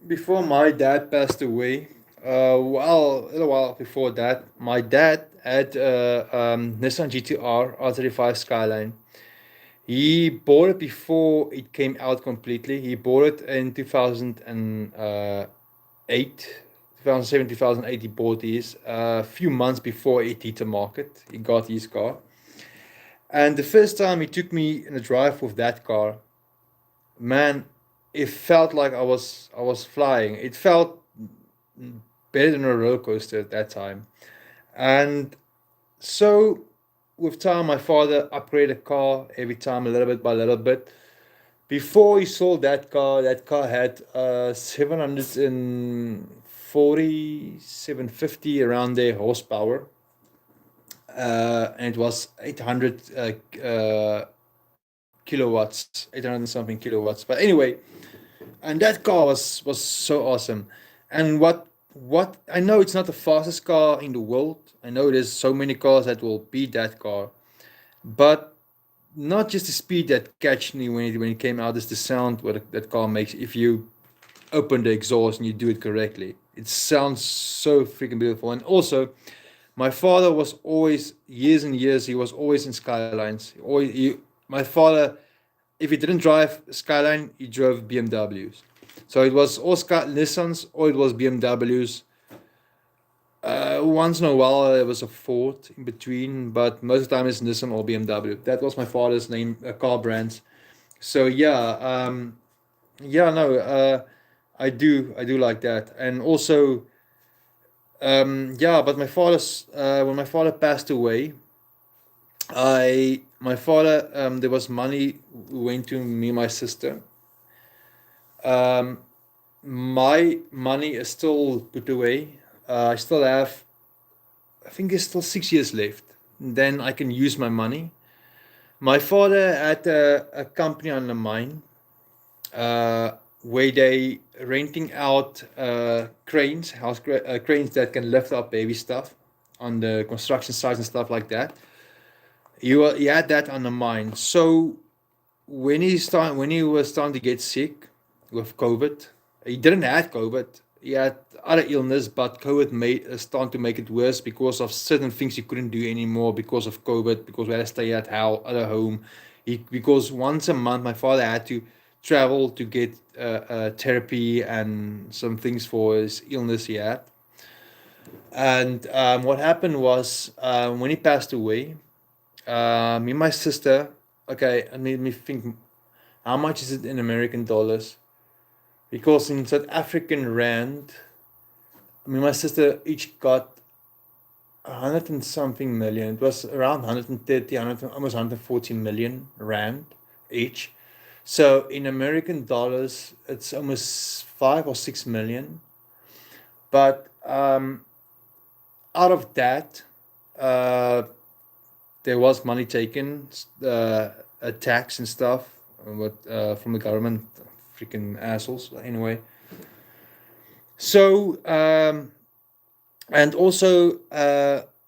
Before my dad passed away, well, a little while before that, my dad had Nissan GTR R35 Skyline. He bought it before it came out completely. He bought it in 2008, 2007, 2008. He bought these. A few months before it hit the market, he got his car. And the first time he took me in a drive with that car, man, it felt like I was flying. It felt better than a roller coaster at that time. And so with time, my father upgraded the car every time, a little bit by little bit. Before he sold that car had 740, 750 around there horsepower. And it was 800 kilowatts, 800 and something kilowatts. But anyway, and that car was so awesome. And what I know, it's not the fastest car in the world. I know there's so many cars that will beat that car, but not just the speed that catched me when it came out, is the sound what that car makes if you open the exhaust and you do it correctly. It sounds so freaking beautiful. And also, my father was always, years and years, he was always in Skylines. My father, if he didn't drive Skyline, he drove BMWs. So it was all Nissans or it was BMWs. Once in a while there was a Ford in between, but most of the time it's Nissan or BMW. That was my father's name, car brands. So yeah, yeah, no, I do like that, and also, yeah. But my father's when my father passed away, my father, there was money went to me and my sister. Um, my money is still put away. I still have, I think there's still 6 years left. Then I can use my money. My father had a company on the mine, where they renting out cranes, cranes that can lift up baby stuff on the construction sites and stuff like that. He had that on the mine. So when he was starting to get sick with COVID, he didn't have COVID. He had other illness, but COVID made started to make it worse because of certain things he couldn't do anymore because of COVID. Because we had to stay at a home. Because once a month, my father had to travel to get therapy and some things for his illness he had. And what happened was, when he passed away, me and my sister. Okay, and made me think, how much is it in American dollars? Because in South African rand, me and my sister each got 100 and something million. It was around 130, 100, almost 140 million rand each. So in American dollars, it's almost 5 or 6 million. But out of that, uh, there was money taken, a tax and stuff, from the government, freaking assholes. Anyway, so and also,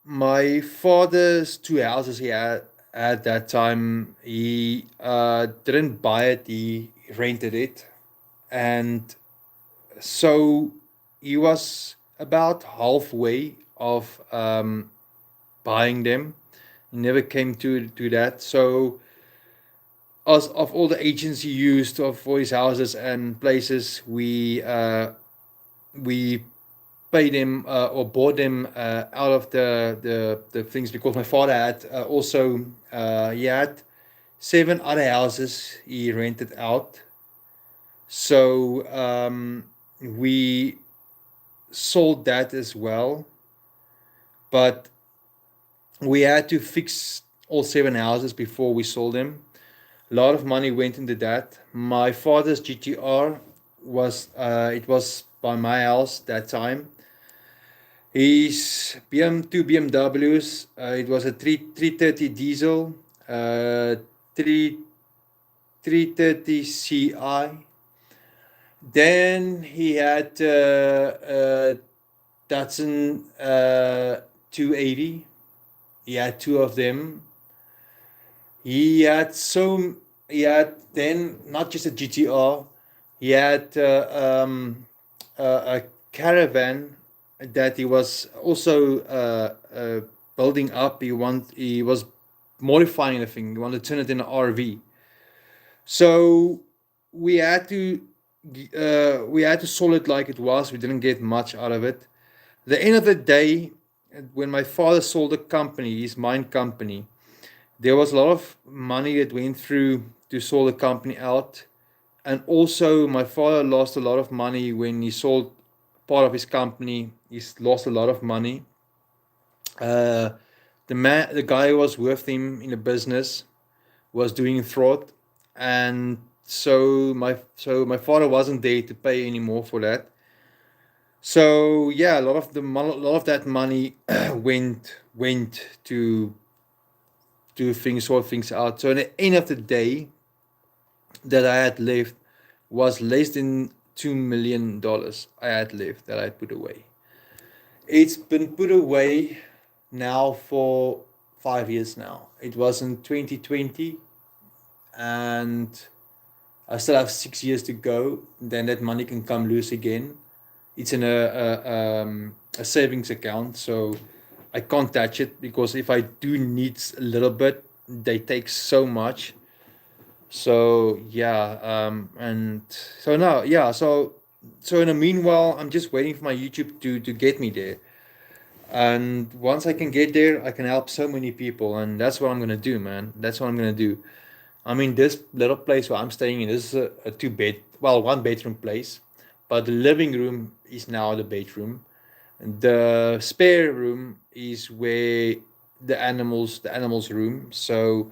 my father's two houses he had at that time, he didn't buy it; he rented it, and so he was about halfway of buying them. He never came to that. So, as of all the agents he used for his houses and places, we paid him, or bought them out of the things, because my father had also, he had seven other houses he rented out. So we sold that as well, but we had to fix all seven houses before we sold them. A lot of money went into that. My father's GTR was, it was by my house that time. His two BMWs. It was a 330 diesel, 3 330 Ci, Then he had Datsun 280. He had two of them. He had then not just a GTR. He had a caravan that he was also building up. He was modifying the thing. He wanted to turn it into an RV. So we had to we had to sell it like it was. We didn't get much out of it. The end of the day, when my father sold the company, his mine company, there was a lot of money that went through to sell the company out. And also, my father lost a lot of money when he sold part of his company. He's lost a lot of money. Uh, the guy who was with him in the business was doing fraud, and so my father wasn't there to pay anymore for that. So yeah, a lot of that money went to do things, sort things out. So at the end of the day, that I had left was less than $2 million I had left that I put away. It's been put away now for 5 years now. It was in 2020, and I still have 6 years to go. Then that money can come loose again. It's in a savings account, so I can't touch it because if I do need a little bit, they take so much. So yeah, and so now yeah, so in the meanwhile, I'm just waiting for my YouTube to get me there. And once I can get there, I can help so many people, and that's what I'm gonna do, man. That's what I'm gonna do. I mean, this little place where I'm staying in, this is a two bed, well, one bedroom place, but the living room is now the bedroom. The spare room is where the animals room. So,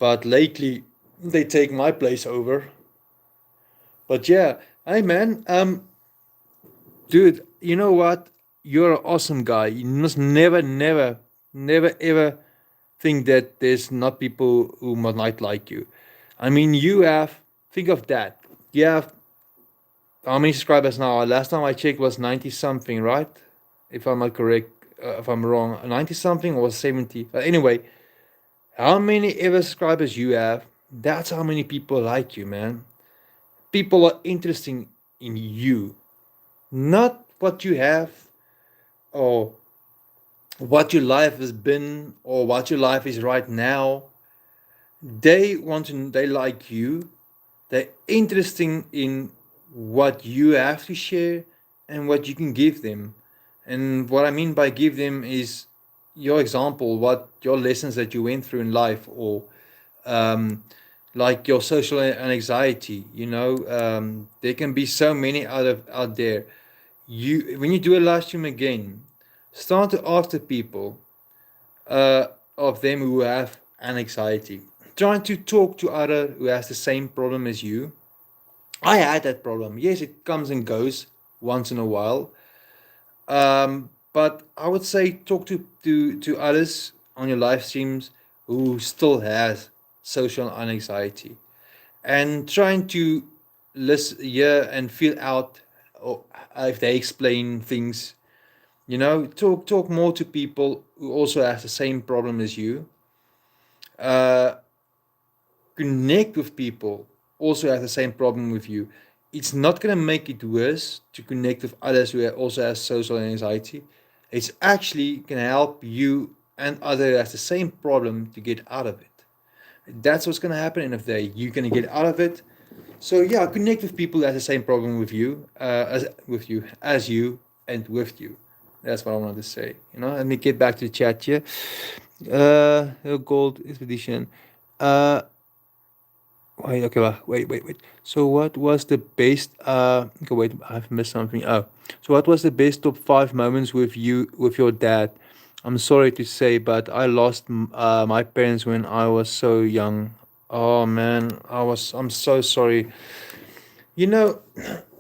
but lately they take my place over. But yeah, hey man, dude, you know what? You're an awesome guy. You must never ever think that there's not people who might not like you. I mean, think of that. You have how many subscribers now? Last time I checked was 90 something, right? If I'm not correct, if I'm wrong, 90 something or 70. But anyway, how many ever subscribers you have? That's how many people like you, man. People are interested in you, not what you have or what your life has been or what your life is right now. They like you. They're interested in what you have to share and what you can give them. And what I mean by give them is your example, what your lessons that you went through in life, or um, like your social anxiety. There can be so many out there. When you do a live stream again, start to ask the people uh, of them who have an anxiety. Trying to talk to other who has the same problem as you. I had that problem. Yes, it comes and goes once in a while. But I would say talk to others on your live streams who still has social anxiety, and trying to listen, hear, and feel out, or if they explain things. Talk more to people who also have the same problem as you. Uh, Connect with people also have the same problem with you. It's not going to make it worse to connect with others who also have social anxiety. It's actually going to help you and others who have the same problem to get out of it. That's what's going to happen in a day. You're going to get out of it. So yeah, connect with people that have the same problem with you, as you, and with you. That's what I wanted to say. Let me get back to the chat here. Gold expedition. Uh, Wait, okay, wait. So what was the best okay, wait, I've missed something. Oh. So what was the best top 5 moments with your dad? I'm sorry to say, but I lost my parents when I was so young. Oh man, I'm so sorry. You know,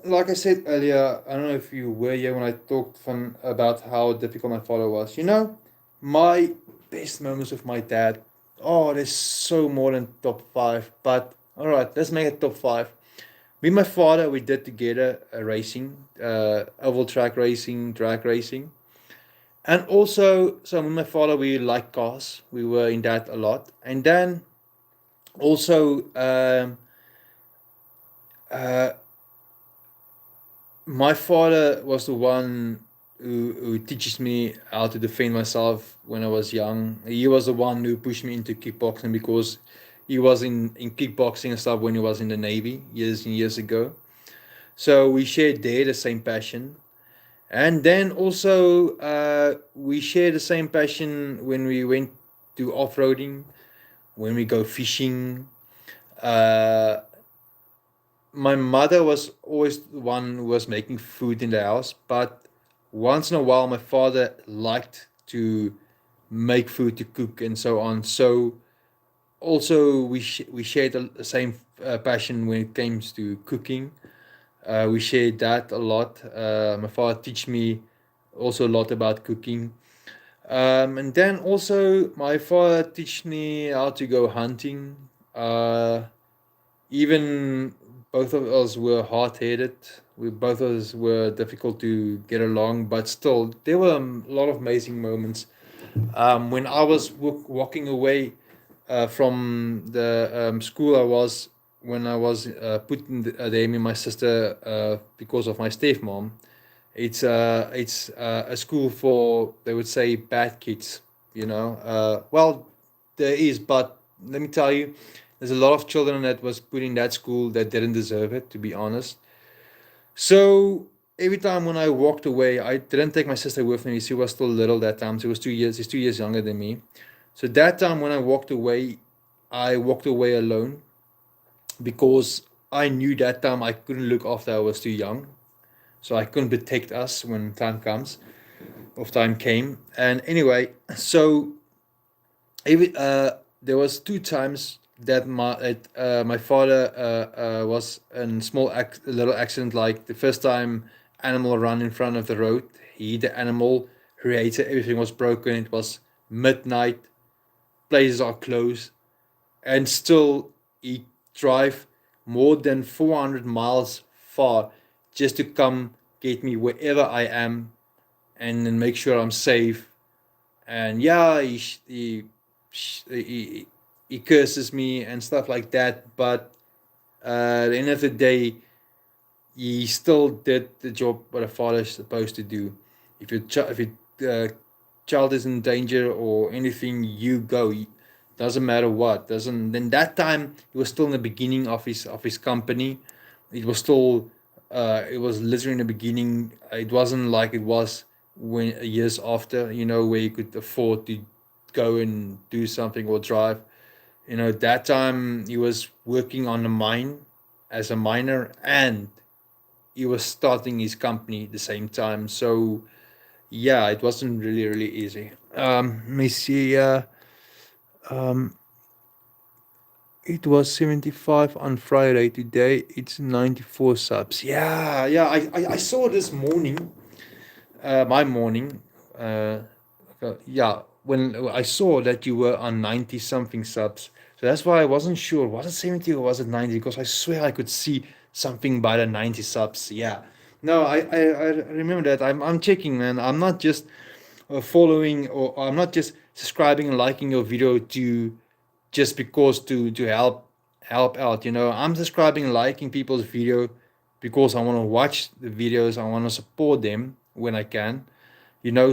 like I said earlier, I don't know if you were here when I talked about how difficult my father was. My best moments with my dad. Oh, there's so more than top 5, but all right, let's make it top 5. me and my father, we did together racing, oval track racing, drag racing. And also, so me and my father, we like cars. We were in that a lot. And then also, uh, my father was the one who teaches me how to defend myself when I was young. He was the one who pushed me into kickboxing because he was in kickboxing and stuff when he was in the Navy years and years ago. So we shared there the same passion. And then also, we share the same passion when we went to off roading, when we go fishing. Uh, my mother was always the one who was making food in the house, but once in a while, my father liked to make food to cook and so on. So also, we shared the same passion when it comes to cooking. We shared that a lot. My father teach me also a lot about cooking. And then also my father teach me how to go hunting. Even both of us were hard-headed. We both of us were difficult to get along, but still there were a lot of amazing moments. When I was walking away from the school I was when I was put in there with my sister because of my stepmom. It's a school for, they would say, bad kids. Well, there is, but let me tell you, there's a lot of children that was put in that school that didn't deserve it, to be honest. So every time when I walked away, I didn't take my sister with me. She was still little that time. She was 2 years. She's 2 years younger than me. So that time when I walked away alone because I knew that time I couldn't look after. I was too young, so I couldn't protect us when time came. And anyway, so there was two times that my father was in a little accident. Like the first time, animal ran in front of the road. He hit the animal, created everything was broken. It was midnight, places are closed, and still he drive more than 400 miles far just to come get me wherever I am and then make sure I'm safe. And yeah, he curses me and stuff like that. But at the end of the day, he still did the job what a father is supposed to do. If your child is in danger or anything, you go. Doesn't matter what. Doesn't then that time he was still in the beginning of his company. It was still it was literally in the beginning. It wasn't like it was when years after, where you could afford to go and do something or drive. That time he was working on a mine as a miner, and he was starting his company at the same time. So yeah, it wasn't really really easy. Let me see. It was 75 on Friday. Today it's 94 subs. Yeah, yeah. I saw this morning, my morning. Yeah, when I saw that you were on 90 something subs. So that's why I wasn't sure. Was it 70 or was it 90? Because I swear I could see something by the 90 subs. Yeah. No, I remember that. I'm checking, man. I'm not just following, or I'm not just subscribing and liking your video to just because to help out. I'm subscribing and liking people's video because I want to watch the videos. I want to support them when I can.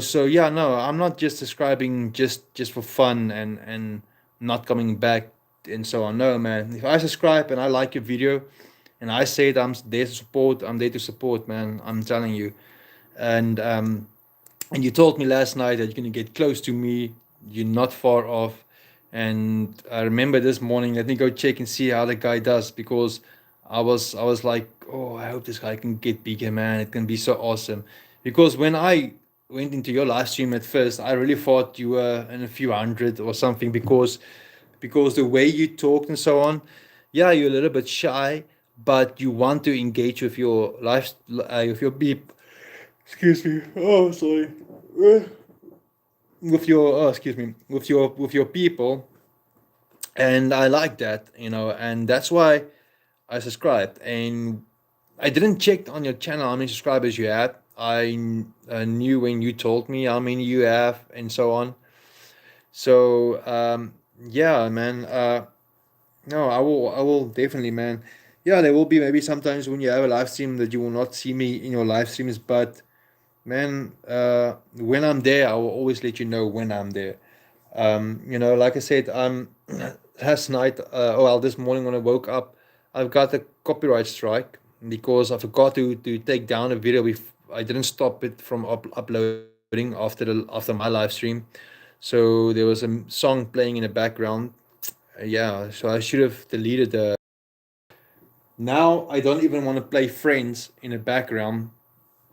So yeah, no, I'm not just subscribing just for fun and not coming back and so on. No, man, if I subscribe and I like your video and I say that I'm there to support, man. I'm telling you. And um and you told me last night that you're gonna get close to me. You're not far off. And I remember this morning, let me go check and see how the guy does, because I was like, oh, I hope this guy can get bigger, man. It can be so awesome. Because when I went into your live stream at first, I really thought you were in a few hundred or something, because the way you talked and so on. Yeah, you're a little bit shy, but you want to engage with your life, with your beep. Excuse me. Oh, sorry. With your excuse me, with your people. And I like that, and that's why I subscribed, and I didn't check on your channel how many subscribers you had. I knew when you told me how many you have and so on. So yeah, man. No, I will definitely, man. Yeah, there will be maybe sometimes when you have a live stream that you will not see me in your live streams, but man, when I'm there, I will always let you know when I'm there. Like I said, last night, well, this morning when I woke up, I've got a copyright strike because I forgot to take down a video. I didn't stop it from uploading after my live stream, so there was a song playing in the background. Yeah, so I should have deleted the. Now I don't even want to play Friends in the background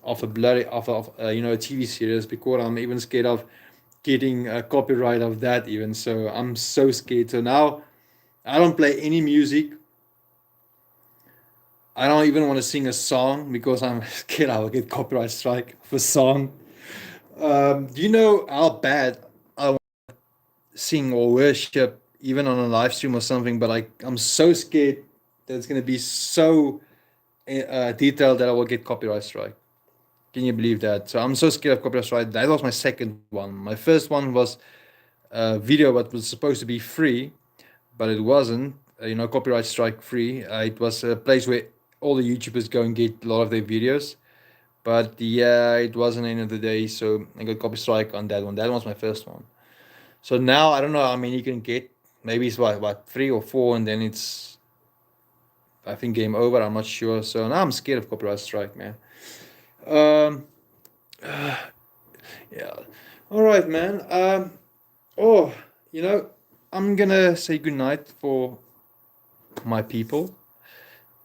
of a bloody of a TV series because I'm even scared of getting a copyright of that even. So I'm so scared. So now I don't play any music. I don't even want to sing a song because I'm scared I will get copyright strike for song. Do you know how bad I want to sing or worship even on a live stream or something? But I'm so scared that it's gonna be so detailed that I will get copyright strike. Can you believe that? So I'm so scared of copyright strike. That was my second one. My first one was a video that was supposed to be free, but it wasn't. Copyright strike free. It was a place where all the YouTubers go and get a lot of their videos. But yeah, it wasn't the end of the day, so I got copy strike on that one. That was my first one. So now I don't know how many you can get. Maybe it's what 3 or 4, and then it's I think game over. I'm not sure. So now I'm scared of copyright strike, man. Um, yeah. All right, man. Oh, I'm gonna say goodnight for my people.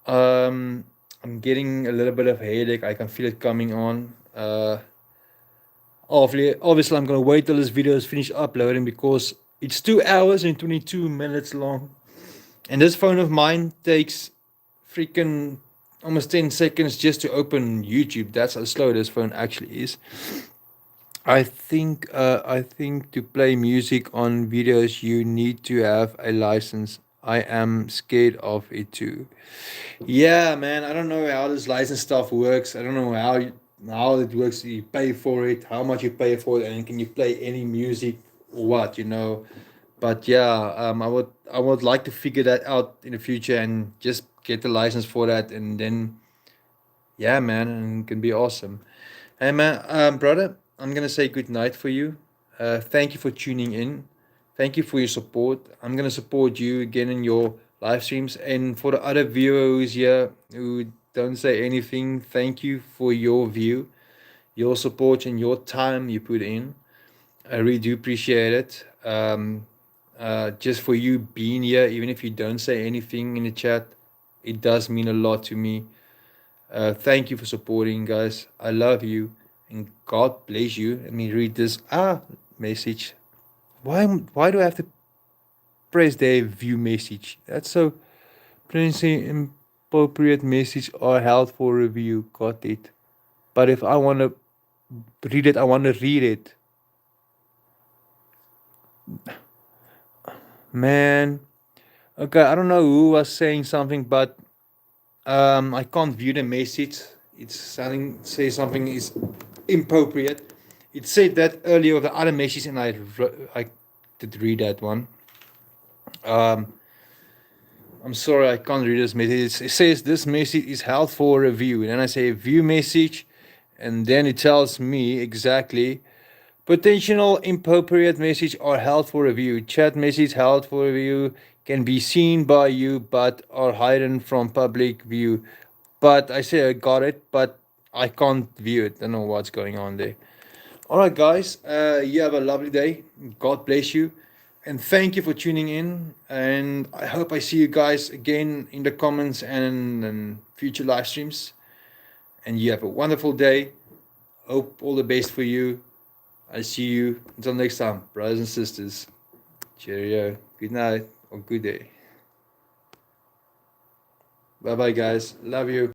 Um, I'm getting a little bit of headache. I can feel it coming on. Obviously, I'm gonna wait till this video is finished uploading because it's 2 hours and 22 minutes long, and this phone of mine takes freaking almost 10 seconds just to open YouTube. That's how slow this phone actually is. I think to play music on videos you need to have a license. I am scared of it too. Yeah, man. I don't know how this license stuff works. I don't know how it works. You pay for it, how much you pay for it, and can you play any music or what? But yeah, I would like to figure that out in the future and just get the license for that, and then yeah, man, and it can be awesome. Hey, man, brother, I'm gonna say good night for you. Thank you for tuning in. Thank you for your support. I'm gonna support you again in your live streams, and for the other viewers here who don't say anything, thank you for your view, your support, and your time you put in. I really do appreciate it. Just for you being here, even if you don't say anything in the chat, it does mean a lot to me. Thank you for supporting, guys. I love you, and God bless you. Let me read this message. Why do I have to press the view message? That's so potentially inappropriate message or held for review. Got it. But if I want to read it, I want to read it. Man. Okay, I don't know who was saying something, but I can't view the message. It's say something is inappropriate. It said that earlier with the other message, and I did read that one. I'm sorry, I can't read this message. It says this message is held for review, and then I say view message, and then it tells me exactly potential inappropriate message are held for review. Chat message held for review can be seen by you but are hidden from public view. But I say I got it, but I can't view it. I don't know what's going on there. All right, guys. You have a lovely day. God bless you. And thank you for tuning in. And I hope I see you guys again in the comments and in future live streams. And you have a wonderful day. Hope all the best for you. I see you until next time, brothers and sisters. Cheerio. Good night or good day. Bye bye, guys. Love you.